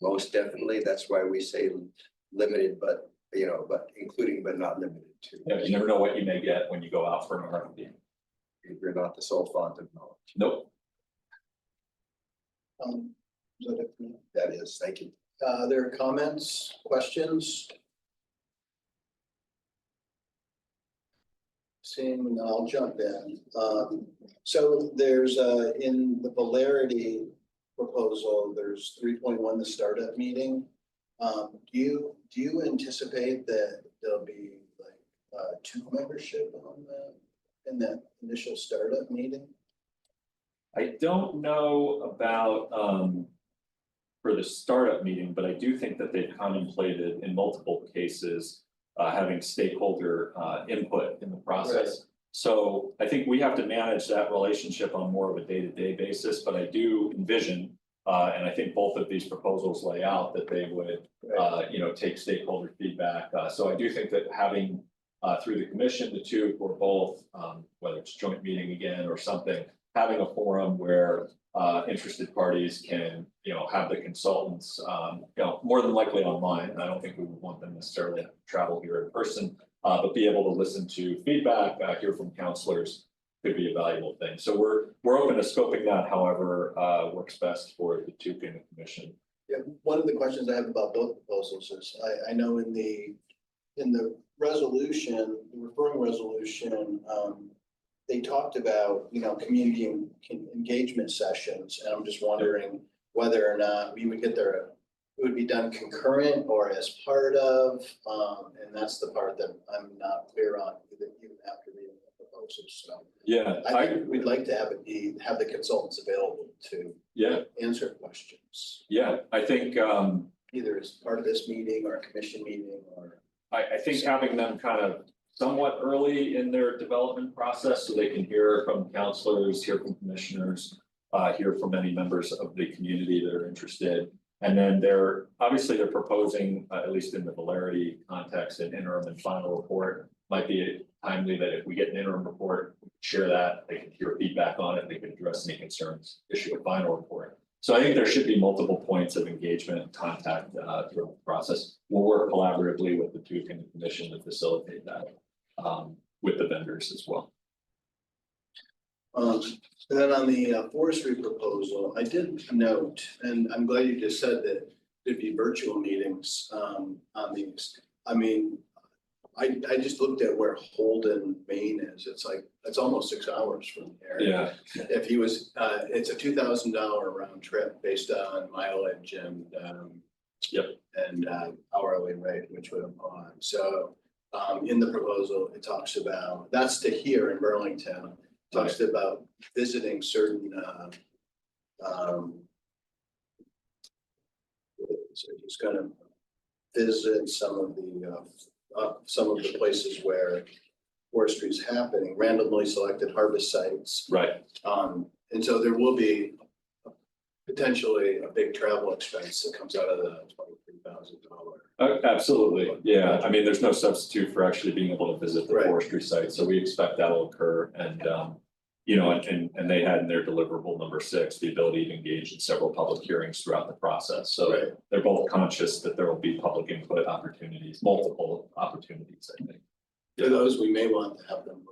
Most definitely. That's why we say limited, but including but not limited to. Yeah, you never know what you may get when you go out for an RFP. You're not the sole font of knowledge. Nope. That is. Thank you. There are comments, questions? Seeing none, I'll jump in. So there's in the Polarity proposal, there's 3.1, the startup meeting. Do you anticipate that there'll be like 2 membership on that in that initial startup meeting? I don't know about for the startup meeting, but I do think that they've contemplated in multiple cases having stakeholder input in the process. Right. So I think we have to manage that relationship on more of a day-to-day basis, but I do envision, and I think both of these proposals lay out that they would, take stakeholder feedback. So I do think that having through the commission, the TEUC or both, whether it's joint meeting again or something, having a forum where interested parties can, have the consultants, more than likely online. I don't think we would want them necessarily to travel here in person, but be able to listen to feedback, hear from counselors could be a valuable thing. So we're open to scoping that, however, works best for the TEUC and the commission. Yeah, one of the questions I have about both proposals is I know in the resolution, the referring resolution, they talked about, community engagement sessions, and I'm just wondering whether or not we would get there, it would be done concurrent or as part of, and that's the part that I'm not clear on even after reading the proposals. So I think we'd like to have the consultants available to answer questions. Yeah, I think either as part of this meeting or a commission meeting or. I think having them kind of somewhat early in their development process so they can hear from counselors, hear from commissioners, hear from any members of the community that are interested. And then they're proposing, at least in the Polarity context, an interim and final report. Might be timely that if we get an interim report, we can share that, they can hear feedback on it, they can address any concerns, issue a final report. So I think there should be multiple points of engagement and contact throughout the process. We'll work collaboratively with the TEUC and the commission to facilitate that with the vendors as well. Then on the forestry proposal, I did note, and I'm glad you just said that there'd be virtual meetings on these. I mean, I just looked at where Holden, Maine is. It's like, it's almost 6 hours from there. Yeah. If he was, it's a $2,000 round trip based on mileage and hourly rate, which would apply. So in the proposal, it talks about, that's to here in Burlington, talks about visiting certain so he's gonna visit some of the places where forestry is happening, randomly selected harvest sites. Right. And so there will be potentially a big travel expense that comes out of the $23,000. Absolutely, yeah. I mean, there's no substitute for actually being able to visit the forestry site, so we expect that'll occur. And you know, and they had in their deliverable number 6 the ability to engage in several public hearings throughout the process. So they're both conscious that there will be public input opportunities, multiple opportunities, I think. For those, we may want to have them,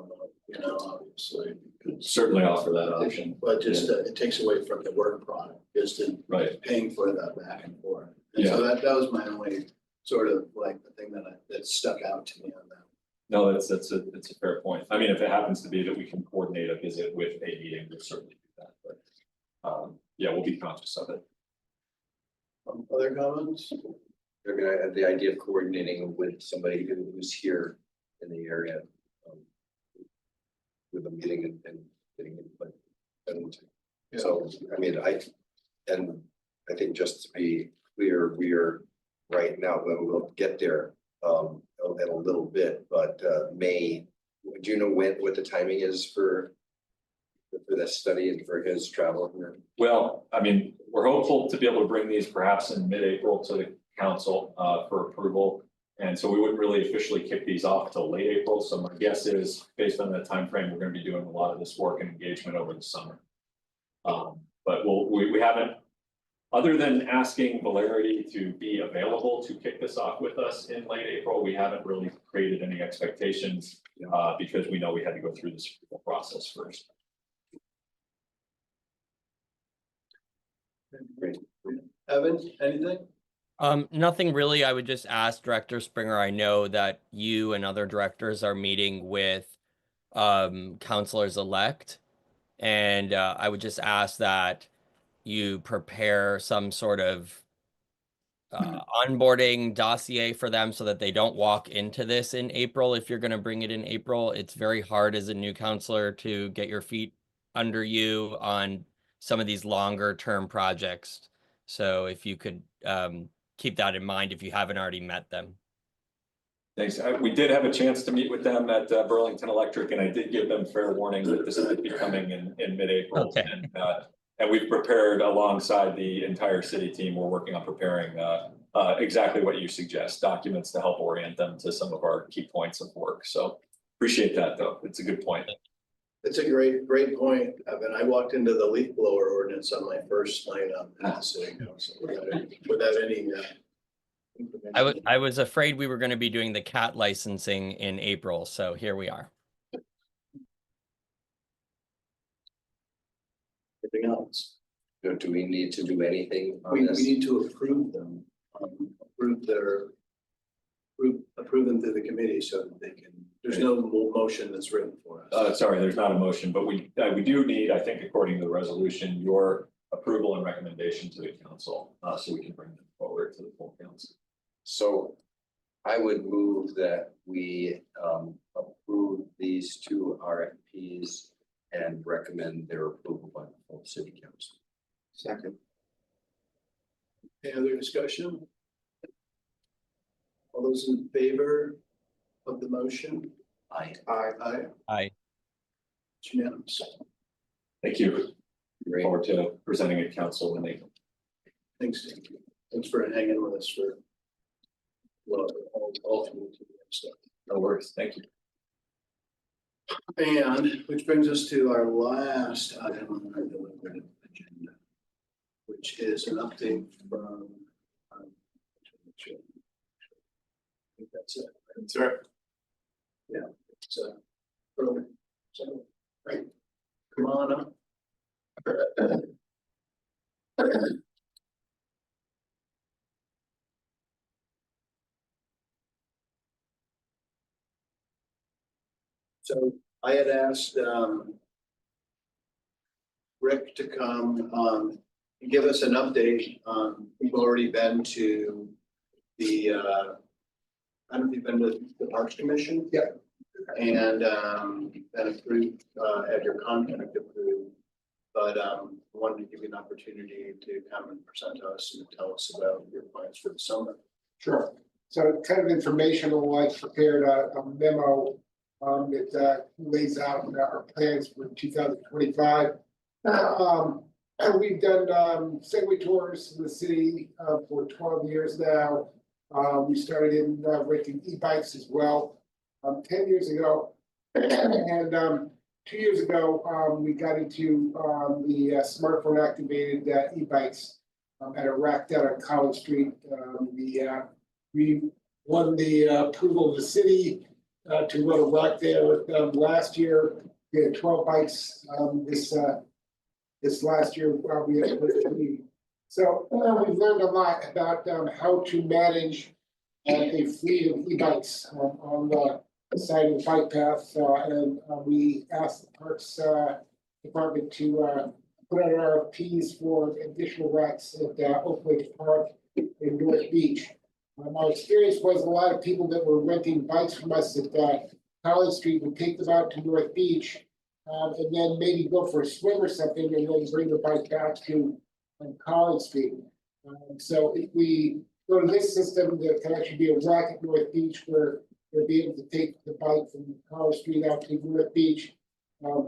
you know, obviously. Certainly offer that option. But just it takes away from the work product, just in paying for that back and forth. And so that was my only sort of like the thing that stuck out to me on that. No, it's a fair point. I mean, if it happens to be that we can coordinate a visit with a meeting, we'll certainly do that. But yeah, we'll be conscious of it. Other comments? They're gonna have the idea of coordinating with somebody who's here in the area with a meeting and getting input. And so, I mean, I think just to be clear, we are right now, we'll get there in a little bit, but May, do you know what the timing is for that study and for his travel here? Well, I mean, we're hopeful to be able to bring these perhaps in mid-April to the council for approval. And so we wouldn't really officially kick these off till late April. So my guess is, based on that time frame, we're going to be doing a lot of this work and engagement over the summer. But we haven't, other than asking Valerity to be available to kick this off with us in late April, we haven't really created any expectations because we know we had to go through this process first. Great. Evan, anything? Nothing really. I would just ask Director Springer. I know that you and other directors are meeting with councilors elect, and I would just ask that you prepare some sort of onboarding dossier for them so that they don't walk into this in April. If you're going to bring it in April, it's very hard as a new counselor to get your feet under you on some of these longer term projects. So if you could keep that in mind if you haven't already met them. Thanks. We did have a chance to meet with them at Burlington Electric, and I did give them fair warning that this might be coming in mid-April. Okay. And we've prepared alongside the entire city team. We're working on preparing exactly what you suggest, documents to help orient them to some of our key points of work. So appreciate that, though. It's a good point. It's a great point, Evan. I walked into the leaf blower ordinance on my first night on the city council without any. I was afraid we were going to be doing the cat licensing in April, so here we are. Anything else? Do we need to do anything on We this? need to approve them, approve them through the committee so that they can. There's no motion that's written for us. Sorry, there's not a motion, but we do need, I think, according to the resolution, your approval and recommendation to the council, so we can bring them forward to the full council. So I would move that we approve these 2 RFPs and recommend their approval by the full city council. Second. Any other discussion? All those in favor of the motion? Aye. Aye. It's unanimous. Thank you. Look forward to presenting at council when they. Thanks, Steve. Thanks for hanging with us for all through the stuff. No worries. Thank you. And which brings us to our last item on our deliberative agenda, which which is an update from. I think that's it. That's right. Yeah, it's early. So, right, come on up. So I had asked Rick to come and give us an update. We've already been to the I don't know if you've been to the Parks Commission. Yeah. And been approved, had your contract approved. But I wanted to give you an opportunity to come and present to us and tell us about your plans for the summer. Sure. So kind of informational, I prepared a memo that lays out our plans for 2025. And we've done Segway tours in the city for 12 years now. We started in renting e-bikes as well 10 years ago. And 2 years ago, we got into the smartphone activated e-bikes at a rack down on College Street. We won the approval of the city to run a rack there last year. We had 12 bikes this last year. We had 13. So we've learned a lot about how to manage a fleet of e-bikes on the side of the bike path, and we asked the Parks Department to put out RFPs for additional racks at Oak Ridge Park in North Beach. Our experience was a lot of people that were renting bikes from us at College Street would take them out to North Beach and then maybe go for a swim or something and then bring the bike back to College Street. So if we go to this system, there can actually be a rack at North Beach where they'll be able to take the bike from College Street out to North Beach,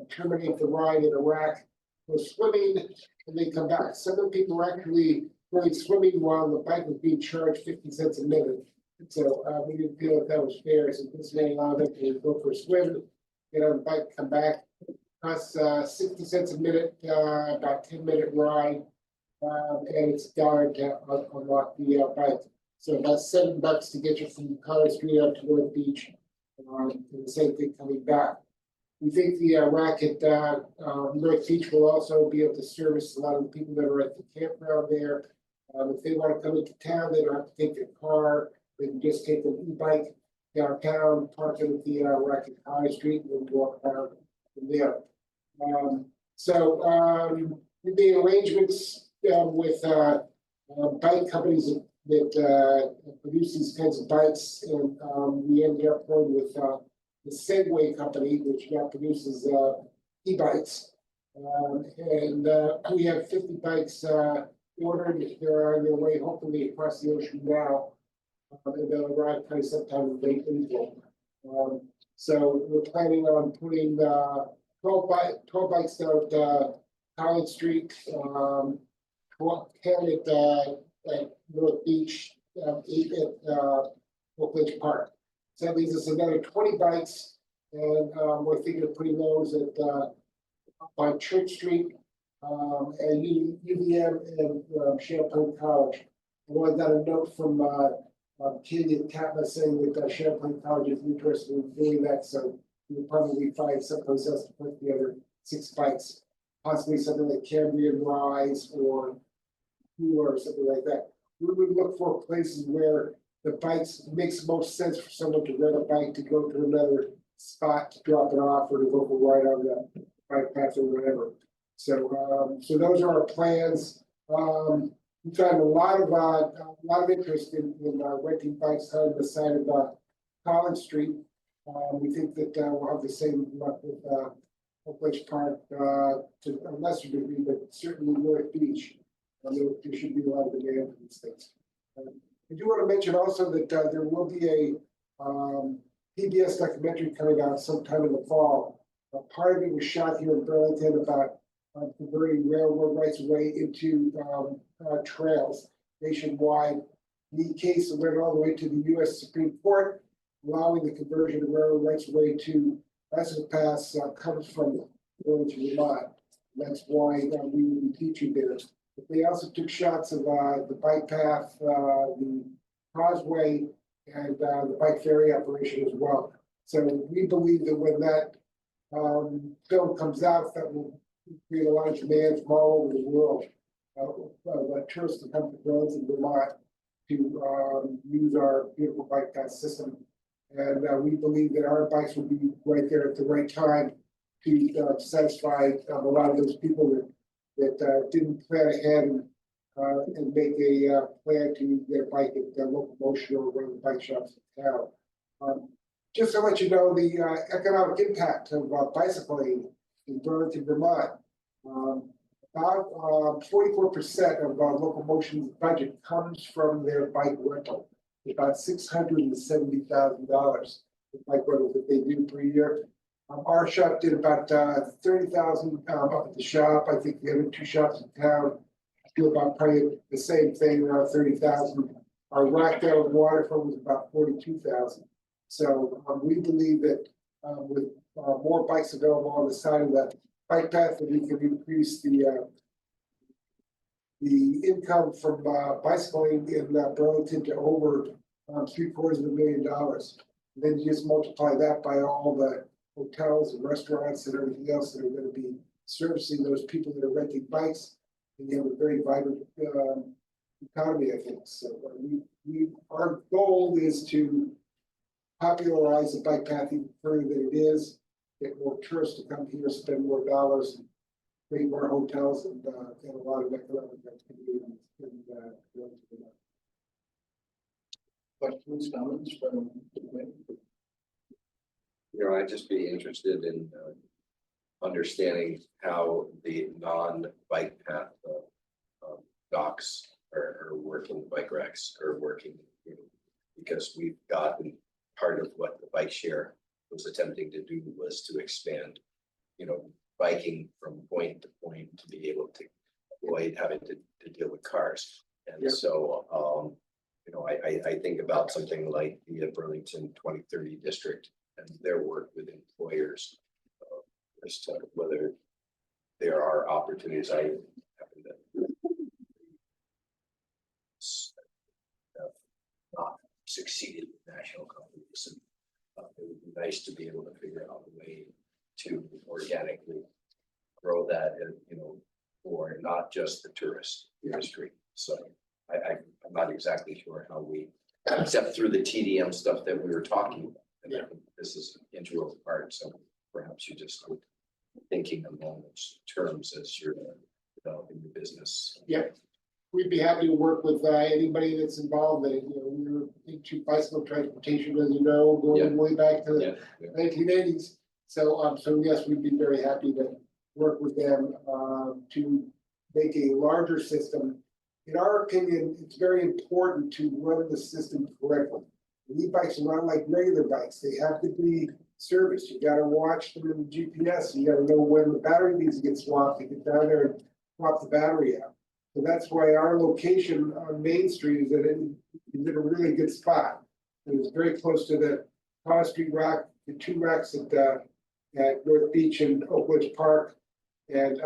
terminate the ride at a rack, go swimming, and then come back. Some of the people were actually going swimming while the bike was being charged 50 cents a minute. So we didn't feel that was fair. So this may allow them to go for a swim, get on the bike, come back. Costs 60 cents a minute, about 10-minute ride, and it's $1 to unlock the bike. So about $7 to get you from College Street out to North Beach, and the same thing coming back. We think the rack at North Beach will also be able to service a lot of the people that are at the campground there. If they want to come into town, they don't have to take their car. They can just take an e-bike downtown, park it at the rack at College Street, and then walk around from there. We made arrangements with bike companies that produce these kinds of bikes, and we ended up going with the Segway company, which now produces e-bikes. We have 50 bikes ordered. They're on their way, hopefully, across the ocean now. And they'll arrive kind of sometime in late April. So we're planning on putting 12 bikes down at College Street, 10 at North Beach, 8 at Oak Ridge Park. So that leaves us another 20 bikes, and we're thinking of putting those at on Church Street, and UVM and Champlain College. And I got a note from Katie at Tatma saying that Champlain College is interested in doing that, so we'll probably find someplace else to put the other 6 bikes, possibly something like Cambrian Rise or something like that. We would look for places where the bikes makes most sense for someone to rent a bike to go to another spot to drop it off or to go for a ride on the bike path or whatever. So those are our plans. We've gotten a lot of interest in renting bikes on the side of College Street. We think that we'll have the same luck with Oak Ridge Park to a lesser degree, but certainly North Beach. There should be a lot of demand for these things. I do want to mention also that there will be a PBS documentary coming out sometime in the fall. Part of it was shot here in Burlington about converting railroad rights of way into trails nationwide. The case went all the way to the U.S. Supreme Court, allowing the conversion of railroad rights of way to Bicycle Paths comes from Burlington, Vermont. That's why we will be teaching there. But they also took shots of the bike path, the causeway, and the bike ferry operation as well. So we believe that when that film comes out, that will create a lot of demand from all over the world. Tourists to come to Burlington, Vermont to use our beautiful bike path system. And we believe that our bikes will be right there at the right time to satisfy a lot of those people that didn't plan ahead and make a plan to get a bike at the local motion or one of the bike shops in town. Just to let you know, the economic impact of bicycling in Burlington, Vermont. About 44% of local motion's budget comes from their bike rental. About $670,000 bike rental that they do per year. Our shop did about 30,000 up at the shop. I think the other two shops in town do about probably the same thing, around 30,000. Our rack down waterfront was about 42,000. So we believe that with more bikes available on the side of the bike path, that we can increase the income from bicycling in Burlington to over $750,000. And then you just multiply that by all the hotels and restaurants and everything else that are going to be servicing those people that are renting bikes, and you have a very vibrant economy, I think. So our goal is to popularize the bike path even further than it is, get more tourists to come here, spend more dollars, and create more hotels and a lot of economic activity in Questions, comments from the committee? I'd just be interested in understanding how the non-bike path docks are working, bike racks are working, because we've gotten part of what the bike share was attempting to do was to expand, biking from point to point to be able to avoid having to deal with cars. And so, I think about something like the Burlington 2030 district and their work with employers as to whether there are opportunities. I happen to have not succeeded with national companies, and it would be nice to be able to figure out a way to organically grow that, for not just the tourist industry. So I'm not exactly sure how we, except through the TDM stuff that we were talking about. And I think this is an integral part. So perhaps you just thinking along those terms as you're developing the business. Yep. We'd be happy to work with anybody that's involved in it. We're into bicycle transportation, as you know, going way back to the 1980s. So, yes, we'd be very happy to work with them to make a larger system. In our opinion, it's very important to run the system correctly. E-bikes are not like regular bikes. They have to be serviced. You got to watch them in the GPS. You got to know when the battery needs to get swapped to get down there and swap the battery out. So that's why our location on Main Street is in a really good spot. It's very close to the College Street rack, the two racks at North Beach and Oakwood Park, and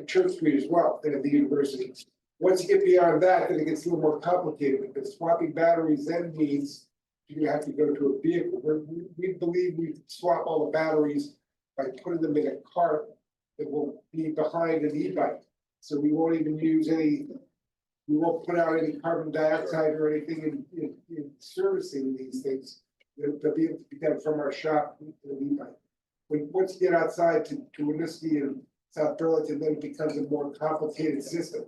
Church Street as well, at the university. Once you get beyond that, then it gets a little more complicated, because swapping batteries then means you have to go to a vehicle. We believe we can swap all the batteries by putting them in a cart that will be behind an e-bike. So we won't even use we won't put out any carbon dioxide or anything in servicing these things. They'll be able to be done from our shop with an e-bike. But once you get outside to Winooski and South Burlington, then it becomes a more complicated system.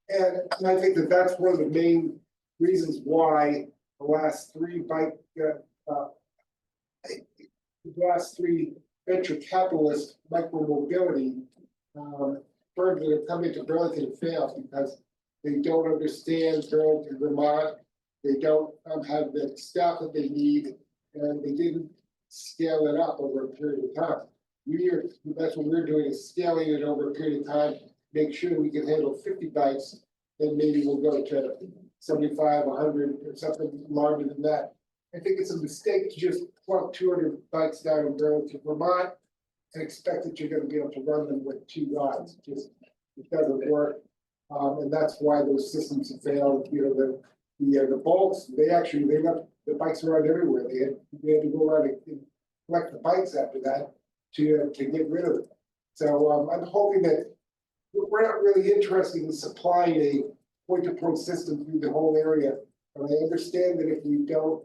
And I think that's one of the main reasons why the last three venture capitalist micromobility firms that have come into Burlington and failed, because they don't understand Burlington, Vermont. They don't have the staff that they need, and they didn't scale it up over a period of time. That's what we're doing, is scaling it over a period of time. Make sure we can handle 50 bikes, then maybe we'll go to 75, 100, or something larger than that. I think it's a mistake to just plunk 200 bikes down in Burlington, Vermont, and expect that you're going to be able to run them with two rides. It doesn't work. And that's why those systems have failed, you know, the bolts, they left the bikes around everywhere. They had to go around and collect the bikes after that to get rid of them. So I'm hoping that we're not really interested in supplying a point-to-point system through the whole area. And I understand that if we don't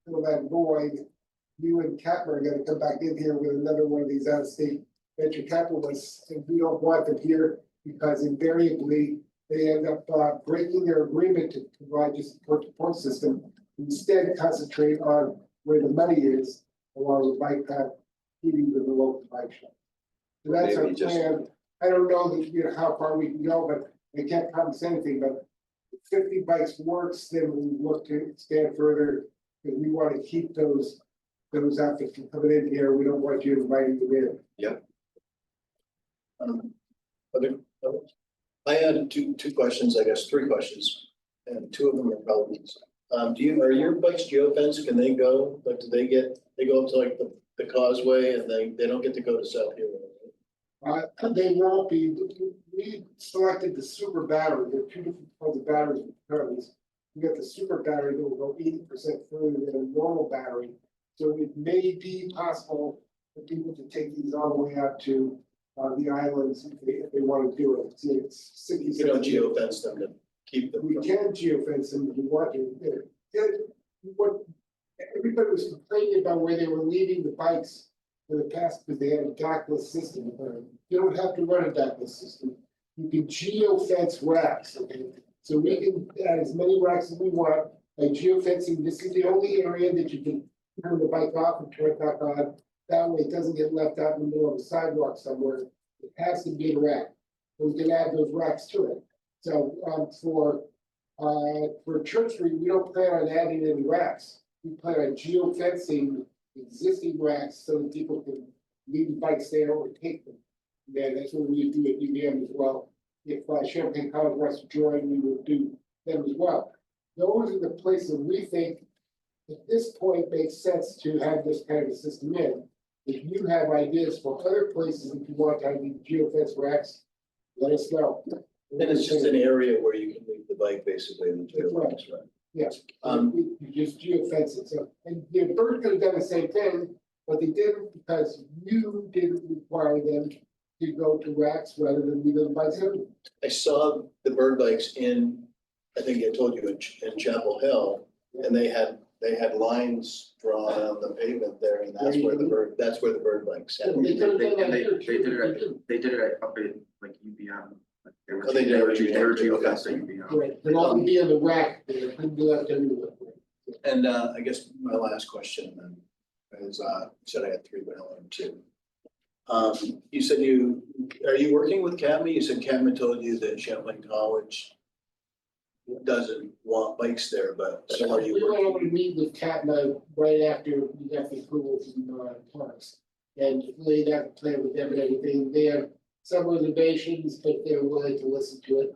fill that void, you and Capra are gonna come back in here with another one of these out-of-state venture capitalists, and we don't want them here because invariably they end up breaking their agreement to provide just a point-to-point system. Instead, concentrate on where the money is along the bike path, keeping with the local bike shop. So that's our Maybe just- plan. I don't know that, you know, how far we can go, but I can't promise anything, but if 50 bikes works, then we look to expand further, because we want to keep those outfits from coming in here. We don't want you inviting them in. Yeah. I had two questions, I guess, three questions, and two of them are probably. Are your bikes geofenced? Can they go, like, they go up to like the causeway and they don't get to go to South Hero? They won't be, we selected the super battery. There are two different kinds of batteries with currently. We got the super battery that will go 80% further than a normal battery. So it may be possible for people to take these all the way out to the islands if they want to do it. See, it's 60. You don't geofence them to keep them. We can geofence them if we want to. What everybody was complaining about where they were leaving the bikes in the past because they had a dockless system. You don't have to run a dockless system. You can geofence racks. Okay, so we can add as many racks as we want by geofencing. This is the only area that you can turn the bike off and turn it back on. That way, it doesn't get left out in the middle of the sidewalk somewhere. It has to be a rack. So we can add those racks to it. So for Church Street, we don't plan on adding any racks. We plan on geofencing existing racks so that people can leave the bikes there or take them. Yeah, that's what we do at UVM as well. If Champaign College wants to join, we will do them as well. Those are the places we think at this point makes sense to have this kind of a system in. If you have ideas for other places, if you want to have these geofence racks, let us know. And it's just an area where you can leave the bike basically in the geofence, right? Yes, you just geofence it, so, and the bird could have done the same thing, but they didn't because you didn't require them to go to racks rather than leave them by zero. I saw the bird bikes I think I told you in Chapel Hill, and they had lines drawn on the pavement there, and that's where the bird bikes. Yeah, they could have done that They here. did it at up in like UBM. Oh, they did. They were geofenced at UBM. Right, they're not gonna be in the rack, they couldn't do that everywhere. And I guess my last question then is, said I had three, but I only have two. You said are you working with CATMA? You said CATMA told you that Champlain College doesn't want bikes there, but so are you We were working? able to meet with CATMA right after we got the approval from Parks. And laid out a plan with them and everything. They have some reservations, but they're willing to listen to it.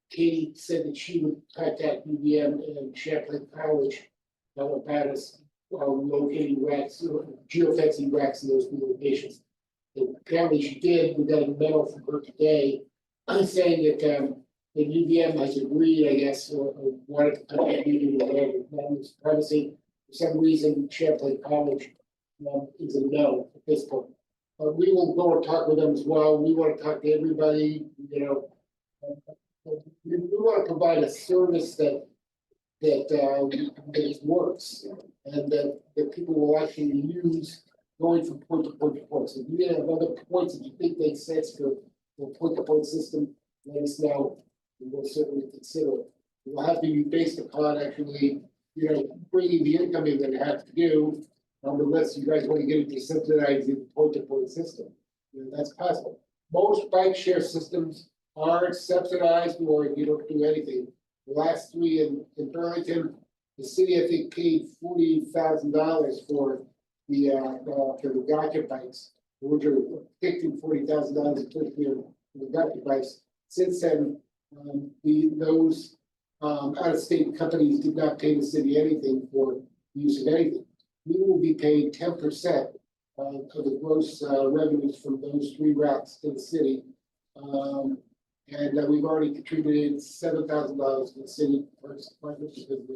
Katie said that she would contact UVM and Champlain College about us locating racks, geofencing racks in those new locations. And apparently she did. We got a memo from her today saying that the UVM has agreed, I guess, or wanted to come in meeting with them. That was promising. For some reason, Champlain College is a no at this point. But we will go and talk with them as well. We want to talk to everybody, you know. We want to provide a service that works and that people will actually use going from point to point to point. So if you have other points that you think make sense for point to point system, let us know. We will certainly consider it. It will have to be based upon actually, you know, bringing the income in that it has to do, unless you guys want to get into subsidizing point to point system. You know, that's possible. Most bike share systems are subsidized or you don't do anything. The last three in Burlington, the city, I think, paid $40,000 for the gotcha bikes. Which are taking $40,000 for the gotcha bikes. Since then, those out-of-state companies did not pay the city anything for use of anything. We will be paying 10% of the gross revenues from those three routes to the city And we've already contributed $7,000 to the city first department because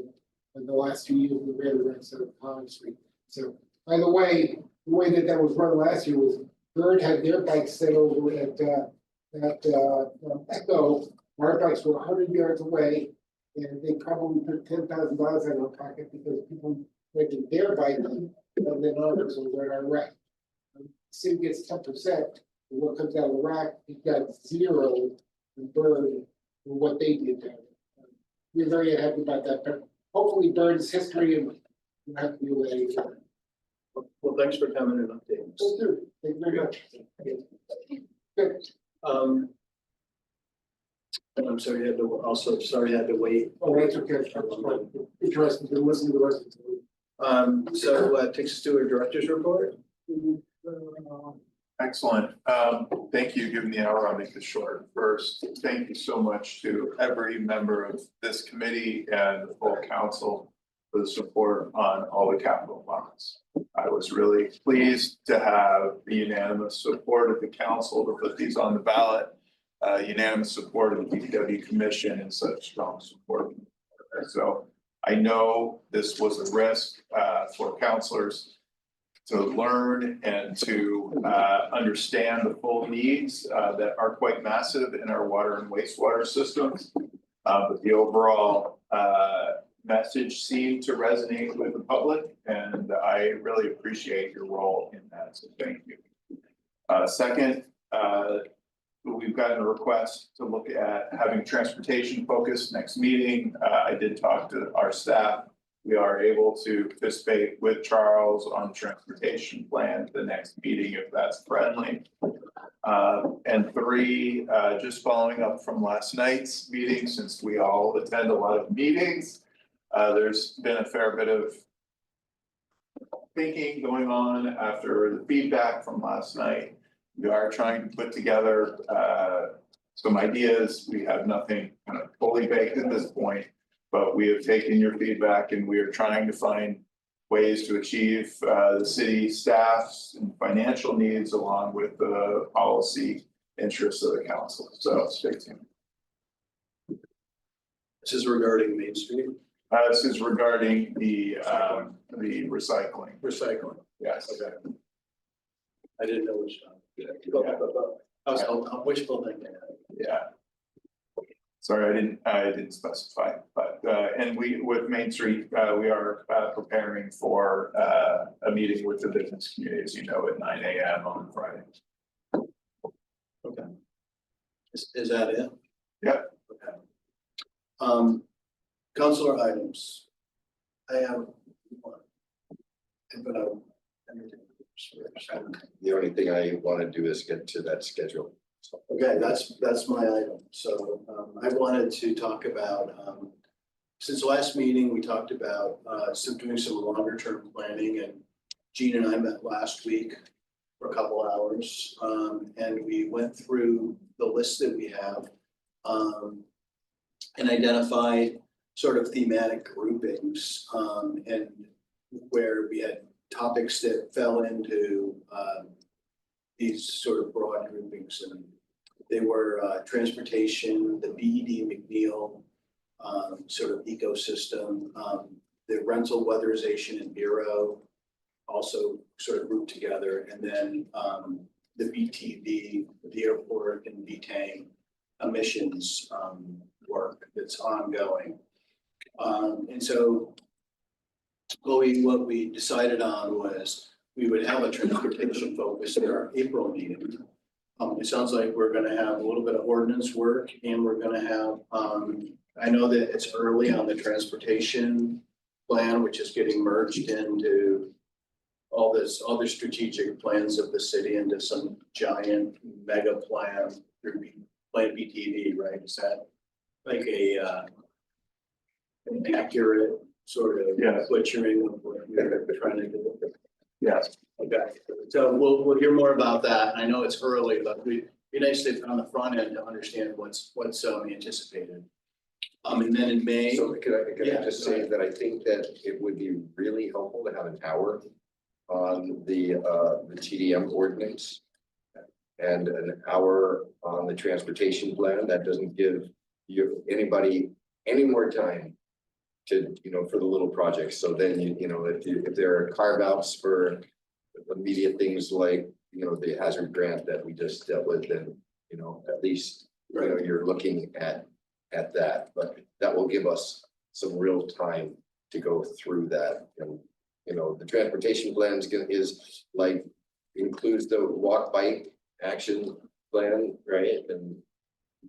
in the last 2 years we ran the rest of Pond Street. So by the way that was run last year was Bird had their bikes set over at Echo. Our bikes were 100 yards away, and they probably put $10,000 in our pocket because people renting their bike and then others over at our rack. The city gets 10%. What comes out of the rack, you've got 0 in Bird for what they did there. We're very happy about that, but hopefully Bird's history and we'll have to do that again. Well, thanks for coming and updating us. Thank you very much. Good. I'm sorry you had to wait. Oh, that's okay. Interesting to listen to the rest of the. So takes us to our director's report. Excellent. Thank you. Given the hour, I'll make this short. First, thank you so much to every member of this committee and the full council for the support on all the capital bonds. I was really pleased to have the unanimous support of the council to put these on the ballot. Unanimous support of the DPW commission and such strong support. So I know this was a risk for councilors to learn and to understand the full needs that are quite massive in our water and wastewater systems. But the overall message seemed to resonate with the public, and I really appreciate your role in that, so thank you. Second, we've gotten a request to look at having transportation focus next meeting. I did talk to our staff. We are able to participate with Charles on the transportation plan at the next meeting if that's friendly. And 3, just following up from last night's meeting, since we all attend a lot of meetings, there's been a fair bit of thinking going on after the feedback from last night. We are trying to put together some ideas. We have nothing kind of fully baked at this point, but we have taken your feedback and we are trying to find ways to achieve the city staff's and financial needs along with the policy interests of the council. So stay tuned. This is regarding Main Street. This is regarding the recycling. Recycling. Yes. Okay. I didn't know which one. I was wishful thinking. Yeah. Sorry, I didn't specify, but and we with Main Street, we are preparing for a meeting with the business community, as you know, at 9 a.m. on Friday. Okay. Is that it? Yeah. Okay. Councilor Items. I have one. But the only thing I want to do is get to that schedule. Okay, that's my item. So I wanted to talk about, since last meeting, we talked about doing some longer term planning, and Gene and I met last week for a couple hours. And we went through the list that we have and identified sort of thematic groupings and where we had topics that fell into these sort of broad groupings, and they were transportation, the BED McNeil sort of ecosystem, the rental weatherization and bureau also sort of grouped together, and then the BTV, the airport and BTAM emissions work that's ongoing. And so what we decided on was we would have a transportation focus in our April meeting. It sounds like we're gonna have a little bit of ordinance work, and we're gonna have, I know that it's early on the transportation plan, which is getting merged into all this other strategic plans of the city into some giant mega plan through Plan BTV, right? Is that like an accurate sort of butchering of what we're trying to do? Yes. Okay, so we'll hear more about that. I know it's early, but it'd be nice to on the front end to understand what's anticipated. And then in May. So could I just say that I think that it would be really helpful to have an hour on the TDM ordinance and an hour on the transportation plan. That doesn't give anybody any more time to, for the little projects. So then, if there are carve outs for immediate things like, the hazard grant that we just dealt with, then, at least, you're looking at that, but that will give us some real time to go through that. And, the transportation plan is like, includes the walk bike action plan, right? And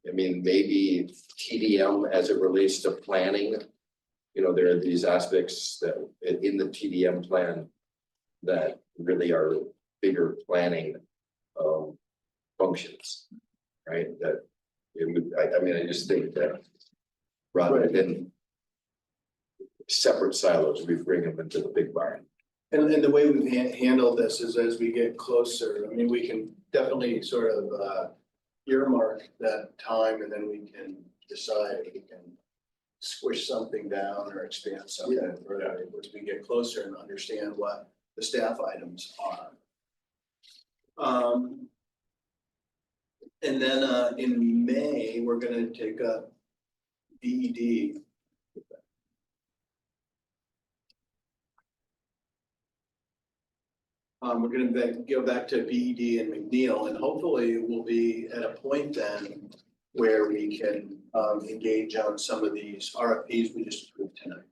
I mean, maybe TDM as it relates to planning, there are these aspects that in the TDM plan that really are bigger planning functions, right? That it would, I just think that rather than separate silos, we bring them into the big barn. And the way we've handled this is as we get closer, we can definitely sort of earmark that time, and then we can decide if we can squish something down or expand something further as we get closer and understand what the staff items are. And then in May, we're going to take up BED. We're going to go back to BED and McNeil, and hopefully we'll be at a point then where we can engage on some of these RFPs we just approved tonight.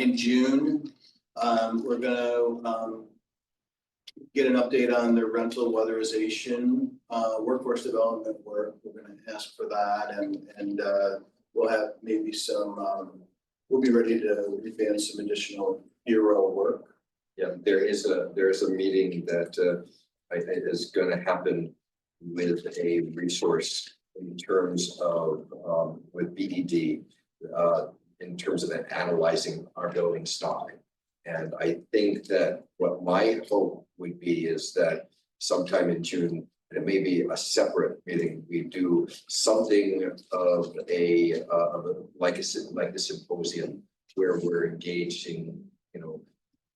In June, we're going to get an update on the rental weatherization, workforce development work. We're going to ask for that, and we'll have maybe some. We'll be ready to advance some additional bureau work. Yeah, there is a meeting that is going to happen with a resource in terms of with BDD in terms of analyzing our building stock. And I think that what my hope would be is that sometime in June, and it may be a separate meeting, we do something of like a symposium where we're engaging,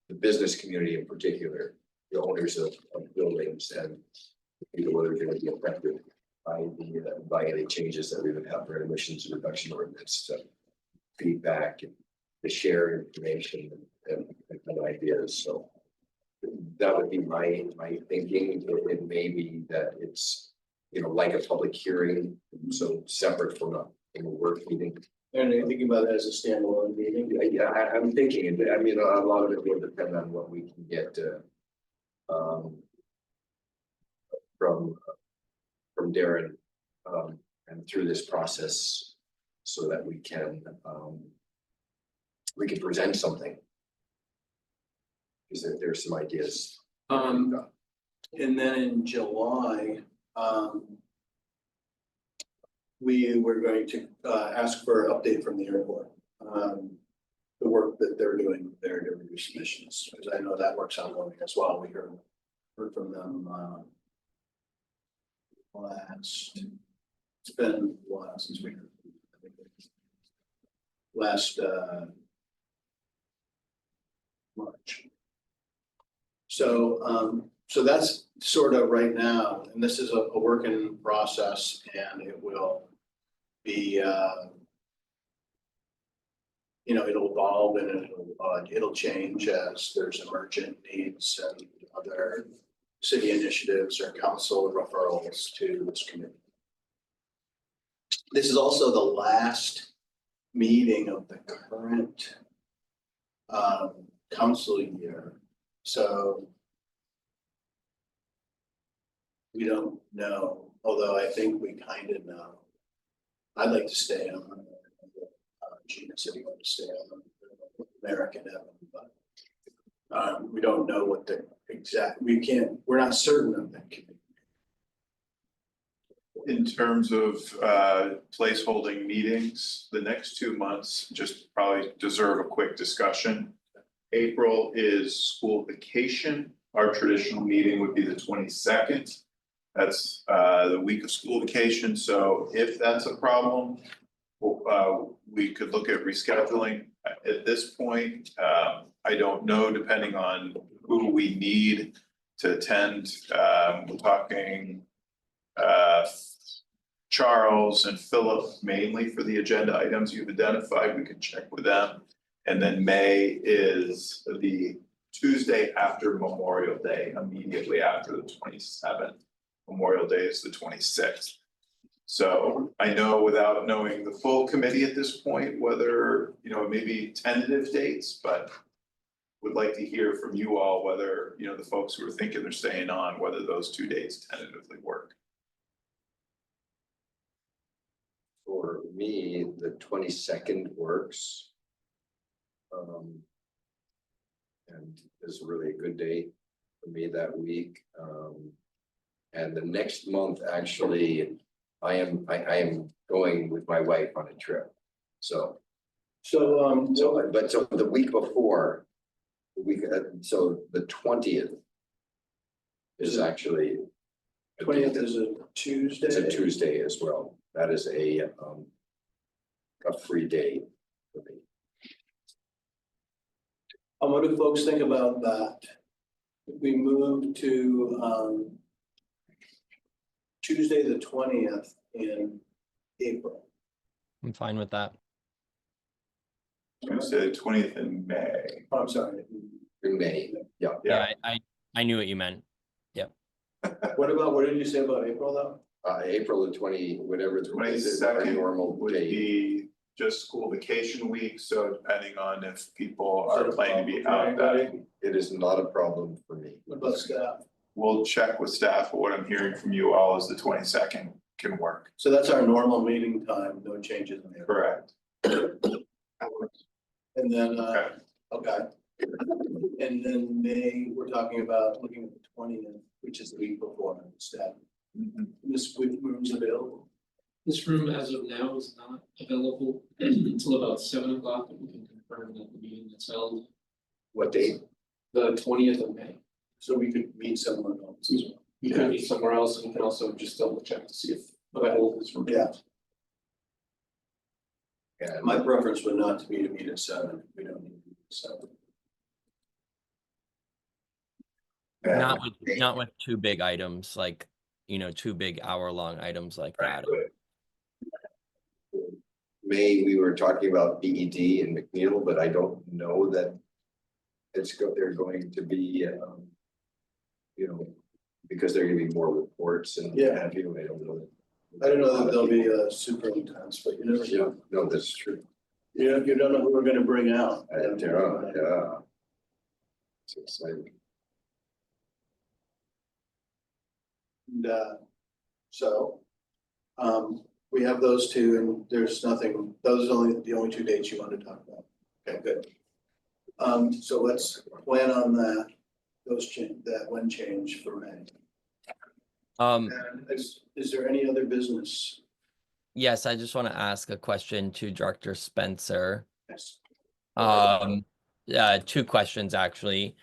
the business community in particular, the owners of buildings, and whether they're going to be affected by any changes that we would have for emissions reduction ordinance, to feedback and to share information and ideas. So that would be my thinking. It may be that it's like a public hearing, so separate from a work meeting. And you're thinking about it as a standalone meeting? Yeah, I'm thinking. A lot of it will depend on what we can get from Darren and through this process, so that we can present something. Because there's some ideas. And then in July, we were going to ask for an update from the airport, the work that they're doing there to reduce emissions, because I know that work's ongoing as well. We heard from them it's been a while since we heard from them. Last March. So that's sort of right now, and this is a work in process, and it will be, it'll evolve and it'll change as there's emergent needs and other city initiatives or council referrals to this committee. This is also the last meeting of the current council year, so we don't know, although I think we kind of know. I'd like to stay on. Gina said he wanted to stay on American Evan, but we don't know what the exact, we're not certain of that committee. In terms of placeholding meetings, the next 2 months just probably deserve a quick discussion. April is school vacation. Our traditional meeting would be the 22nd. That's the week of school vacation. So if that's a problem, we could look at rescheduling. At this point, I don't know, depending on who we need to attend. We're talking Charles and Philip mainly for the agenda items you've identified. We can check with them. And then May is the Tuesday after Memorial Day, immediately after the 27th. Memorial Day is the 26th. So I know without knowing the full committee at this point, whether, you know, maybe tentative dates, but would like to hear from you all whether, you know, the folks who are thinking they're staying on, whether those 2 dates tentatively work. For me, the 22nd works. And is really a good day for me that week. And the next month, actually, I am going with my wife on a trip. So the week before, so the 20th is actually. 20th is a Tuesday? It's a Tuesday as well. That is a free day for me. What do folks think about that? If we move to Tuesday, the 20th in April. I'm fine with that. Tuesday, the 20th in May. Oh, I'm sorry. In May, yeah. Yeah, I knew what you meant. Yep. What did you say about April though? April the 20, whatever the 22nd normal would day. be just school vacation week, so depending on if people are planning to be out that. It is not a problem for me. What about staff? We'll check with staff, but what I'm hearing from you all is the 22nd can work. So that's our normal meeting time, no changes in there. Correct. And then, okay. And then May, we're talking about looking at the 20th, which is the week before staff. This room's available. This room as of now is not available until about 7 o'clock, but we can confirm that the meeting that's held. What date? The 20th of May. So we could meet somewhere else as well. We could meet somewhere else, and we can also just double check to see if available this room. Yeah. And My preference would not to be to meet at 7. We don't need to meet at 7. Not with two big items, like, you know, 2 big hour-long items like that. May, we were talking about BED and McNeil, but I don't know that they're going to be, you know, because they're gonna be more reports and Yeah. have you, I don't know. I don't know that they'll be super intense, but you never know. No, that's true. You don't know who we're gonna bring out. Yeah. It's exciting. And we have those two, and there's nothing, those are the only 2 dates you want to talk about. Okay, good. So let's plan on that, that one change for May. And is there any other business? Yes, I just want to ask a question to Director Spencer. Yes. 2 questions actually.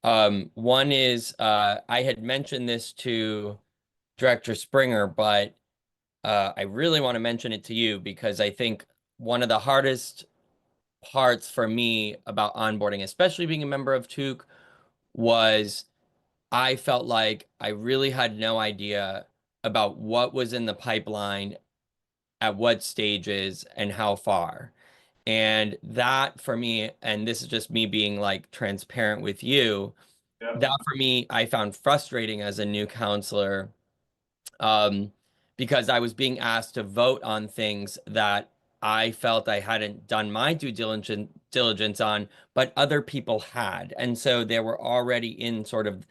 One is, I had mentioned this to Director Springer, but I really want to mention it to you because I think one of the hardest parts for me about onboarding, especially being a member of TEUC, was I felt like I really had no idea about what was in the pipeline, at what stages, and how far. And that for me, and this is just me being like transparent with you, that for me, I found frustrating as a new counselor, because I was being asked to vote on things that I felt I hadn't done my due diligence on, but other people had. And so they were already in sort of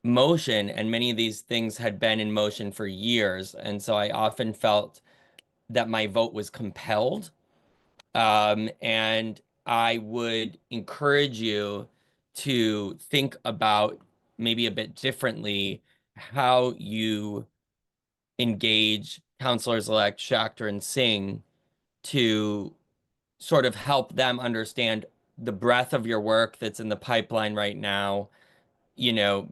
motion, and many of these things had been in motion for years. And so I often felt that my vote was compelled. And I would encourage you to think about maybe a bit differently how you engage counselors-elect Schachter and Singh to sort of help them understand the breadth of your work that's in the pipeline right now. You know,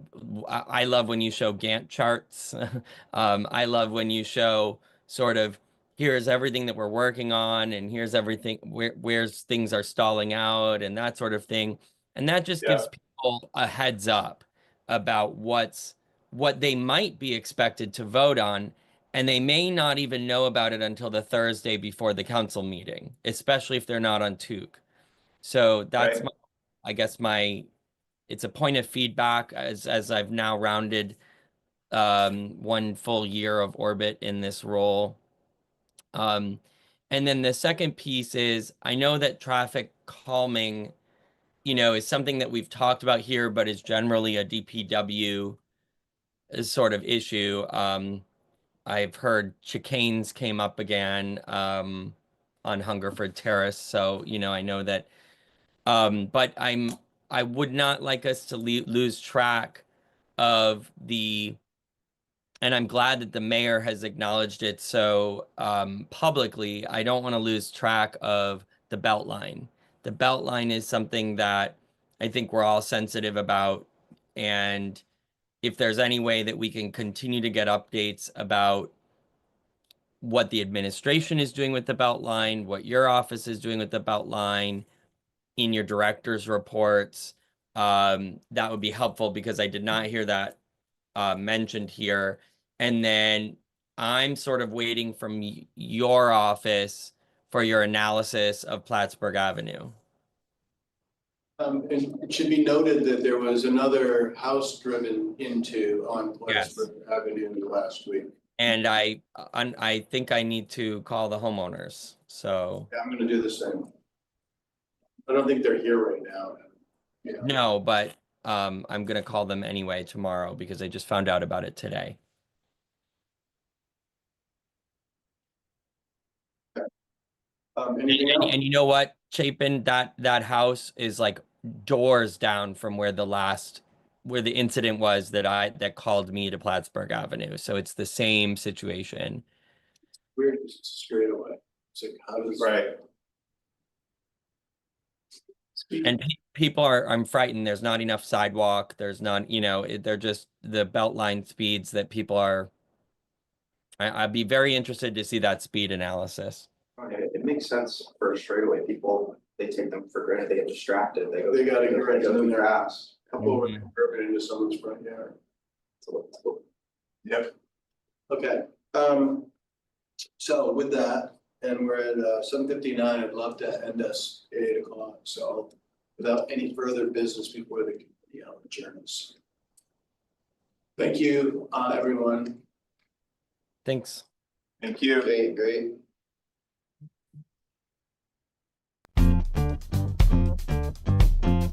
I love when you show Gantt charts. I love when you show sort of, here's everything that we're working on, and here's everything where things are stalling out and that sort of thing. And that just gives people a heads up. about what they might be expected to vote on, and they may not even know about it until the Thursday before the council meeting, especially if they're not on TEUC. So that's Right. I guess it's a point of feedback as I've now rounded one full year of orbit in this role. And then the second piece is, I know that traffic calming, is something that we've talked about here, but is generally a DPW sort of issue. I've heard chicanes came up again on Hungerford Terrace, so I know that. But I would not like us to lose track of and I'm glad that the mayor has acknowledged it so publicly. I don't want to lose track of the Beltline. The Beltline is something that I think we're all sensitive about, and if there's any way that we can continue to get updates about what the administration is doing with the Beltline, what your office is doing with the Beltline in your director's reports, that would be helpful, because I did not hear that mentioned here. And then I'm sort of waiting from your office for your analysis of Plattsburgh Avenue. And it should be noted that there was another house driven into on Plattsburgh Avenue last week. And I think I need to call the homeowners, so. Yeah, I'm gonna do the same. I don't think they're here right now. No, but I'm gonna call them anyway tomorrow, because I just found out about it today. Anything else? And you know what, Chapin, that house is like doors down from where the incident was that called me to Plattsburgh Avenue. So it's the same situation. Weird, it's straight away. It's like, how does? Right. And people I'm frightened. There's not enough sidewalk. There's not, they're just the Beltline speeds that people are. I'd be very interested to see that speed analysis. It makes sense for a straightaway. People, they take them for granted, they get distracted, they They gotta go through their ass. Couple over curving into someone's front yard. Yep. Okay, so with that, and we're at 7:59, I'd love to end us at 8 o'clock, so without any further business before the adjourns. Thank you, everyone. Thanks. Thank you. Great.